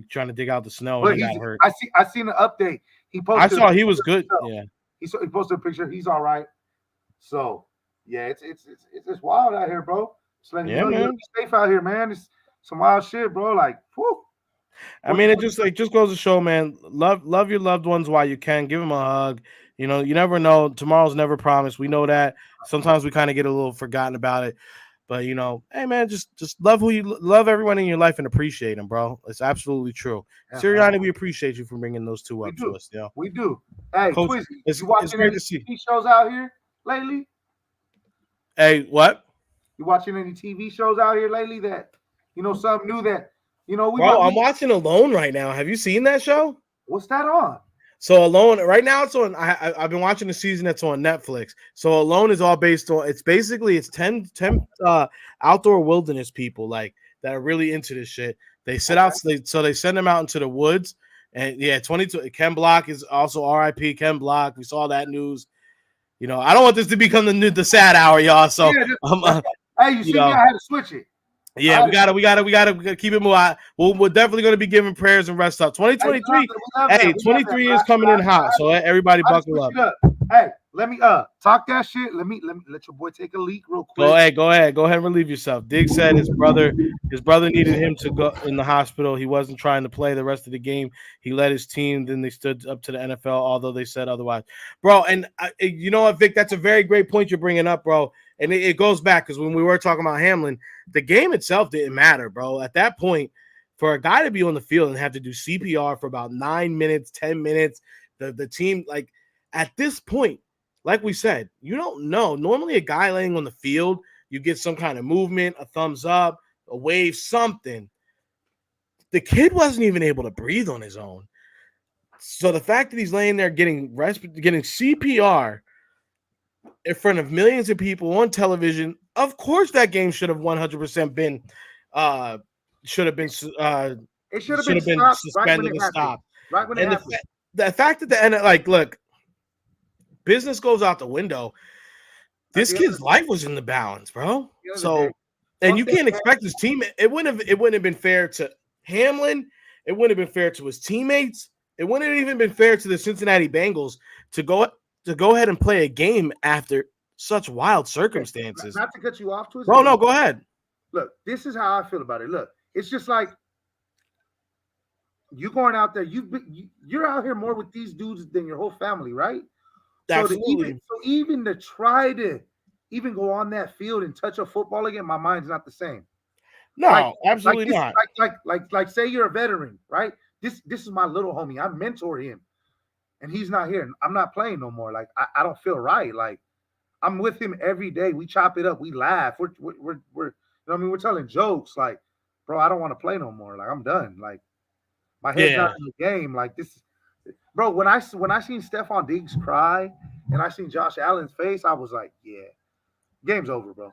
trying to dig out the snow and he got hurt. I seen an update. He posted. I saw he was good. Yeah, he posted a picture. He's all right. So yeah, it's wild out here, bro. Just letting you know, you be safe out here, man. It's some wild shit, bro. Like, whew. I mean, it just goes to show, man. Love your loved ones while you can. Give them a hug. You know, you never know. Tomorrow's never promised. We know that. Sometimes we kind of get a little forgotten about it. But you know, hey man, just love love everyone in your life and appreciate them, bro. It's absolutely true. Sirianni, we appreciate you for bringing those two up to us. Yeah, we do. Hey, Coach, Twizzy, you watching any TV shows out here lately? Hey, what? You watching any TV shows out here lately that something new that I'm watching Alone right now. Have you seen that show? What's that on? So Alone right now it's on. I've been watching the season that's on Netflix. So Alone is all based on. It's 10 outdoor wilderness people like that are really into this shit. They sit out. So they send them out into the woods. And yeah, 22. Ken Block is also R.I.P. Ken Block. We saw that news. You know, I don't want this to become the sad hour, y'all. So hey, you see me? I had to switch it. Yeah, we gotta keep it moving. We're definitely gonna be giving prayers and rest up. 2023. Hey, 23 is coming in hot, so everybody buckle up. Hey, let me talk that shit. Let your boy take a leak real quick. Go ahead and relieve yourself. Diggs said his brother needed him to go in the hospital. He wasn't trying to play the rest of the game. He led his team. Then they stood up to the NFL, although they said otherwise, bro. And you know what, Vic? That's a very great point you're bringing up, bro. And it goes back because when we were talking about Hamlin, the game itself didn't matter, bro. At that point, for a guy to be on the field and have to do CPR for about 9 minutes, 10 minutes, the team, like at this point, like we said, you don't know. Normally a guy laying on the field, you get some kind of movement, a thumbs up, a wave, something. The kid wasn't even able to breathe on his own. So the fact that he's laying there getting CPR in front of millions of people on television, of course that game should have 100% been it should have been suspended and stopped. Right when it happened. The fact that the end, like, look, business goes out the window. This kid's life was in the balance, bro. So, and you can't expect his team. It wouldn't have been fair to Hamlin. It wouldn't have been fair to his teammates. It wouldn't have even been fair to the Cincinnati Bengals to go ahead and play a game after such wild circumstances. Not to cut you off, Twizzy. Bro, no, go ahead. Look, this is how I feel about it. Look, it's just like you going out there. You're out here more with these dudes than your whole family, right? Absolutely. So even to try to even go on that field and touch a football again, my mind's not the same. No, absolutely not. Like say you're a veteran, right? This is my little homie. I mentor him, and he's not here. I'm not playing no more. Like I don't feel right. Like I'm with him every day. We chop it up. We laugh. We're you know what I mean? We're telling jokes. Like, bro, I don't want to play no more. Like I'm done. Like my head's not in the game. Like this, bro. When I seen Stefan Diggs cry and I seen Josh Allen's face, I was like, yeah, game's over, bro.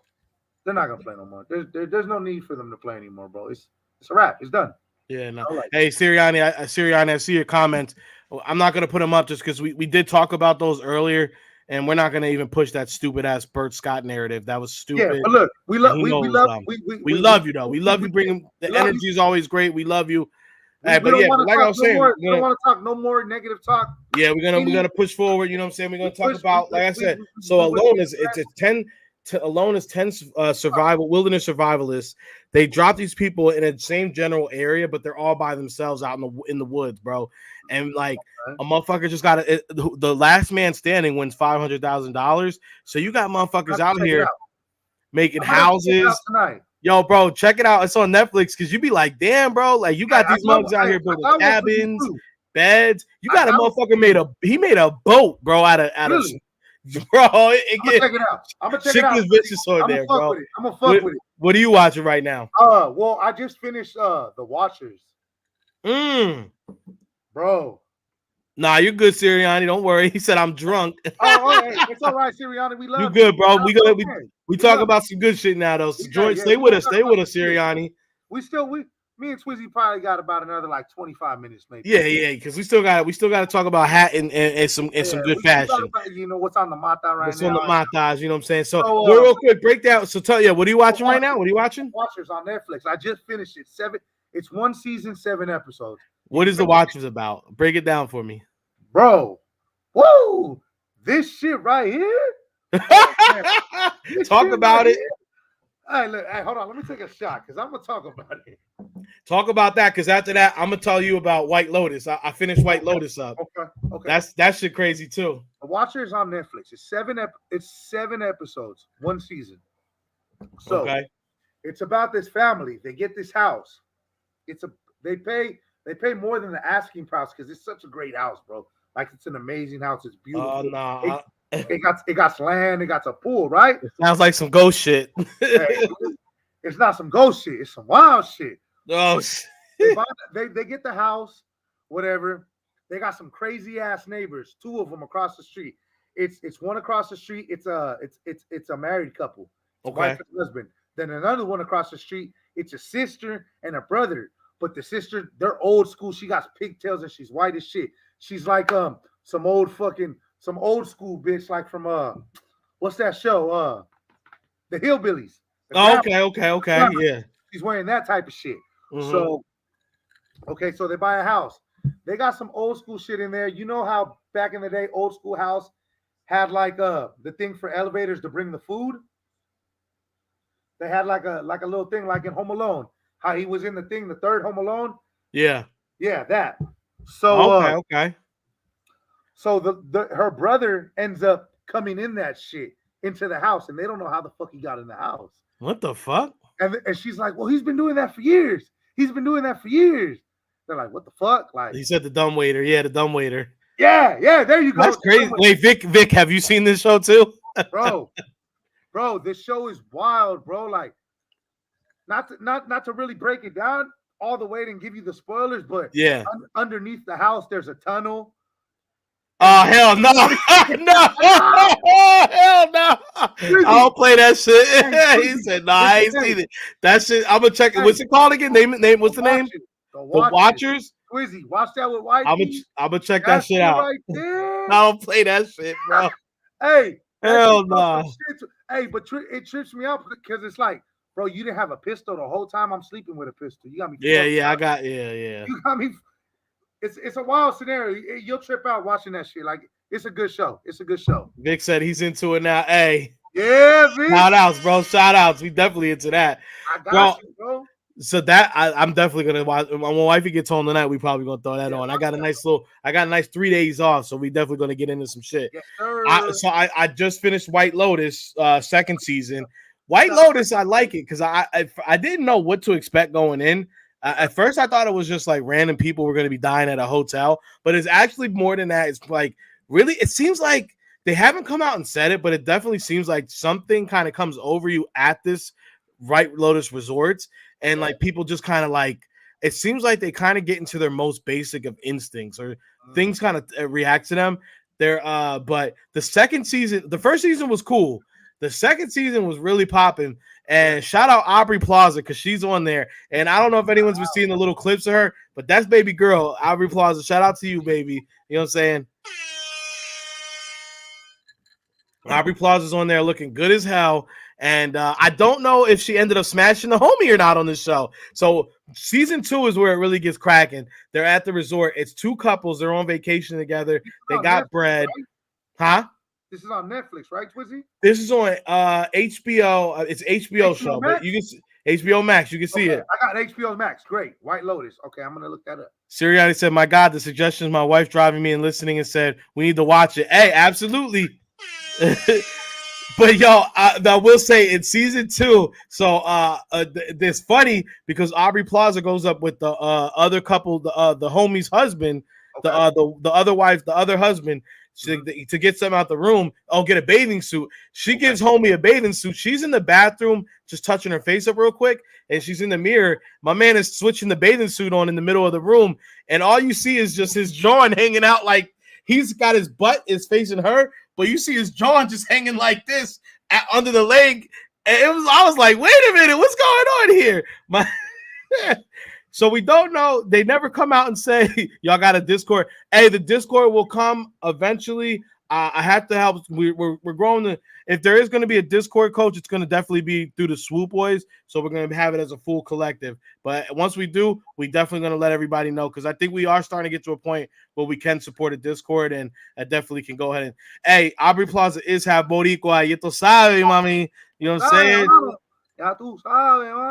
They're not gonna play no more. There's no need for them to play anymore, bro. It's a wrap. It's done. Yeah, no. Hey, Sirianni, I see your comments. I'm not gonna put them up just because we did talk about those earlier, and we're not gonna even push that stupid ass Burt Scott narrative. That was stupid. Yeah, but look, we love you though. We love you. Bringing the energy is always great. We love you. Hey, but yeah, like I was saying, we don't want to talk no more negative talk. Yeah, we're gonna push forward. You know what I'm saying? We're gonna talk about, like I said. So Alone is 10 survival wilderness survivalists. They drop these people in the same general area, but they're all by themselves out in the woods, bro. And like a motherfucker just got the last man standing wins $500,000. So you got motherfuckers out here making houses. Yo, bro, check it out. It's on Netflix because you be like, damn, bro, like you got these mugs out here building cabins, beds. You got a motherfucker made a boat, bro, out of bro. I'm gonna check it out. I'm gonna check it out. Vicious on there, bro. I'm gonna fuck with it. What are you watching right now? Well, I just finished The Watchers. Bro. Nah, you're good, Sirianni. Don't worry. He said I'm drunk. Hey, it's all right, Sirianni. We love you. Good, bro. We talk about some good shit now, though. So stay with us, Sirianni. Me and Twizzy probably got about another like 25 minutes, maybe. Yeah, because we still got to talk about hat and some good fashion. You know what's on the mata right now. What's on the matas? You know what I'm saying? So real quick, break down. So tell you, what are you watching right now? What are you watching? Watchers on Netflix. I just finished it. It's 1 season, 7 episodes. What is The Watchers about? Break it down for me, bro. Woo! This shit right here. Talk about it. Hey, look, hold on. Let me take a shot because I'm gonna talk about it. Talk about that because after that, I'm gonna tell you about White Lotus. I finished White Lotus up. Okay. That shit crazy too. The Watchers on Netflix. It's 7 episodes, 1 season. So it's about this family. They get this house. They pay more than the asking price because it's such a great house, bro. Like it's an amazing house. It's beautiful. It got land. It got a pool, right? It sounds like some ghost shit. It's not some ghost shit. It's some wild shit. Oh, they get the house, whatever. They got some crazy ass neighbors. 2 of them across the street. It's one across the street. It's a married couple. Wife and husband. Then another one across the street. It's a sister and a brother. But the sister, they're old school. She got pigtails and she's white as shit. She's like some old school bitch, like from what's that show? The Hillbillies. Okay. Yeah. She's wearing that type of shit. So they buy a house. They got some old school shit in there. You know how back in the day, old school house had like the thing for elevators to bring the food? They had like a little thing like in Home Alone. How he was in the thing, the third Home Alone? Yeah. Yeah, that. So okay. So her brother ends up coming in that shit into the house, and they don't know how the fuck he got in the house. What the fuck? And she's like, well, he's been doing that for years. They're like, what the fuck? Like he said the dumb waiter. Yeah, the dumb waiter. Yeah, there you go. That's crazy. Wait, Vic, have you seen this show too? Bro, this show is wild, bro. Like, not to really break it down all the way and give you the spoilers, but yeah, underneath the house there's a tunnel. Oh hell no! No, hell no! I don't play that shit. He said, "No, I ain't seen it." That shit, I'm gonna check it. What's it called again? Name. What's the name? The Watchers. Twizzy, watch that with white. I'm gonna check that shit out. Right there. I don't play that shit, bro. Hey, hell no. Hey, but it trips me out because it's like, bro, you didn't have a pistol the whole time I'm sleeping with a pistol. You got me. Yeah. You got me. It's a wild scenario. You'll trip out watching that shit. Like, it's a good show. Vic said he's into it now. Hey. Yeah, Vic. Shout outs, bro. Shout outs. We definitely into that. I got you, bro. So that I'm definitely gonna watch. When my wifey gets home tonight, we probably gonna throw that on. I got a nice 3 days off, so we definitely gonna get into some shit. Yes, sir. I just finished White Lotus, 2nd season. White Lotus, I like it because I didn't know what to expect going in. At first, I thought it was just like random people were going to be dying at a hotel, but it's actually more than that. It's like really, it seems like they haven't come out and said it, but it definitely seems like something kind of comes over you at this White Lotus resorts, and like people just kind of like it seems like they kind of get into their most basic of instincts or things kind of react to them. But the second season, the first season was cool. The second season was really popping. And shout out Aubrey Plaza because she's on there. And I don't know if anyone's been seeing the little clips of her, but that's baby girl, Aubrey Plaza. Shout out to you, baby. You know what I'm saying? Aubrey Plaza's on there looking good as hell. And I don't know if she ended up smashing the homie or not on this show. So season 2 is where it really gets cracking. They're at the resort. It's two couples. They're on vacation together. They got Netflix, bread. Right? Huh? This is on Netflix, right, Twizzy? This is on HBO. It's HBO show, Max? but you can see HBO Max. You can see it. I got HBO Max. Great. White Lotus. Okay, I'm gonna look that up. Sirianni said, "My God, the suggestions my wife driving me and listening and said we need to watch it." Hey, absolutely. But yo, I will say in season 2, so this funny because Aubrey Plaza goes up with the other couple, the homie's husband, the other wife, the other husband. To get some out the room, get a bathing suit. She gives homie a bathing suit. She's in the bathroom just touching her face up real quick, and she's in the mirror. My man is switching the bathing suit on in the middle of the room, and all you see is just his jaw hanging out like he's got his butt is facing her, but you see his jaw just hanging like this under the leg. And I was like, wait a minute, what's going on here? So we don't know. They never come out and say, y'all got a Discord. Hey, the Discord will come eventually. I have to help. We're growing. If there is going to be a Discord coach, it's going to definitely be through the Swoop Boys. So we're going to have it as a full collective. But once we do, we definitely going to let everybody know because I think we are starting to get to a point where we can support a Discord, and I definitely can go ahead and. Hey, Aubrey Plaza is half Boricua. Y tú sabes, mami. You know what I'm saying?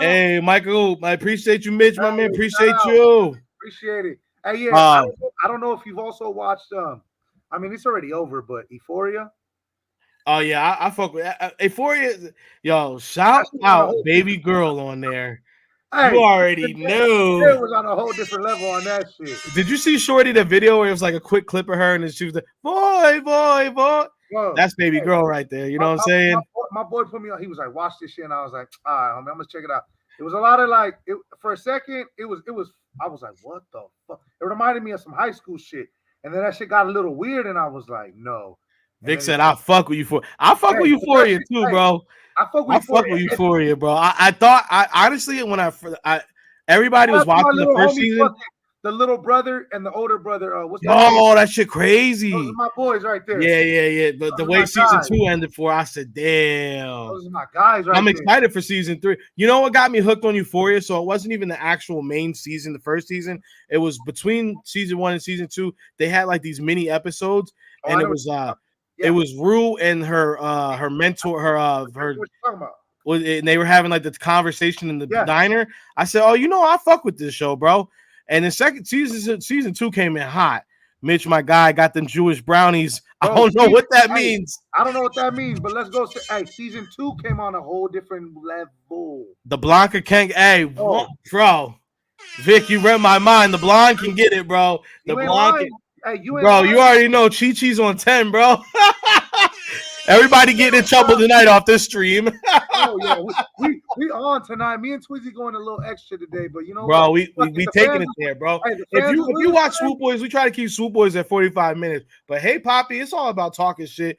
Hey, Michael, I appreciate you, Mitch, my man. Appreciate you. Appreciate it. Hey, yeah, I don't know if you've also watched. I mean, it's already over, but Euphoria. Oh yeah, I fuck with Euphoria. Yo, shout out baby girl on there. Hey, you already knew it was on a whole different level on that shit. Did you see Shorty the video where it was like a quick clip of her and she was like, boy. Whoa. That's baby girl right there. You know what I'm saying? My boy put me on. He was like, watch this shit, and I was like, all right, homie, I'm gonna check it out. It was a lot of like, for a second, it was. I was like, what the fuck? It reminded me of some high school shit, and then that shit got a little weird, and I was like, no. Vic said, "I'll fuck with you for. I fuck with Euphoria too, bro. I fuck with Euphoria, bro. I thought honestly when I everybody was watching the first season." The little brother and the older brother. What's that? That shit crazy. Those are my boys right there. Yeah. But the way season 2 ended for, I said, damn. Those are my guys right I'm excited for season 3. You know what got me hooked on Euphoria? So it wasn't even the actual main season, the first season. It was between season 1 and season 2. They had like these mini episodes, and it was it was Rue and her mentor, her. What you talking about? And they were having like the conversation in the diner. I said, oh, I fuck with this show, bro. And the second season 2 came in hot. Mitch, my guy, got them Jewish brownies. I don't know what that means. I don't know what that means, but let's go. Season 2 came on a whole different level. The Blanca can, bro. Vic, you read my mind. The blonde can get it, bro. The blonde, you already know Chi-Chi's on 10, bro. Everybody getting in trouble tonight off this stream. Oh yeah, we on tonight. Me and Twizzy going a little extra today, but you know, bro, we taking it there, bro. Hey, if you watch Swoop Boys, we try to keep Swoop Boys at 45 minutes. But hey, Papi, it's all about talking shit.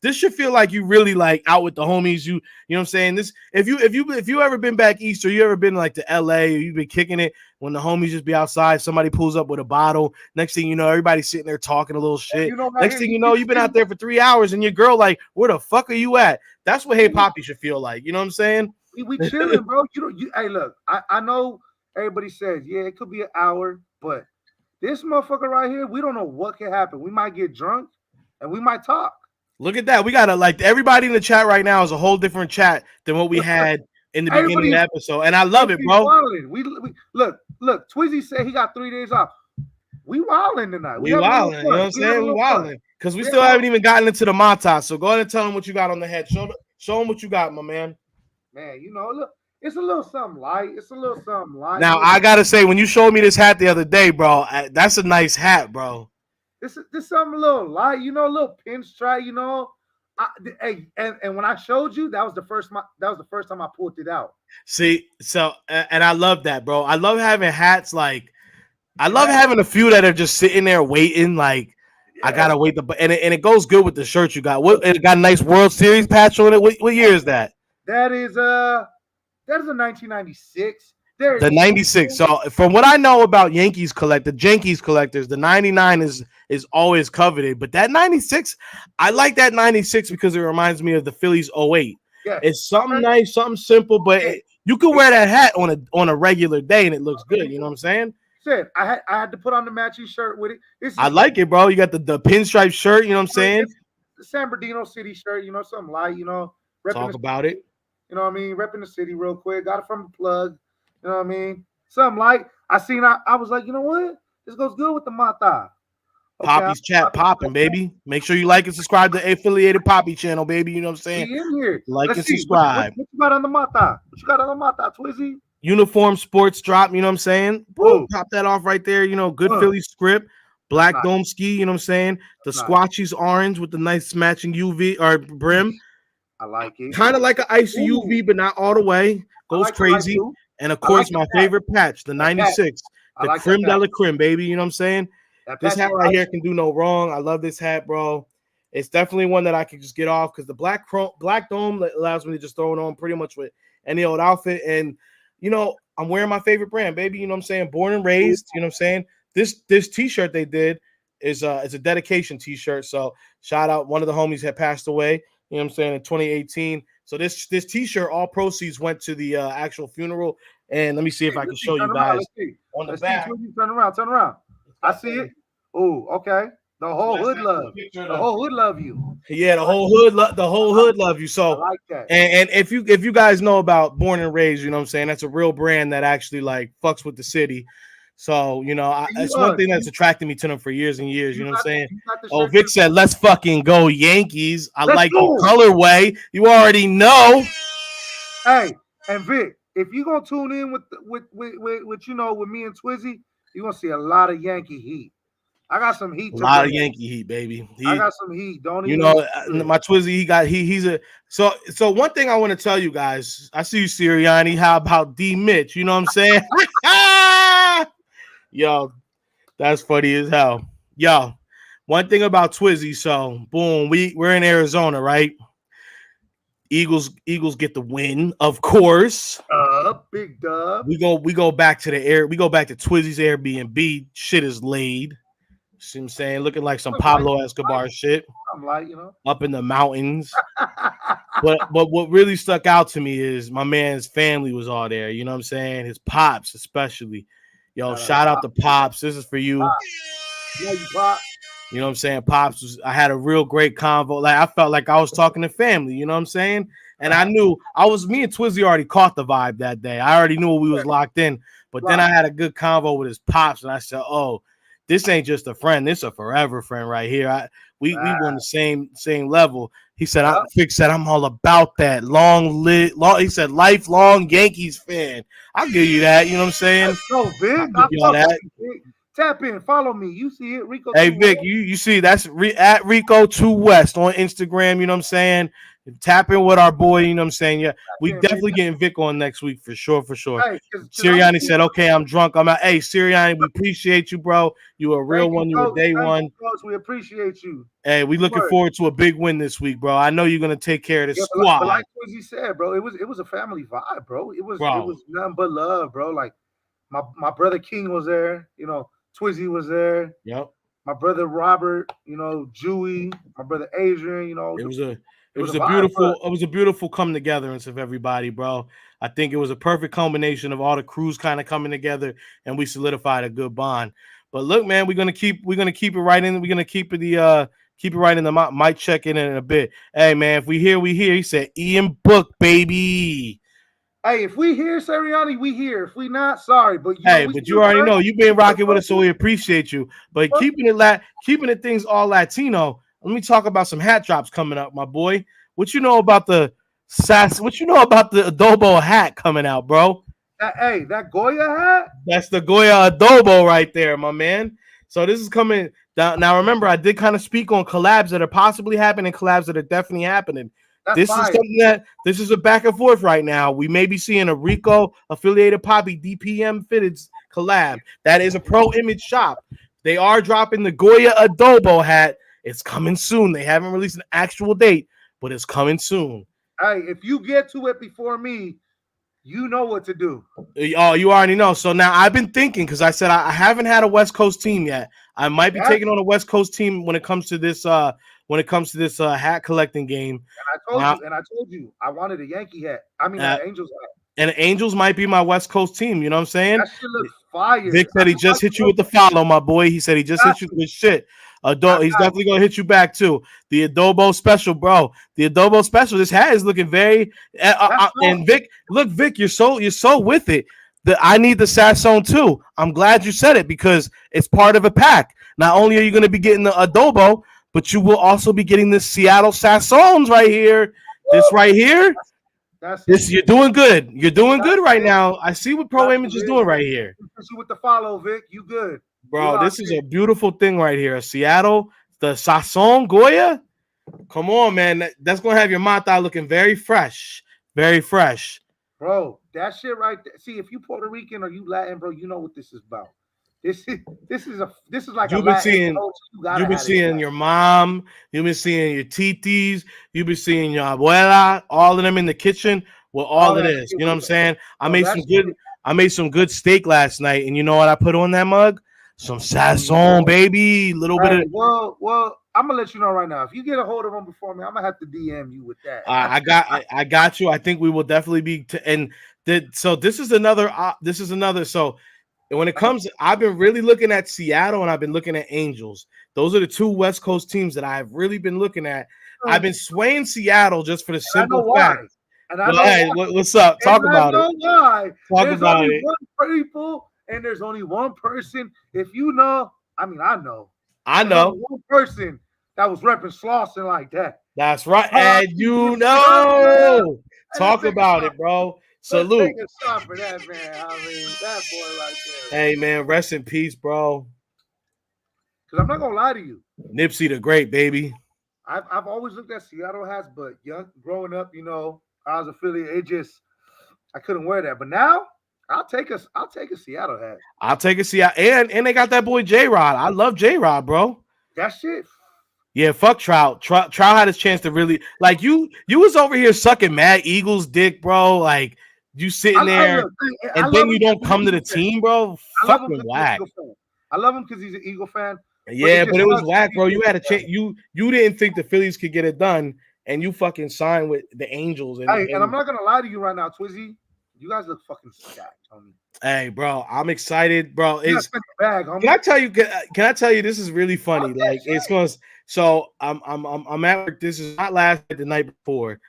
This should feel like you really like out with the homies. You know what I'm saying? This if you ever been back east or you ever been like to LA or you've been kicking it when the homies just be outside, somebody pulls up with a bottle. Next thing you know, everybody's sitting there talking a little shit. Next thing you know, you've been out there for 3 hours and your girl like, where the fuck are you at? That's what Hey Papi should feel like. You know what I'm saying? We chilling, bro. Hey, look, I know everybody says, yeah, it could be an hour, but this motherfucker right here, we don't know what can happen. We might get drunk and we might talk. Look at that. We got everybody in the chat right now is a whole different chat than what we had in the beginning of the episode. And I love it, bro. We look, Twizzy said he got 3 days off. We wilding tonight. We wilding. You know what I'm saying? We wilding. Because we still haven't even gotten into the montage. So go ahead and tell them what you got on the head. Show them what you got, my man. Man, look, it's a little something light. Now, I got to say, when you showed me this hat the other day, bro, that's a nice hat, bro. This something a little light, a little pinstripe, and when I showed you, that was the first time I pulled it out. See, so and I love that, bro. I love having hats I love having a few that are just sitting there waiting, I gotta wait and it goes good with the shirt you got. What it got a nice World Series patch on it. What year is that? That is a 1996. The 96. So from what I know about Yankees collectors, the 99 is always coveted. But that 96, I like that 96 because it reminds me of the Phillies 08. Yeah. It's something nice, something simple, but you can wear that hat on a regular day and it looks good. You know what I'm saying? Said I had to put on the matching shirt with it. I like it, bro. You got the pinstripe shirt. You know what I'm saying? The San Bernardino City shirt. You know, something light. You know, talk about it. You know what I mean? Repping the city real quick. Got it from the plug. You know what I mean? Something light. I was like, you know what? This goes good with the mata. Okay, Papi's chat popping, baby. Make sure you like and subscribe to affiliated Papi channel, baby. You know what I'm saying? In here. Like and subscribe. What you got on the mata? What you got on the mata, Twizzy? Uniform sports drop, you know what I'm saying? Boom, pop that off right there. You know, good Philly script, black dome ski, you know what I'm saying? The Squatchies orange with the nice matching UV or brim. I like it. Kind of like an icy UV, but not all the way. Goes like crazy. And of course, my favorite patch, the 96, the creme de la creme, baby. You know what I'm saying? This hat right here can do no wrong. I love this hat, bro. It's definitely one that I can just get off because the black dome allows me to just throw it on pretty much with any old outfit. And you know, I'm wearing my favorite brand, baby. You know what I'm saying? Born and raised. You know what I'm saying? This T-shirt they did is it's a dedication T-shirt. So shout out, one of the homies had passed away. You know what I'm saying, in 2018. So this T-shirt, all proceeds went to the actual funeral. And let me see if I can show you guys on the back. Turn around. I see it. Oh, okay. The whole hood love. The whole hood love you. Yeah, the whole hood love you. So I like that. And if you guys know about Born and Raised, you know what I'm saying, that's a real brand that actually like fucks with the city. So, you know, it's one thing that's attracted me to them for years and years. You know what I'm saying? Oh, Vic said, let's fucking go Yankees. I like the colorway. You already know. Hey, and Vic, if you're going to tune in with you know, with me and Twizzy, you're going to see a lot of Yankee heat. I got some heat. A lot of Yankee heat, baby. I got some heat. Don't you know my Twizzy? He's a so one thing I want to tell you guys. I see you, Sirianni. How about D Mitch? You know what I'm saying? Yo, that's funny as hell. Yo, one thing about Twizzy. So boom, we're in Arizona, right? Eagles get the win, of course. Big dub. We go back to we go back to Twizzy's Airbnb. Shit is laid. See what I'm saying? Looking like some Pablo Escobar shit. I'm like, you know, up in the mountains. but what really stuck out to me is my man's family was all there. You know what I'm saying? His pops, especially. Yo, shout out to Pops. This is for you. Yeah, you Pop. You know what I'm saying? Pops I had a real great convo. Like I felt like I was talking to family. You know what I'm saying? And I knew me and Twizzy already caught the vibe that day. I already knew we was locked in. But then I had a good convo with his pops, and I said, "Oh, this ain't just a friend. This a forever friend right here. We on the same level." He said, Vic said, "I'm all about that. He said, lifelong Yankees fan. I'll give you that." You know what I'm saying? So Vic, that. Tap in, follow me. You see it, Rico. Hey Vic, you see that's at Rico 2 West on Instagram. You know what I'm saying? Tap in with our boy. You know what I'm saying? Yeah, we definitely getting Vic on next week for sure. Hey, Sirianni said, "Okay, I'm drunk. I'm out." Hey, Sirianni, we appreciate you, bro. You a real one. You a day one. We appreciate you. Hey, we looking forward to a big win this week, bro. I know you're gonna take care of the squad. But like Twizzy said, bro, it was a family vibe, bro. It was nothing but love, bro. Like my brother King was there. You know, Twizzy was there. Yep. My brother Robert. You know, Jewy. My brother Adrian. You know, it was a beautiful come togetherness of everybody, bro. I think it was a perfect combination of all the crews kind of coming together, and we solidified a good bond. But look, man, we're gonna keep it right in. We're gonna keep it right in the mic check in a bit. Hey, man, if we hear, we hear. He said, Ian Book, baby. Hey, if we hear Sirianni, we hear. If we not, sorry, but you already know you've been rocking with us, so we appreciate you. But keeping it things all Latino. Let me talk about some hat drops coming up, my boy. What you know about the adobo hat coming out, bro? That Goya hat? That's the Goya adobo right there, my man. So this is coming down. Now, remember, I did kind of speak on collabs that are possibly happening, collabs that are definitely happening. This is a back and forth right now. We may be seeing a Rico affiliated Papi DPM fitted collab. That is a pro image shop. They are dropping the Goya Adobo hat. It's coming soon. They haven't released an actual date, but it's coming soon. Hey, if you get to it before me, you know what to do. Oh, you already know. So now I've been thinking because I said I haven't had a West Coast team yet. I might be taking on a West Coast team when it comes to this hat collecting game. And I told you I wanted a Yankee hat. I mean an Angels hat. And the Angels might be my West Coast team. You know what I'm saying? That shit looks fire. Vic said he just hit you with the follow, my boy. He said he just hit you with shit. He's definitely gonna hit you back too. The Adobo special, bro. The Adobo special. This hat is looking very. And Vic, look, Vic, you're so with it. I need the Sassone too. I'm glad you said it because it's part of a pack. Not only are you going to be getting the Adobo, but you will also be getting the Seattle Sassones right here. This right here. You're doing good. You're doing good right now. I see what Pro Image is doing right here. You with the follow, Vic. You good, bro? This is a beautiful thing right here. Seattle, the Sasson Goya. Come on, man. That's gonna have your mata looking very fresh, very fresh, bro. That shit right there. See, if you Puerto Rican or you Latin, bro, you know what this is about. This is like you've been seeing your mom, you've been seeing your titis, you've been seeing your abuela, all of them in the kitchen with all of this. You know what I'm saying? I made some good steak last night, and you know what I put on that mug? Some Sasson, baby. Little bit of well, I'm gonna let you know right now. If you get a hold of them before me, I'm gonna have to DM you with that. I got you. I think we will definitely be so this is another so when it comes, I've been really looking at Seattle and I've been looking at Angels. Those are the two West Coast teams that I've really been looking at. I've been swaying Seattle just for the simple fact. What's up? Talk about it. Why. Talk about it. And there's only one person. If you know, I mean, I know. One person that was repping Slauson like that. That's right. And you know. Talk about it, bro. Salute. Take a shot for that, man. I mean, that boy right there. Hey, man, rest in peace, bro. Because I'm not going to lie to you. Nipsey the Great, baby. I've always looked at Seattle hats, but growing up, you know, I was affiliated. I couldn't wear that. But now, I'll take a Seattle hat. I'll take a Seattle. And they got that boy J-Rod. I love J-Rod, bro. That shit. Yeah, fuck Trout. Trout had his chance to really, like, you was over here sucking Mad Eagles dick, bro. Like, you sitting there, and then you don't come to the team, bro. Fucking whack. I love him because he's an Eagle fan. Yeah, but it was whack, bro. You had a chance. You didn't think the Phillies could get it done, and you fucking signed with the Angels. And I'm not gonna lie to you right now, Twizzy. You guys look fucking stacked, homie. Hey, bro, I'm excited, bro. Can I tell you? Can I tell you? This is really funny. Like, it's going. So I'm at work. This is not last night. The night before.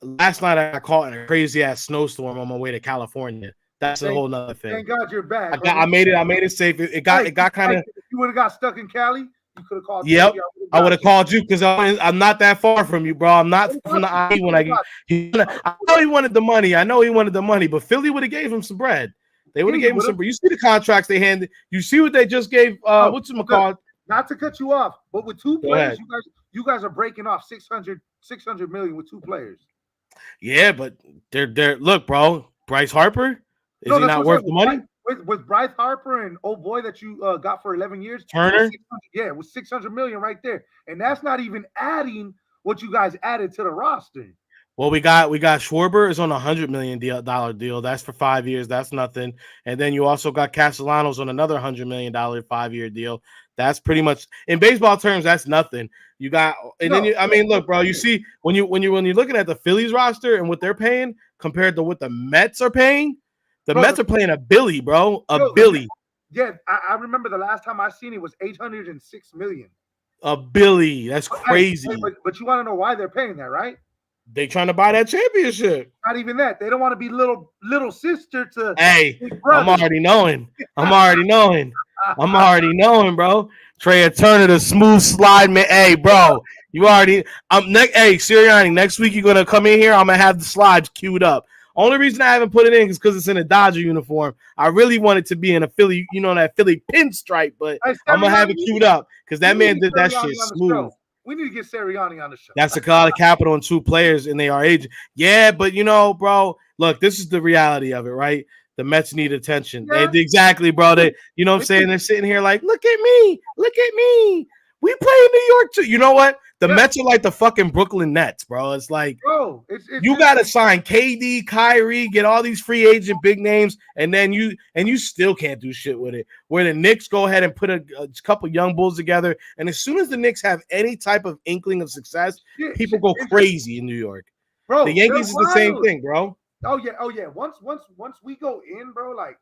Last night I got caught in a crazy ass snowstorm on my way to California. That's a whole nother thing. Thank God you're back. I made it safe. It got kind of. If you would have got stuck in Cali, you could have called. Yep, I would have called you because I'm not that far from you, bro. I'm not from the IE when I know he wanted the money. But Philly would have gave him some bread. They would have gave him some bread. You see the contracts they handed. You see what they just gave. What's it called? Not to cut you off, but with two players, you guys are breaking off 600 million with two players. Yeah, but they're look, bro. Bryce Harper is he not worth the money? With Bryce Harper and old boy that you got for 11 years, Turner. It was 600 million right there, and that's not even adding what you guys added to the roster. Well, we got Schwarber is on $100 million deal. That's for 5 years. That's nothing. And then you also got Castellanos on another $100 million 5-year deal. That's pretty much in baseball terms. That's nothing. You got, and then look, bro. You see when you're looking at the Phillies roster and what they're paying compared to what the Mets are paying. The Mets are playing a Billy, bro. Billy. Yeah, I remember the last time I seen it was 806 million. A Billy. That's crazy. But you want to know why they're paying that, right? They trying to buy that championship. Not even that. They don't want to be little sister to. Hey, I'm already knowing, bro. Trey Turner, the smooth slide man. Hey, bro, you already. Hey, Sirianni, next week you're gonna come in here. I'm gonna have the slides queued up. Only reason I haven't put it in is because it's in a Dodger uniform. I really want it to be in a Philly, that Philly pinstripe, but I'm gonna have it queued up because that man did that shit smooth. We need to get Sirianni on the show. That's a lot of capital and 2 players, and they are aging. Yeah, but bro, look, this is the reality of it, right? The Mets need attention. Yeah. Exactly, bro. You know what I'm saying? They're sitting here like, look at me. We play in New York too. You know what? The Mets are like the fucking Brooklyn Nets, bro. It's like, bro, you gotta sign KD, Kyrie, get all these free agent big names, and then you still can't do shit with it. Where the Knicks go ahead and put a couple young bulls together, and as soon as the Knicks have any type of inkling of success, people go crazy in New York. Bro, the Yankees is the same thing, bro. Oh yeah. Once we go in, bro, like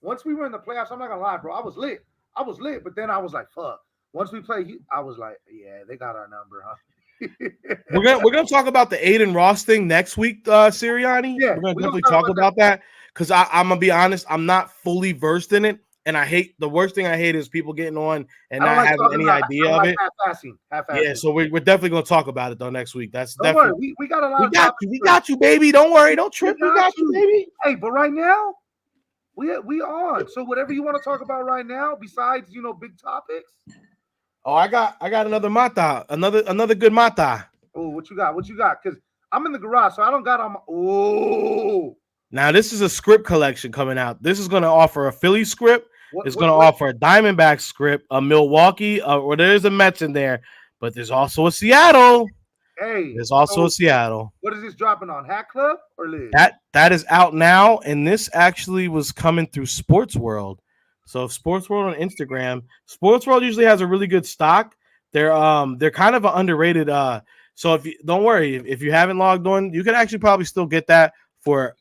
once we were in the playoffs, I'm not gonna lie, bro. I was lit, but then I was like, fuck. Once we play, I was like, yeah, they got our number, huh? we're gonna talk about the Aiden Ross thing next week, Sirianni. Yeah, we're gonna definitely talk about that because I'm gonna be honest, I'm not fully versed in it, and the worst thing I hate is people getting on and not having any idea of it. Half-assing. Yeah, so we're definitely gonna talk about it though next week. Don't worry, we got a lot. We got you, baby. Don't worry, don't trip. We got you, baby. Hey, but right now, we on. So whatever you want to talk about right now, besides big topics. Oh, I got another mata, another good mata. Oh, what you got? Because I'm in the garage, so I don't got on. Now this is a script collection coming out. This is going to offer a Philly script. It's going to offer a Diamondback script, a Milwaukee, or there's a Mets in there, but there's also a Seattle. Hey, there's also a Seattle. What is this dropping on? Hat Club or Liz? That is out now, and this actually was coming through Sports World. So Sports World on Instagram, Sports World usually has a really good stock. They're kind of an underrated. So if you don't worry, if you haven't logged on, you can actually probably still get that for.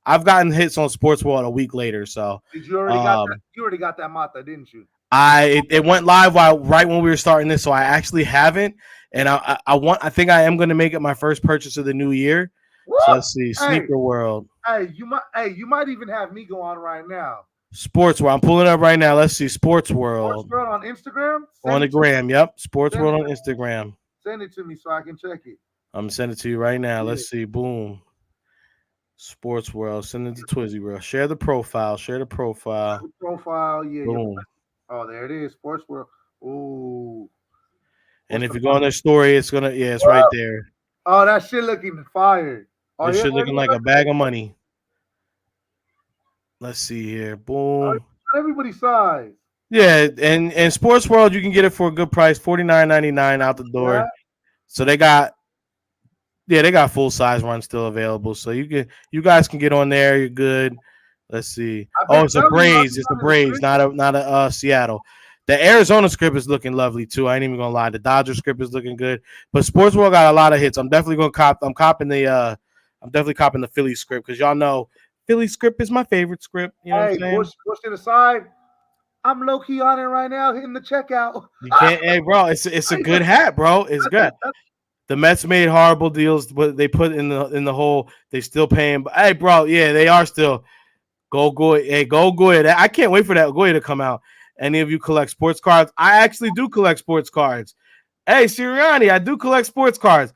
I've gotten hits on Sports World a week later. So did you already got that? You already got that mata, didn't you? It went live right when we were starting this, so I actually haven't, and I think I am going to make it my first purchase of the new year. What? So let's see, Sneaker World. You might even have me go on right now. Sports World. I'm pulling up right now. Let's see. Sports World. Sports World on Instagram? On the gram. Yep. Sports World on Instagram. Send it to me so I can check it. I'm going to send it to you right now. Let's see. Boom. Sports World. Send it to Twizzy World. Share the profile. Yeah. Boom. Oh, there it is. Sports World. Ooh. And if you go on their story, it's right there. Oh, that shit looking fire. That shit looking like a bag of money. Let's see here. Boom. Everybody's size. Yeah, and Sports World, you can get it for a good price, $49.99 out the door. Yeah. So they got full size runs still available. So you guys can get on there. You're good. Let's see. Oh, it's a Braves. It's the Braves, not a Seattle. The Arizona script is looking lovely too. I ain't even gonna lie. The Dodger script is looking good. But Sports World got a lot of hits. I'm definitely gonna cop. I'm definitely copping the Philly script because y'all know Philly script is my favorite script. You know what I'm saying? Push to the side. I'm low key on it right now, hitting the checkout. You can't, hey, bro. It's a good hat, bro. It's good. The Mets made horrible deals, but they put in the hole. They still paying. But hey, bro, yeah, they are still. Go Goya. I can't wait for that Goya to come out. Any of you collect sports cards? I actually do collect sports cards. Hey, Sirianni, I do collect sports cards.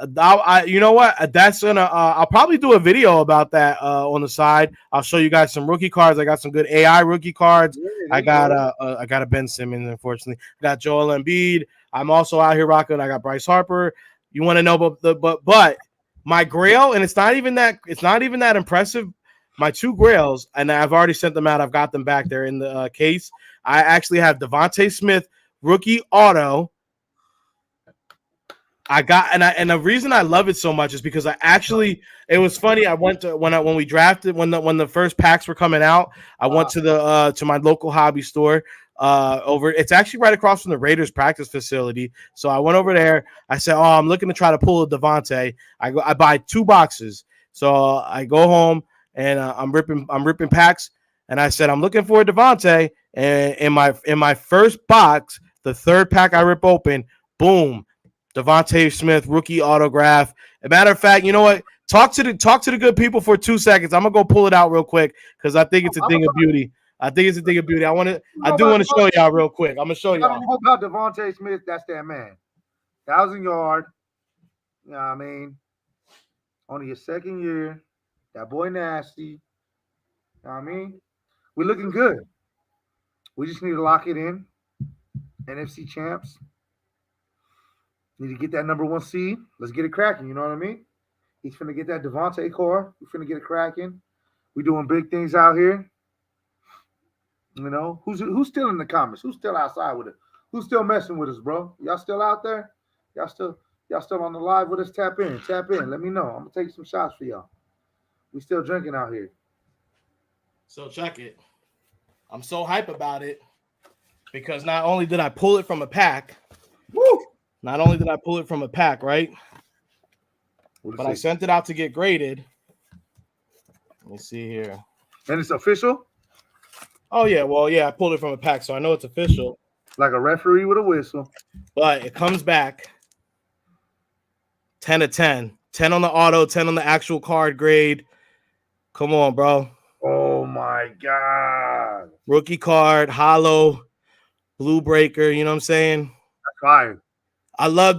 You know what? That's gonna. I'll probably do a video about that on the side. I'll show you guys some rookie cards. I got some good AI rookie cards. I got a Ben Simmons. Unfortunately, I got Joel Embiid. I'm also out here rocking. I got Bryce Harper. You want to know but my Grail, and it's not even that impressive. My two Grails, and I've already sent them out. I've got them back there in the case. I actually have Devontae Smith rookie auto. I got and the reason I love it so much is because it was funny. I went to when we drafted when the first packs were coming out. I went to my local hobby store. It's actually right across from the Raiders practice facility. So I went over there. I said, "Oh, I'm looking to try to pull a Devontae." I buy 2 boxes. So I go home and I'm ripping packs. And I said, "I'm looking for a Devontae." And in my first box, the third pack I rip open, boom, Devontae Smith rookie autograph. As a matter of fact, you know what? Talk to the good people for 2 seconds. I'm gonna go pull it out real quick because I think it's a thing of beauty. I do want to show y'all real quick. I'm gonna show y'all. I know about Devontae Smith. That's that man. 1,000 yard. You know what I mean? Only his second year. That boy nasty. You know what I mean? We're looking good. We just need to lock it in. NFC champs. Need to get that number 1 seed. Let's get it cracking. You know what I mean? He's finna get that Devontae core. We're finna get it cracking. We doing big things out here. You know, who's still in the comments? Who's still outside with it? Who's still messing with us, bro? Y'all still out there? Y'all still on the live with us? Tap in. Let me know. I'm gonna take some shots for y'all. We still drinking out here. So check it. I'm so hype about it because not only did I pull it from a pack, right? But I sent it out to get graded. Let me see here. And it's official? Oh, yeah. Well, yeah, I pulled it from a pack, so I know it's official. Like a referee with a whistle. But it comes back 10 to 10. 10 on the auto, 10 on the actual card grade. Come on, bro. Oh, my God. Rookie card, hollow, blue breaker. You know what I'm saying? That's fire. I love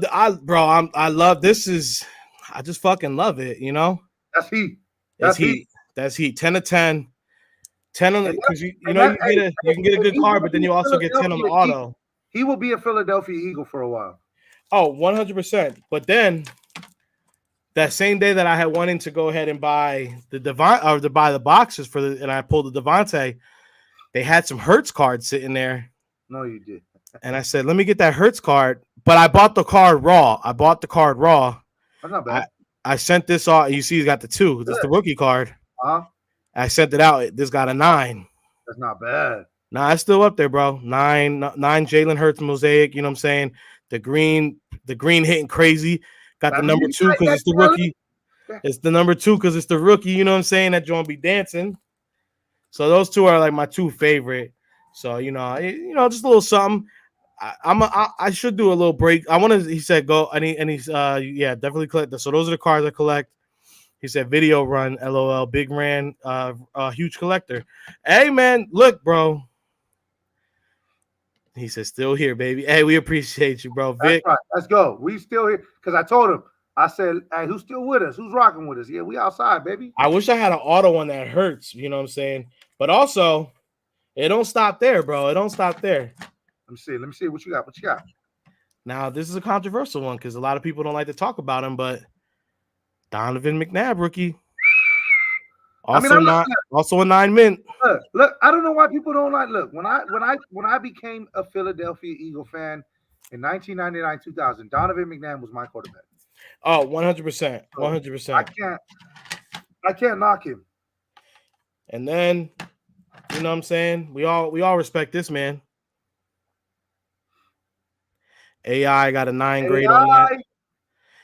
this. I just fucking love it, you know? That's heat. That's heat. 10 to 10. 10 on the because you can get a good card, but then you also get 10 on the auto. He will be a Philadelphia Eagle for a while. Oh, 100%. But then that same day that I had wanted to go ahead and buy the boxes and I pulled the Devontae, they had some Hertz cards sitting there. No, you did. And I said, let me get that Hertz card. But I bought the card raw. That's not bad. I sent this off. You see, he's got the 2. That's the rookie card. Uh-huh. I sent it out. This got a 9. That's not bad. Nah, it's still up there, bro. 9 Jalen Hurts mosaic. You know what I'm saying? The green hitting crazy. Got the number 2 because it's the rookie. It's the number 2 because it's the rookie. You know what I'm saying? That joint be dancing. So those 2 are like my 2 favorite. So just a little something. I should do a little break. I want to. He said go and he's definitely collect. So those are the cards I collect. He said video run, LOL, big ran, huge collector. Hey man, look, bro. He said still here, baby. Hey, we appreciate you, bro. Vic. That's right. Let's go. We still here because I told him. I said, hey, who's still with us? Who's rocking with us? Yeah, we outside, baby. I wish I had an auto one that hurts. You know what I'm saying? But also, it don't stop there, bro. It don't stop there. Let me see what you got. Now, this is a controversial one because a lot of people don't like to talk about him, but Donovan McNabb, rookie. Also a 9 mint. Look, I don't know why people don't like. Look, when I became a Philadelphia Eagle fan in 1999-2000, Donovan McNabb was my quarterback. Oh, 100%. 100%. I can't knock him. And then, you know what I'm saying? We all respect this man. AI got a 9 grade on that.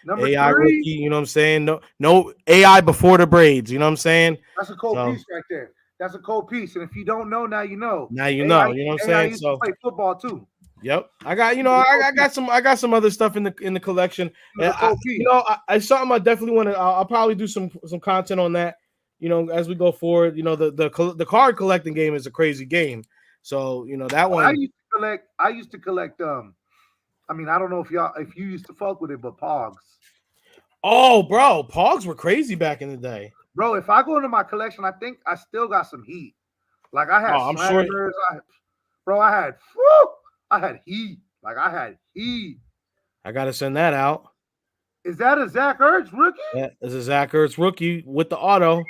Number AI 3. rookie, you know what I'm saying? No AI before the braids, you know what I'm saying? That's a cold piece right there. That's a cold piece. And if you don't know, now you know. Now you know. You know what I'm saying? Used to play football too. Yep. I got some other stuff in the collection. It's something I definitely want to. I'll probably do some content on that. You know, as we go forward. You know, the card collecting game is a crazy game. So that one. I used to collect. I mean, I don't know if you used to fuck with it, but Pogs. Oh, bro, Pogs were crazy back in the day. Bro, if I go into my collection, I think I still got some heat. Like I had slammers. I had heat. Like I had heat. I gotta send that out. Is that a Zach Ertz rookie? Yeah, it's a Zach Ertz rookie with the auto.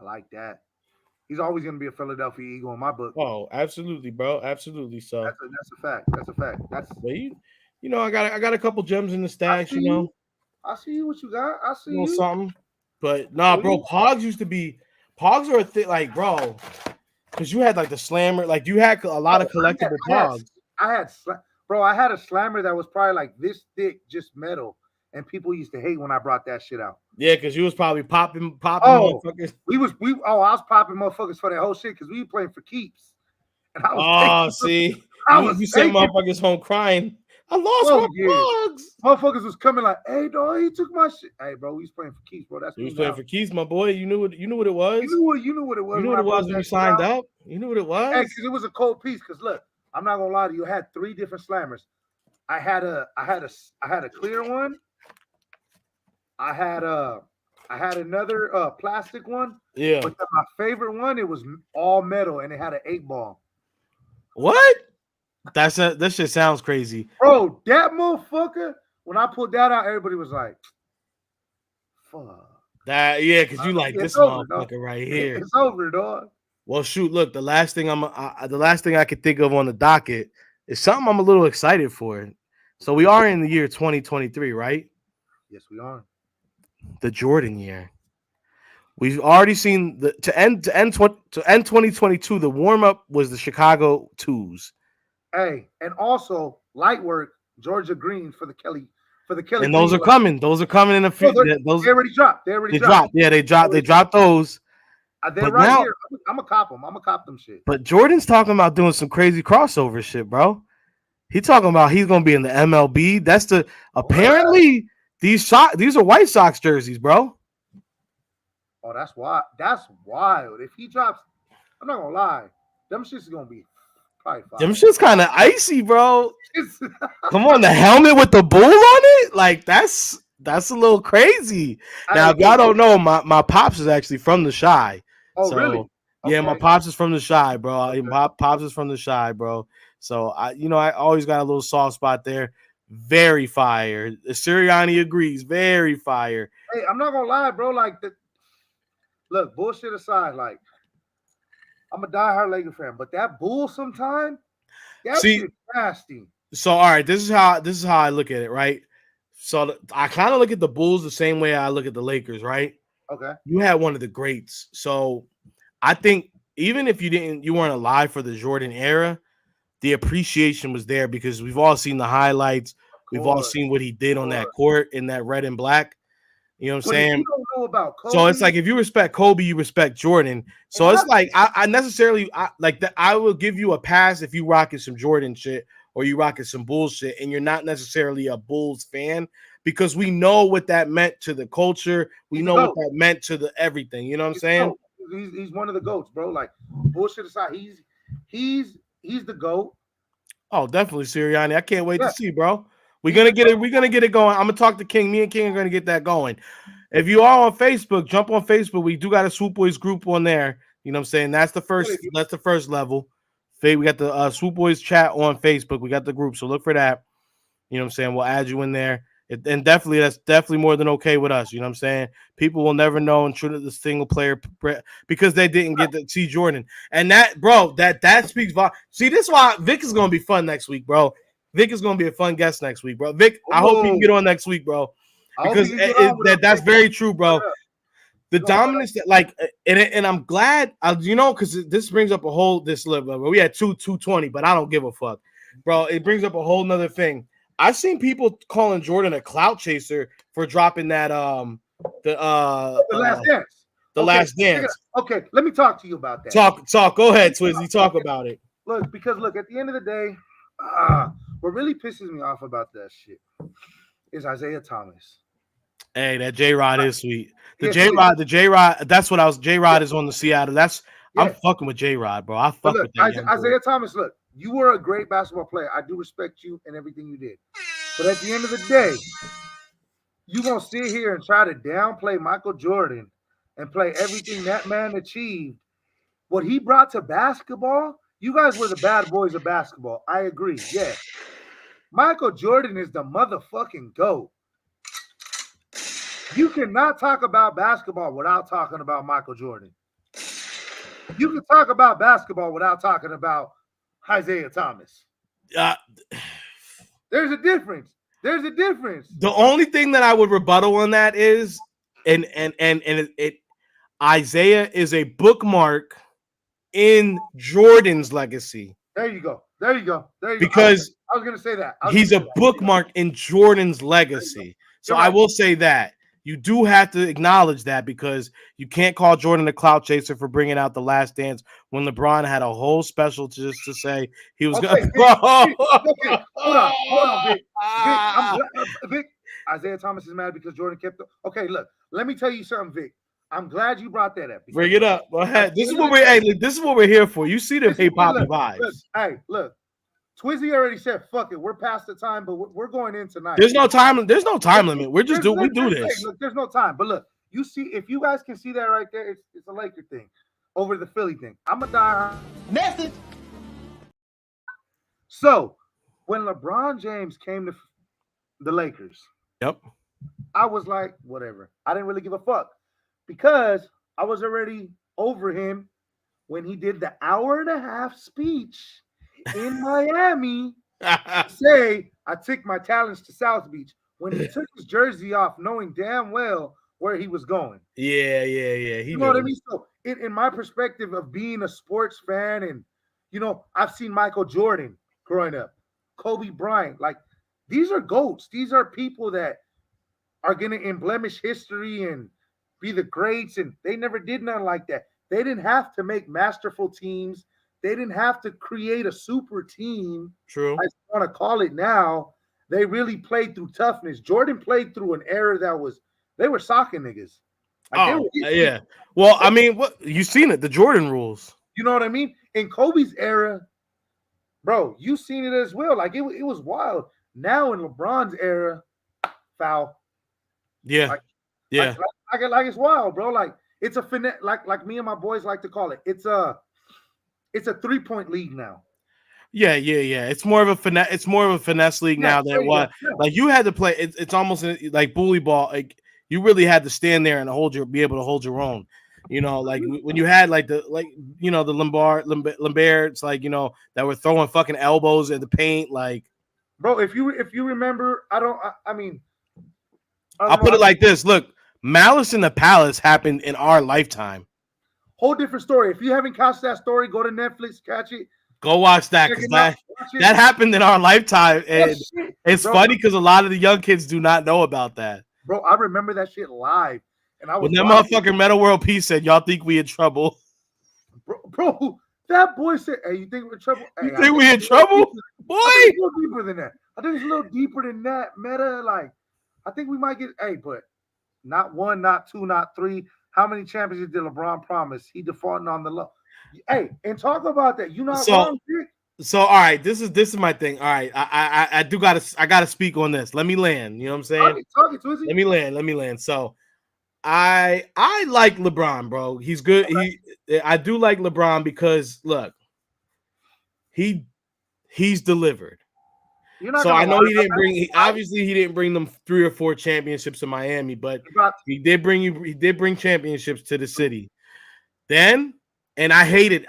I like that. He's always going to be a Philadelphia Eagle in my book. Oh, absolutely, bro. Absolutely. So that's a fact. That's a fact. I got a couple gems in the stash. I see what you got. I see you. Something, but nah, bro. Pogs are a thing, like, bro, because you had like the slammer, like you had a lot of collectible Pogs. I had a slammer that was probably like this thick, just metal. And people used to hate when I brought that shit out. Yeah, because you was probably popping motherfuckers. I was popping motherfuckers for that whole shit because we were playing for keeps. And I was you sent motherfuckers home crying. I lost my Pogs. Motherfuckers was coming like, hey dog, he took my shit. Hey bro, we was playing for keeps, bro. That's what was playing for keeps, my boy. You knew what it was. You knew what it was. You knew what it was when you signed up. You knew what it was. Hey, because it was a cold piece. Because look, I'm not gonna lie to you. I had 3 different slammers. I had a clear one. I had another plastic one. Yeah. But my favorite one, it was all metal and it had an 8-ball. What? That shit sounds crazy. Bro, that motherfucker, when I pulled that out, everybody was like, fuck. Because you like this over, motherfucker dog. right here. It's over, dog. Well, shoot, look, the last thing I could think of on the docket is something I'm a little excited for. So we are in the year 2023, right? Yes, we are. The Jordan year. We've already seen to end 2022. The warm up was the Chicago 2s. Hey, and also light work, Georgia Green for the Kelly. And those are coming. Those are coming in a few. They already dropped. They dropped. Yeah, they dropped those. They're but right now, here. I'm gonna cop them. I'm gonna cop them shit. But Jordan's talking about doing some crazy crossover shit, bro. He talking about he's gonna be in the MLB. That's apparently these are White Sox jerseys, bro. Oh, that's wild. That's wild. If he drops, I'm not gonna lie, them shits is gonna be probably fire. Them shits kind of icy, bro. Come on, the helmet with the bull on it, like that's a little crazy. Now, if y'all don't know, my pops is actually from the Chi. Oh, really? Yeah, Okay. my pops is from the Chi, bro. Okay. My pops is from the Chi, bro. So I always got a little soft spot there. Very fire. Sirianni agrees. Very fire. Hey, I'm not gonna lie, bro. Like look, bullshit aside, like I'm a diehard Lakers fan, but that bull sometime, shit's nasty. So all right, this is how I look at it, right? So I kind of look at the Bulls the same way I look at the Lakers, right? Okay. You had one of the greats. So I think even if you weren't alive for the Jordan era, the appreciation was there because we've all seen the highlights. We've all seen what he did on that court in that red and black. You know what I'm saying? You don't know about Kobe, so it's like if you respect Kobe, you respect Jordan. So it's like I necessarily like that. I will give you a pass if you rocking some Jordan shit or you rocking some bullshit, and you're not necessarily a Bulls fan because we know what that meant to the culture. We know what that meant to the everything. You know what I'm saying? He's one of the GOATs, bro. Like bullshit aside, he's the GOAT. Oh, definitely, Sirianni. I can't wait to see, bro. We're gonna get it. We're gonna get it going. I'm gonna talk to King. Me and King are gonna get that going. If you are on Facebook, jump on Facebook. We do got a Swoop Boys group on there. You know what I'm saying? That's the first. That's the first level. We got the Swoop Boys chat on Facebook. We got the group, so look for that. You know what I'm saying? We'll add you in there. And definitely, that's definitely more than okay with us. You know what I'm saying? People will never know and treat the single player because they didn't get to see Jordan. And that, bro, that speaks volume. See, this is why Vic is gonna be fun next week, bro. Vic is gonna be a fun guest next week, bro. Vic, I hope you can get on next week, bro. Because that's very true, bro. The dominance that, like, and I'm glad, because this brings up a whole we had 220, but I don't give a fuck, bro. It brings up a whole nother thing. I've seen people calling Jordan a clout chaser for dropping that the last dance. Last dance. Okay, let me talk to you about that. Talk. Go ahead, Twizzy. Talk about it. Look, at the end of the day, what really pisses me off about that shit is Isaiah Thomas. Hey, that J-Rod is sweet. The J-Rod. That's what I was. J-Rod is on the Seattle. I'm fucking with J-Rod, bro. I fuck with that. Isaiah Thomas, look, you were a great basketball player. I do respect you and everything you did. But at the end of the day, you gonna sit here and try to downplay Michael Jordan and play everything that man achieved. What he brought to basketball, you guys were the bad boys of basketball. I agree. Yeah. Michael Jordan is the motherfucking GOAT. You cannot talk about basketball without talking about Michael Jordan. You can talk about basketball without talking about Isaiah Thomas. There's a difference. The only thing that I would rebuttal on that is, and Isaiah is a bookmark in Jordan's legacy. There you go. Because I was gonna say that. He's a bookmark in Jordan's legacy. So I will say that. You do have to acknowledge that because you can't call Jordan a clout chaser for bringing out the Last Dance when LeBron had a whole special just to say he was going to. Hold on, Vic. Isaiah Thomas is mad because Jordan kept. Okay, look. Let me tell you something, Vic. I'm glad you brought that up. Bring it up. Go ahead. This is what we're here for. You see the Hey Papi vibes. Look. Twizzy already said, "Fuck it, we're past the time, but we're going in tonight." There's no time limit. We do this. Look, there's no time. But look, you see, if you guys can see that right there, it's a Laker thing over the Philly thing. I'm a die. Message. So when LeBron James came to the Lakers, yep, I was like, whatever. I didn't really give a fuck because I was already over him when he did the hour-and-a-half speech in Miami to say, I took my talents to South Beach, when he took his jersey off, knowing damn well where he was going. Yeah. He You know what I knew. mean? So, in my perspective of being a sports fan, and I've seen Michael Jordan growing up, Kobe Bryant, like these are goats. These are people that are gonna emblemish history and be the greats, and they never did nothing like that. They didn't have to make masterful teams. They didn't have to create a super team. True. I want to call it now. They really played through toughness. Jordan played through an era that was they were socking niggas. Like they were Yeah. Well, I mean, what you seen it? The Jordan rules. You know what I mean? In Kobe's era, bro, you seen it as well. Like it was wild. Now in LeBron's era, foul. Yeah. Like it's wild, bro. Like it's a finesse. Like me and my boys like to call it. It's a 3-point league now. Yeah. It's more of a finesse. It's more of a finesse league now than what. Like you had to play. It's almost like bully ball. Like you really had to stand there and be able to hold your own. Like when you had the Lombards, like that were throwing fucking elbows in the paint, like. Bro, if you remember, I mean, I'll put it like this. Look, Malice in the Palace happened in our lifetime. Whole different story. If you haven't catched that story, go to Netflix, catch it. Go watch that because that happened in our lifetime, and it's funny because a lot of the young kids do not know about that. Bro, I remember that shit live, and I was when that motherfucking Metal World Peace said, "Y'all think we in trouble?" Bro, that boy said, "Hey, you think we're in trouble? You think we in trouble, boy?" I think it's a little deeper than that. I think it's a little deeper than that. Meta, like, I think we might get. Hey, but not one, not two, not three. How many championships did LeBron promise? He defaulting on the low. Hey, and talk about that. You not wrong, dude. So all right, this is my thing. All right, I gotta speak on this. Let me land. You know what I'm saying? Talk it to us. Let me land. So I like LeBron, bro. He's good. Okay. I do like LeBron because look, he's delivered. So I know he didn't bring. Obviously, he didn't bring them 3 or 4 championships in Miami, but he did bring championships to the city. Then, and I hated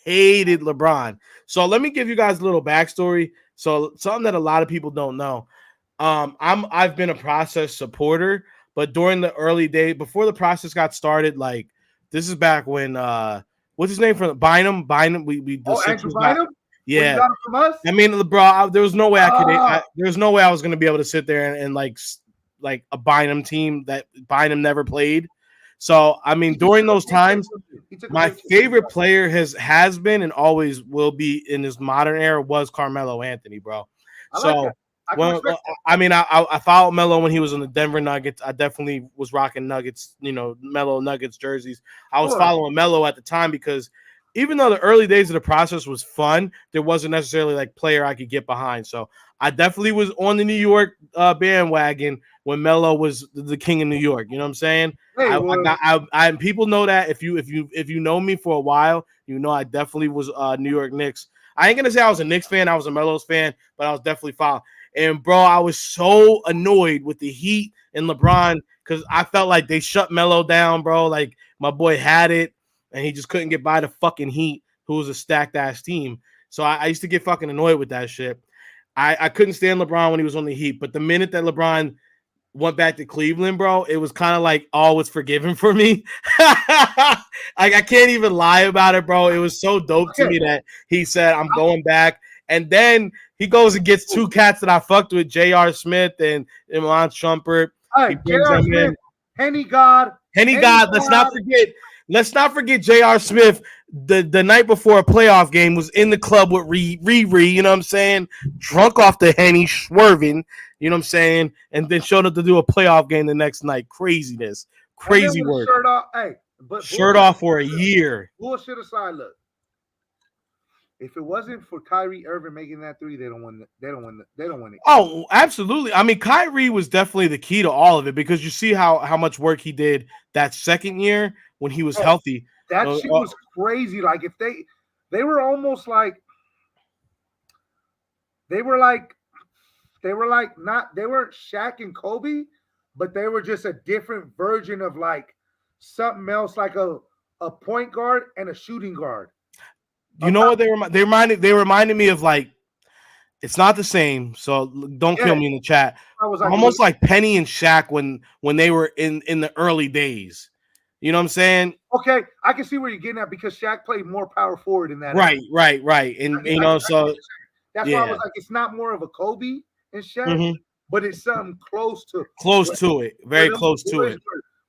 LeBron. So let me give you guys a little backstory. So something that a lot of people don't know. I've been a process supporter, but during the early days, before the process got started, like this is back when what's his name from Bynum? Andrew Bynum? Yeah, from us? I mean, bro, there was no way there was no way I was gonna be able to sit there and like a Bynum team that Bynum never played. So I mean, during those times, my favorite player has been and always will be in this modern era was Carmelo Anthony, bro. I followed Melo when he was in the Denver Nuggets. I definitely was rocking Nuggets, Melo Nuggets jerseys. I was following Melo at the time because even though the early days of the process was fun, there wasn't necessarily like player I could get behind. So I definitely was on the New York bandwagon when Melo was the king of New York. You know what I'm saying? Hey, people know that if you know me for a while, I definitely was New York Knicks. I ain't gonna say I was a Knicks fan. I was a Melo's fan, but I was definitely following. And bro, I was so annoyed with the Heat and LeBron because I felt like they shut Melo down, bro. Like my boy had it. And he just couldn't get by the fucking Heat, who was a stacked ass team. So I used to get fucking annoyed with that shit. I couldn't stand LeBron when he was on the Heat, but the minute that LeBron went back to Cleveland, bro, it was kind of like all was forgiven for me. Like I can't even lie about it, bro. It was so dope to me that he said, "I'm going back." And then he goes and gets 2 cats that I fucked with, J.R. Smith and Iman Shumpert. Hey, J.R. Smith, Henny God. Let's not forget J.R. Smith. The night before a playoff game was in the club with Riri, you know what I'm saying? Drunk off the Henny, swerving, you know what I'm saying? And then showed up to do a playoff game the next night. Craziness. Crazy work. Shirt off for a year. Bullshit aside, look. If it wasn't for Kyrie Irving making that 3, they don't win it. Oh, absolutely. I mean, Kyrie was definitely the key to all of it because you see how much work he did that second year when he was healthy. That shit was crazy. Like if they were almost like they weren't Shaq and Kobe, but they were just a different version of like something else like a point guard and a shooting guard. You know what they reminded me of, like, it's not the same, so don't kill me in the chat. I was like, almost like Penny and Shaq when they were in the early days. You know what I'm saying? Okay, I can see where you're getting at because Shaq played more power forward in that. Right. And you know, so that's why I was like, it's not more of a Kobe and Shaq, but it's something close to it, very close to it.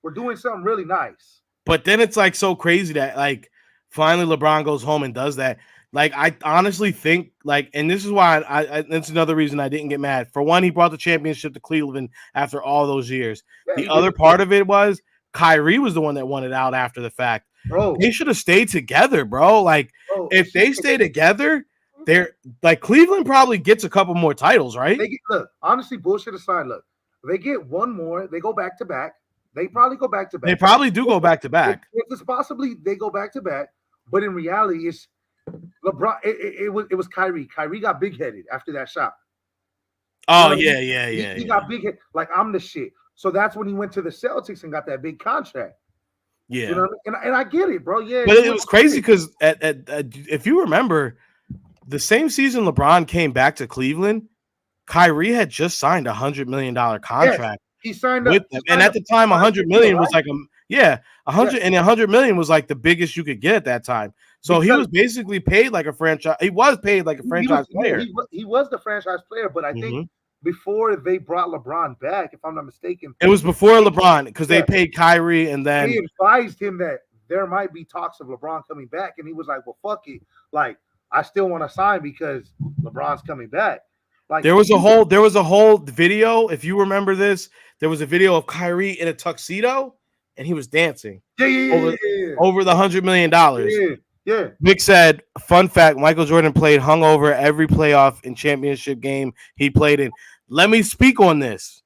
We're doing something really nice. But then it's like so crazy that like finally LeBron goes home and does that. Like, I honestly think, like, and this is why that's another reason I didn't get mad. For one, he brought the championship to Cleveland after all those years. The other part of it was Kyrie was the one that won it out after the fact. Bro, they should have stayed together, bro. Like, if they stay together, they're like Cleveland probably gets a couple more titles, right? Look, honestly, bullshit aside, look, they get one more, they go back to back. They probably go back to back. They probably do go back to back. It's possibly they go back to back, but in reality, it's LeBron. It was Kyrie. Kyrie got big headed after that shot. Oh, you know, yeah. He got big head, like I'm the shit. So that's when he went to the Celtics and got that big contract. Yeah, you know, and I get it, bro. Yeah, but it was crazy because if you remember, the same season LeBron came back to Cleveland, Kyrie had just signed $100 million contract. Yes, he signed up with them, and at the time, $100 million was like $100 million was like the biggest you could get at that time. So he was basically paid like a franchise. He was paid like a franchise player. He was the franchise player, but I think before they brought LeBron back, if I'm not mistaken, it was before LeBron because they paid Kyrie, and then they advised him that there might be talks of LeBron coming back, and he was like, "Well, fuck it, like I still want to sign because LeBron's coming back." Like there was a whole video. If you remember this, there was a video of Kyrie in a tuxedo, and he was dancing over the $100 million. Yeah. Vic said, fun fact, Michael Jordan played hungover every playoff and championship game he played in. Let me speak on this.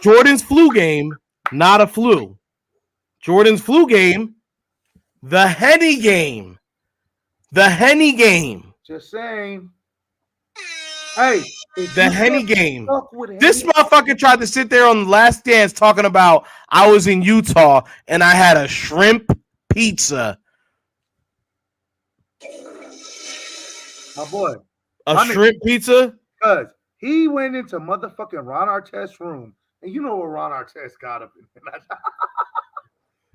Jordan's flu game, not a flu. Jordan's flu game, the Henny game. The Henny game. Just saying. Hey, the Henny game. This motherfucker tried to sit there on The Last Dance talking about I was in Utah and I had a shrimp pizza. My boy. Shrimp pizza? Because he went into motherfucking Ron Artest's room. And you know what Ron Artest got up in.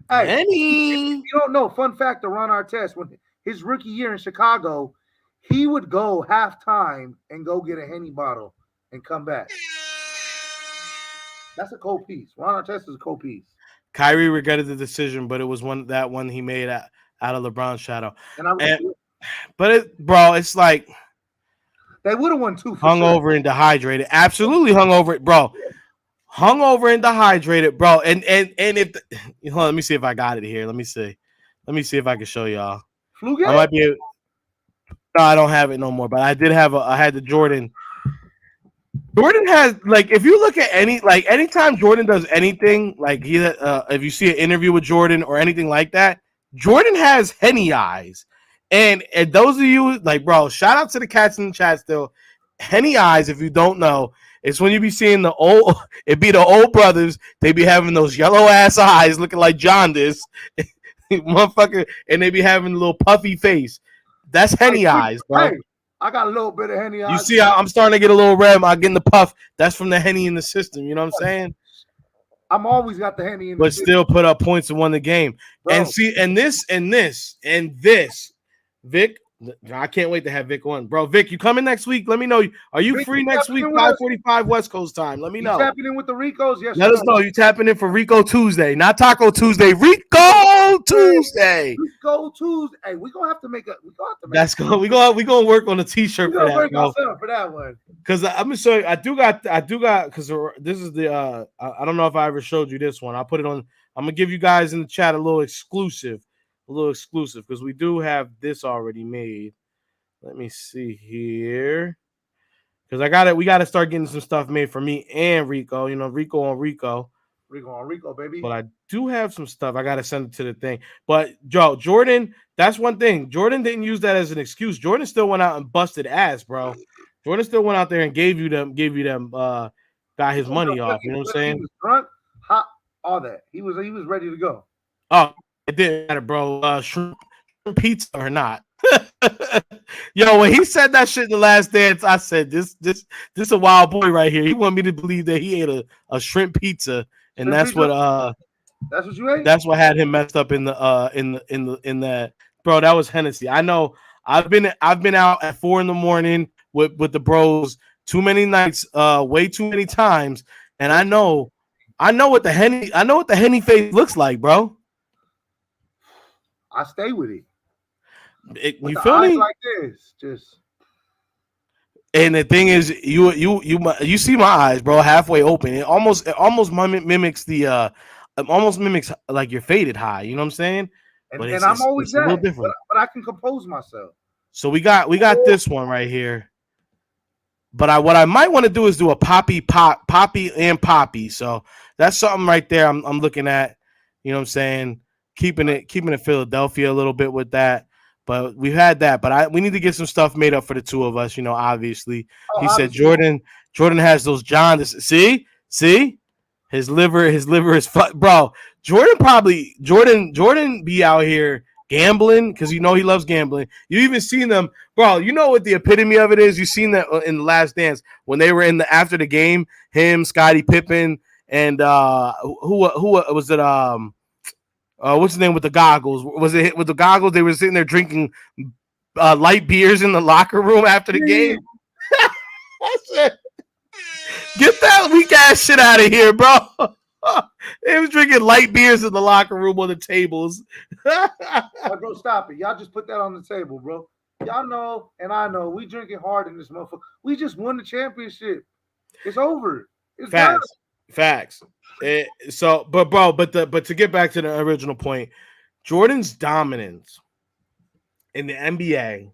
Hey, you don't know, fun fact of Ron Artest, when his rookie year in Chicago, he would go halftime and go get a Henny bottle and come back. That's a cold piece. Ron Artest is a cold piece. Kyrie regretted the decision, but it was that one he made out of LeBron's shadow. Bro, it's like they would have won two. Hungover and dehydrated, absolutely hungover, bro. Hungover and dehydrated, bro. And if hold on, let me see if I got it here. Let me see if I can show y'all. Flu game? I might be. No, I don't have it no more. But I did have I had the Jordan. Jordan has, like, if you look at anytime Jordan does anything, like if you see an interview with Jordan or anything like that, Jordan has Henny eyes. And those of you, like, bro, shout out to the cats in the chat still. Henny eyes, if you don't know, it's when you be seeing the old brothers, they be having those yellow ass eyes looking like jaundice, motherfucker, and they be having a little puffy face. That's Henny eyes, bro. Hey, I got a little bit of Henny eyes. You see, I'm starting to get a little red. I'm getting the puff. That's from the Henny in the system. You know what I'm saying? I'm always got the Henny in the system. But still put up points and won the game. Bro. And see, and this, Vic, I can't wait to have Vic on. Bro, Vic, you coming next week? Let me know. Are you free next week, 5:45 West Coast time? Let me know. You tapping in with the Ricos? Yes. Let us know. You tapping in for Rico Tuesday, not Taco Tuesday. Rico Tuesday. Rico Tuesday. Hey, we're gonna have to make a. That's good. We gonna work on a t-shirt for that, bro. For that one. Because I'm gonna show you. I do got because this is the I don't know if I ever showed you this one. I'll put it on. I'm gonna give you guys in the chat a little exclusive because we do have this already made. Let me see here, because we got to start getting some stuff made for me and Rico. You know, Rico on Rico, baby. But I do have some stuff. I got to send it to the thing. But Jordan, that's one thing. Jordan didn't use that as an excuse. Jordan still went out and busted ass, bro. Jordan still went out there and gave you them, got his money off. You know what I'm saying? He was drunk, hot, all that. He was ready to go. Oh, it didn't matter, bro. Shrimp pizza or not. Yo, when he said that shit in the last dance, I said this a wild boy right here. He wanted me to believe that he ate a shrimp pizza, and Shrimp that's pizza? what That's what you ate? that's what had him messed up in that. Bro, that was Hennessy. I know I've been out at 4 a.m. with the bros too many nights, way too many times, and I know what the Henny face looks like, bro. I stay with it. With You the feel eyes me? like this, just. And the thing is, you see my eyes, bro, halfway open. It almost mimics like your faded high. You know what I'm saying? But And I'm always it's a little that, different. but I can compose myself. So we got this one right here. But what I might want to do is do a Papi and Papi. So that's something right there. I'm looking at. You know what I'm saying? Keeping it Philadelphia a little bit with that. But we've had that. But we need to get some stuff made up for the two of us. You know, obviously. He said Jordan has those jaundice. See, his liver is bro. Jordan be out here gambling because he loves gambling. You even seen them, bro. You know what the epitome of it is. You seen that in the Last Dance when they were after the game. Him, Scottie Pippen, and who was it? What's his name with the goggles? Was it with the goggles? They were sitting there drinking light beers in the locker room after the game. Get that weak ass shit out of here, bro. They was drinking light beers in the locker room on the tables. Bro, stop it. Y'all just put that on the table, bro. Y'all know, and I know, we drinking hard in this motherfucker. We just won the championship. It's over. It's Facts. But to get back to the original point, Jordan's dominance in the NBA.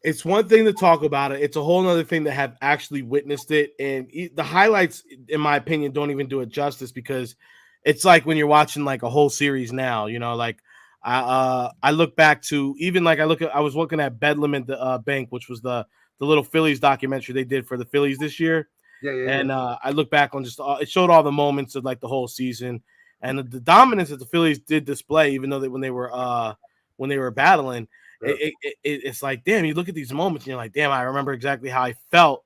It's one thing to talk about it. It's a whole other thing to have actually witnessed it. And the highlights, in my opinion, don't even do it justice because it's like when you're watching like a whole series now, you know, like I look back to even like I was looking at Bedlam at the Bank, which was the little Phillies documentary they did for the Phillies this year. And I look back on just it showed all the moments of like the whole season and the dominance that the Phillies did display, even though when they were battling. It's like, damn, you look at these moments and you're like, damn, I remember exactly how I felt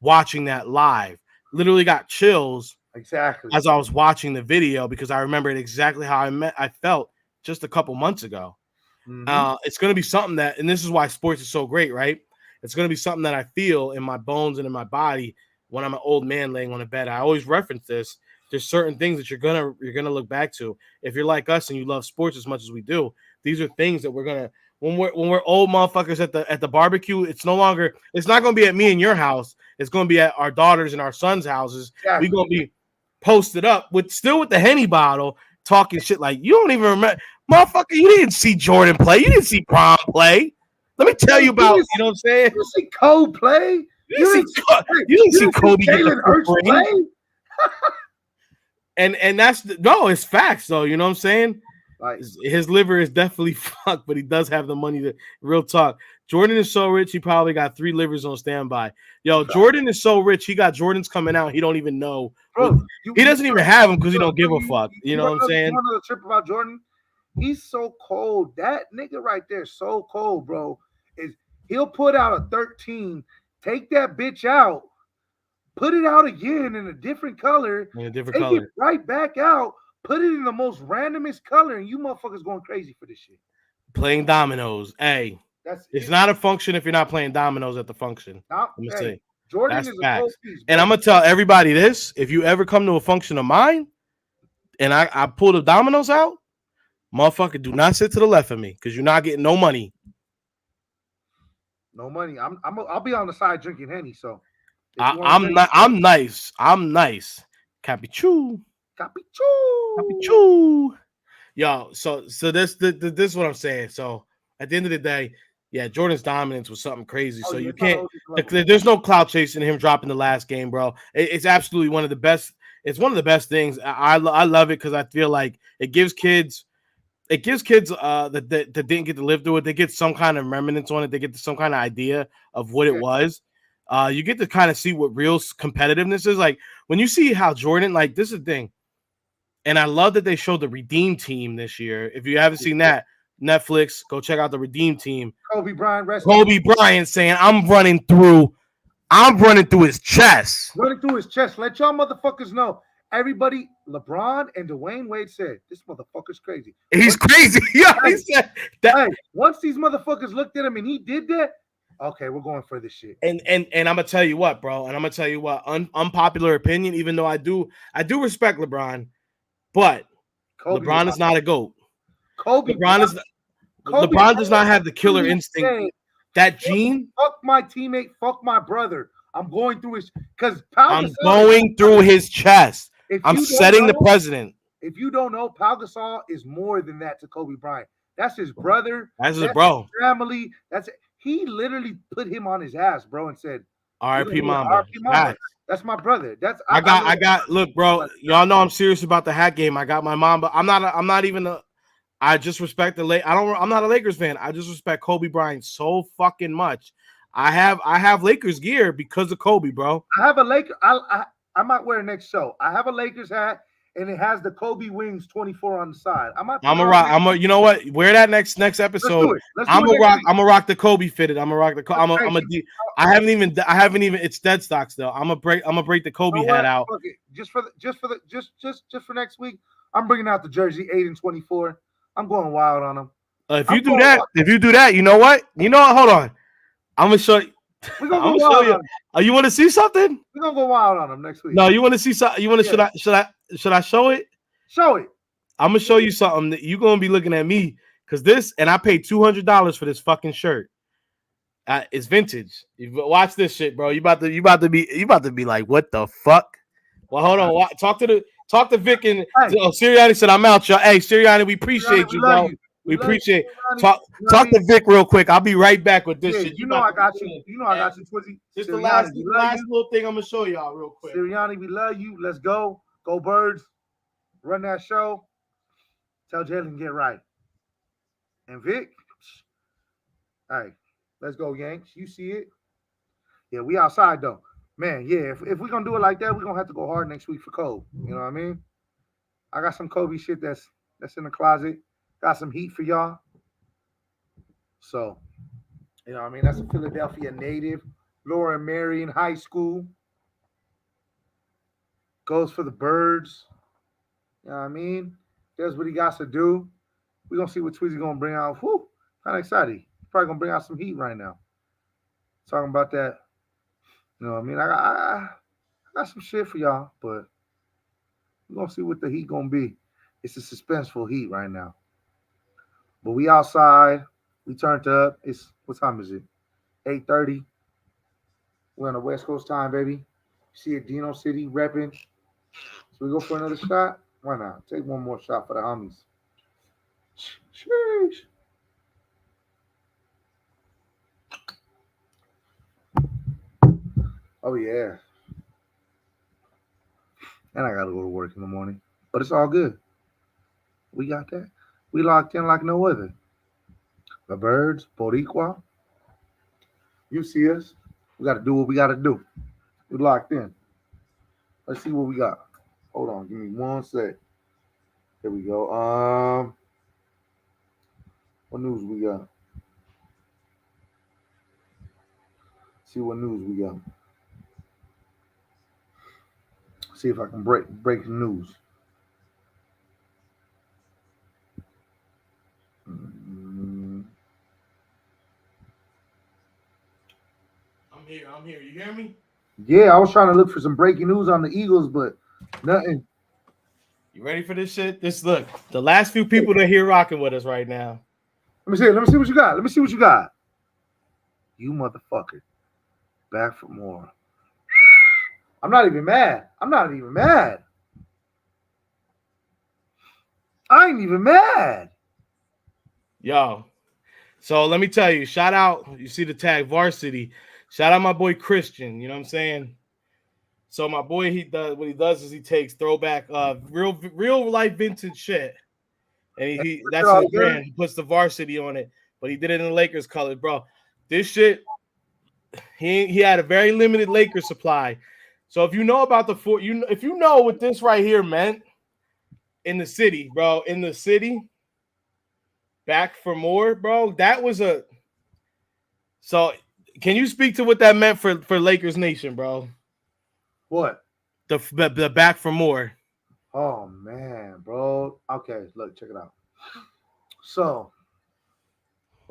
watching that live. Literally got chills as I was watching the video because I remembered exactly how I felt just a couple months ago. Mm-hmm. It's going to be something that, and this is why sports is so great, right? It's going to be something that I feel in my bones and in my body when I'm an old man laying on a bed. I always reference this. There's certain things that you're gonna look back to. If you're like us and you love sports as much as we do, these are things that we're gonna. When we're old motherfuckers at the barbecue, it's not gonna be at me and your house. It's gonna be at our daughters and our sons' houses. We're gonna be posted up with the Henny bottle, talking shit like you don't even remember, motherfucker. You didn't see Jordan play. You didn't see Prom play. Let me tell you about. You know what I'm saying? You see Cole play. You didn't see Kobe get the Hurts play. And it's facts though. You know what I'm saying? Like, his liver is definitely fucked, but he does have the money to real talk. Jordan is so rich, he probably got 3 livers on standby. Yo, Jordan is so rich, he got Jordans coming out. He don't even know. Bro, he doesn't even have them because he don't give a fuck. You know what I'm saying? You want another trip about Jordan? He's so cold. That nigga right there, so cold, bro. He'll put out a 13, take that bitch out, put it out again in a different color, take it right back out. Put it in the most randomest color, and you motherfuckers going crazy for this shit. Playing dominoes. Hey, it's not a function if you're not playing dominoes at the function. I'm going to say. Jordan is a cold piece. And I'm going to tell everybody this. If you ever come to a function of mine, and I pull the dominoes out, motherfucker, do not sit to the left of me, because you're not getting no money. No money. I'll be on the side drinking Henny, so. I'm nice. Capichu. Yo, so this is what I'm saying. So at the end of the day, yeah, Jordan's dominance was something crazy. So you can't. There's no clout chasing him dropping the last game, bro. It's absolutely one of the best. It's one of the best things. I love it because I feel like it gives kids that didn't get to live through it. They get some kind of remnants on it. They get some kind of idea of what it was. You get to kind of see what real competitiveness is like when you see how Jordan. Like, this is the thing. And I love that they showed the Redeem Team this year. If you haven't seen that, Netflix, go check out the Redeem Team. Kobe Bryant, Kobe Bryant saying, I'm running through his chest. Running through his chest. Let y'all motherfuckers know. Everybody, LeBron and Dwayne Wade said, this motherfucker's crazy. He's crazy. Yeah, he said that. Hey, once these motherfuckers looked at him and he did that, okay, we're going for this shit. And I'm gonna tell you what, bro. And I'm gonna tell you what, unpopular opinion, even though I do respect LeBron, but LeBron is not a GOAT. LeBron does not have the killer instinct. That gene. Fuck my teammate. Fuck my brother. I'm going through his chest. I'm setting the president. If you don't know, Pau Gasol is more than that to Kobe Bryant. That's his brother. That's his bro. Family. He literally put him on his ass, bro, and said, "R.I.P. Mamba." That's my brother. I got. Look, bro. Y'all know I'm serious about the hat game. I got my Mamba. I just respect I'm not a Lakers fan. I just respect Kobe Bryant so fucking much. I have Lakers gear because of Kobe, bro. I have a Laker. I might wear it next show. I have a Lakers hat, and it has the Kobe Wings 24 on the side. You know what? Wear that next episode. I'm gonna rock the Kobe fitted. I'm gonna rock the. I haven't even. It's dead stock still. I'm gonna break the Kobe hat out. Just for next week, I'm bringing out the jersey 8 and 24. I'm going wild on them. If you do that, you know what? Hold on. I'm gonna show you. We're gonna go wild on them. You want to see something? We're gonna go wild on them next week. No, you want to see something? Should I show it? Show it. I'm gonna show you something that you're gonna be looking at me because I paid $200 for this fucking shirt. It's vintage. Watch this shit, bro. You about to be like, what the fuck? Well, hold on. Talk to Vic and Sirianni said I'm out, y'all. Hey, Sirianni, we appreciate you, bro. We appreciate. Talk to Vic real quick. I'll be right back with this shit. I got you. I got you, Twizzy. Just the last little thing I'm gonna show y'all real quick. Sirianni, we love you. Let's go. Go Birds. Run that show. Tell Jalen to get right. And Vic, all right, let's go, Yanks. You see it? Yeah, we outside though. Man, yeah, if we're gonna do it like that, we're gonna have to go hard next week for Kobe. You know what I mean? I got some Kobe shit that's in the closet. Got some heat for y'all. So, you know what I mean? That's a Philadelphia native. Laura Marion High School. Goes for the Birds. You know what I mean? Does what he got to do. We're going to see what Tweezy going to bring out. Whew, kind of excited. Probably going to bring out some heat right now. Talking about that. You know what I mean? I got some shit for y'all, but we're going to see what the heat going to be. It's a suspenseful heat right now. But we outside. We turned up. What time is it? 8:30. We're on the West Coast time, baby. See it, Dino City repping. So we go for another shot? Why not? Take one more shot for the homies. Sheesh. Oh, yeah. And I got to go to work in the morning. But it's all good. We got that. We locked in like no other. The Birds, Boricua. You see us. We got to do what we got to do. We locked in. Let's see what we got. Hold on. Give me one sec. Here we go. What news we got? See what news we got. See if I can break the news. I'm here. You hear me? Yeah, I was trying to look for some breaking news on the Eagles, but nothing. You ready for this shit? Look, the last few people that are here rocking with us right now. Let me see what you got. You motherfucker. Back for more. I'm not even mad. I ain't even mad. Yo. So let me tell you, shout out. You see the tag Varsity. Shout out my boy Christian. You know what I'm saying? So my boy, what he does is he takes throwback, real life vintage shit, and that's his brand. He puts the Varsity on it, but he did it in the Lakers colors, bro. This shit, he had a very limited Lakers supply. So if you know about if you know what this right here meant, in the city, bro. In the city. Back for more, bro. That was a. So, can you speak to what that meant for Lakers Nation, bro? What? The back for more. Oh man, bro. Okay, look, check it out. So,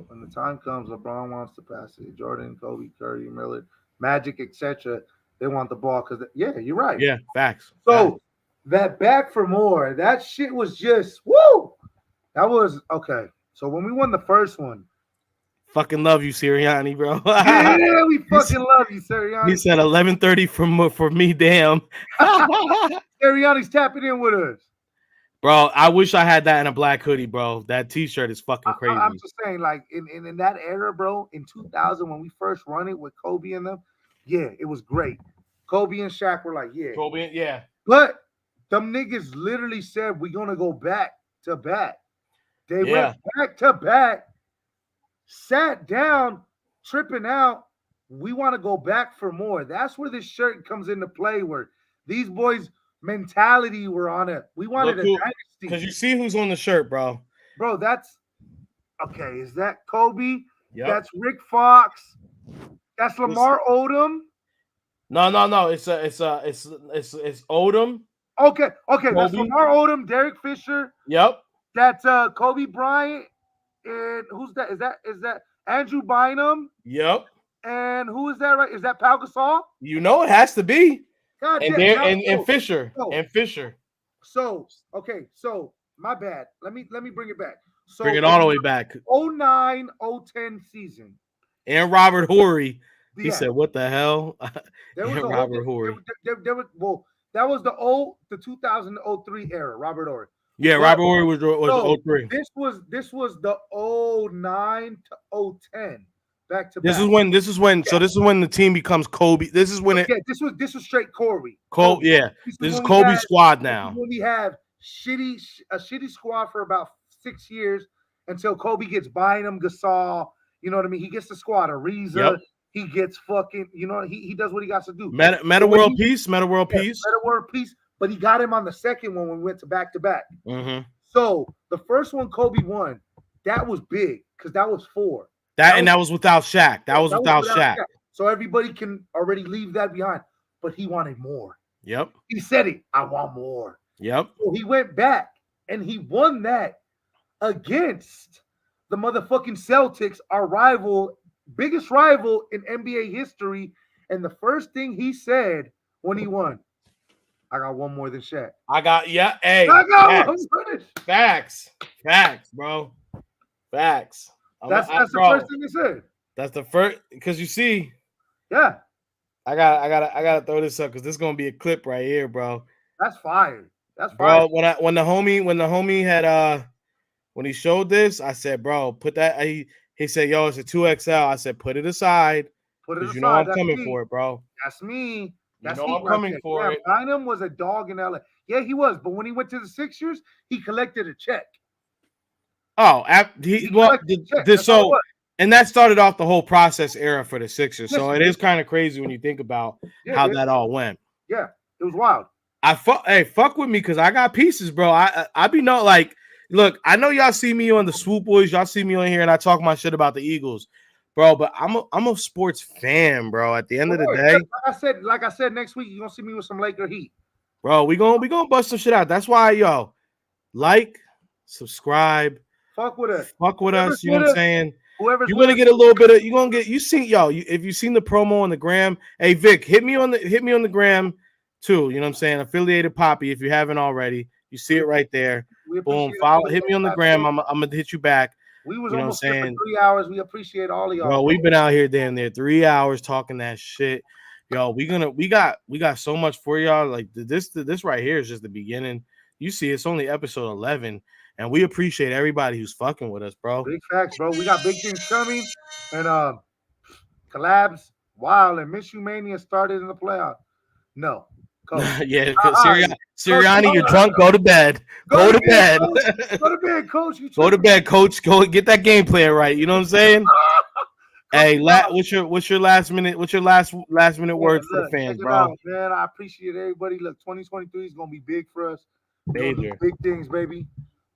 when the time comes, LeBron wants to pass it. Jordan, Kobe, Curry, Miller, Magic, etc. They want the ball because, yeah, you're right. Yeah, facts. So that back for more, that shit was just woo. That was okay. So when we won the first one, fucking love you, Sirianni, bro. yeah, we fucking love you, Sirianni. He said 11:30 for me. Damn. Sirianni's tapping in with us. Bro, I wish I had that in a black hoodie, bro. That T-shirt is fucking crazy. I'm just saying, like in that era, bro, in 2000 when we first run it with Kobe and them, yeah, it was great. Kobe and Shaq were like, yeah. Kobe, yeah. But them niggas literally said we're gonna go back to back. They went back to back, sat down, tripping out. We want to go back for more. That's where this shirt comes into play, where these boys' mentality were on it. We wanted a dynasty. Because you see who's on the shirt, bro. Bro, that's okay. Is that Kobe? Yep. That's Rick Fox. That's Lamar Odom. No. It's Odom. Okay. Kobe. That's Lamar Odom, Derek Fisher. Yep. That's Kobe Bryant. And who's that? Is that Andrew Bynum? Yep. And who is that? Right? Is that Pau Gasol? You know it has to be. God and damn, and Fisher. And Fisher. So okay. So my bad. Let me bring it back. So bring it all the way back. 09-010 season. And Robert Horry. He Yeah. said, "What the hell?" There was and Robert Horry. That was the 2003 era. Robert Horry. Yeah, But, Robert Horry was 03. This was the 09 to 010 back to back. This is when the team becomes Kobe. This is when this was straight Kobe. Yeah. This is Kobe's squad now. When we have a shitty squad for about 6 years until Kobe gets Bynum, Gasol. You know what I mean? He gets the squad. Ariza. Yep. He gets fucking. You know he does what he got to do. Meta World Peace. But he got him on the second one when we went to back to back. Mm-hmm. So the first one Kobe won. That was big because that was 4. That was without Shaq. That was without Shaq. So everybody can already leave that behind. But he wanted more. Yep. He said it. I want more. Yep. So he went back and he won that against the motherfucking Celtics, our rival, biggest rival in NBA history. And the first thing he said when he won, I got one more than Shaq. Hey, I got one more than Facts, bro. Facts. That's the first thing he said. That's the first, because you see, yeah. I gotta throw this up because this is gonna be a clip right here, bro. That's fire. That's fire. Bro, when the homie had when he showed this, I said, bro, put that. He said, yo, it's a 2XL. I said, put it aside. Because you know I'm coming for it, bro. That's me. You know I'm coming for it. Bynum was a dog in LA. Yeah, he was. But when he went to the Sixers, he collected a check. Oh, and that started off the whole process era for the Sixers. So it is kind of crazy when you think about how that all went. Yeah, it was wild. Fuck with me because I got pieces, bro. I be not like, look, I know y'all see me on the Swoop Boys, y'all see me on here, and I talk my shit about the Eagles, bro. But I'm a sports fan, bro. At the end of the day, like I said, next week you're gonna see me with some Laker heat, bro. We gonna bust some shit out. That's why, yo, like, subscribe, fuck with us. You know what I'm saying? You're gonna get a little bit of. If you seen the promo on the gram, hey Vic, hit me on the gram too. You know what I'm saying? Affiliated Papi, if you haven't already, you see it right there. Boom, hit me on the gram. I'm gonna hit you back. We was almost here for 3 hours. We appreciate all of y'all. Bro, we've been out here damn near 3 hours talking that shit. Yo, we got so much for y'all. Like this right here is just the beginning. You see, it's only episode 11. And we appreciate everybody who's fucking with us, bro. Big facts, bro. We got big things coming. And collabs, wild, and Miss Humania started in the playoffs. No. Yeah, Sirianni, you're drunk. Go to bed. Go to bed. Go to bed, coach. Go to bed, coach. Go get that game plan right. You know what I'm saying? Hey, what's your last minute words for the fans, bro? Man, I appreciate everybody. Look, 2023 is gonna be big for us. We're gonna do big things, baby.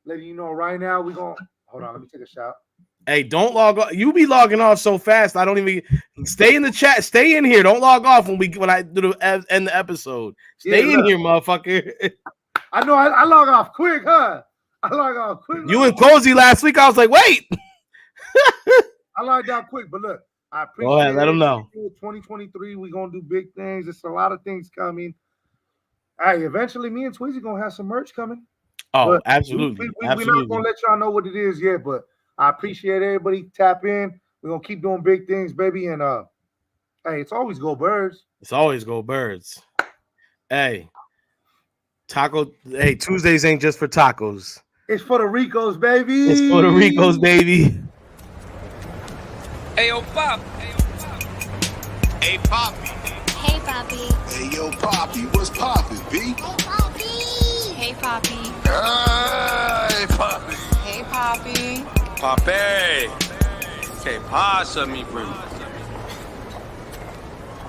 Letting you know right now, we gonna hold on. Let me take a shot. Hey, don't log off. You be logging off so fast. I don't even stay in the chat. Stay in here. Don't log off when I do the end the episode. Stay in here, motherfucker. I know. I log off quick, huh? I log off quick. You and Cozy last week. I was like, wait. I logged out quick, but look, I appreciate. Go ahead, let them know. 2023, we gonna do big things. There's a lot of things coming. Hey, eventually, me and Tweezy gonna have some merch coming. Oh, but absolutely. We're not gonna let y'all know what it is yet, but I appreciate everybody. Tap in. We're gonna keep doing big things, baby. And hey, it's always go Birds. It's always go Birds. Hey, Tuesdays ain't just for tacos. It's for the Ricos, baby. It's for the Ricos, baby. Hey, yo, Pop. Hey, Papi. Hey, Papi. Hey, yo, Papi, what's poppin', B? Hey, Papi. Hey, Papi. Hey, Papi. Hey, Papi. Papi. ¿Qué pasa, mi primo?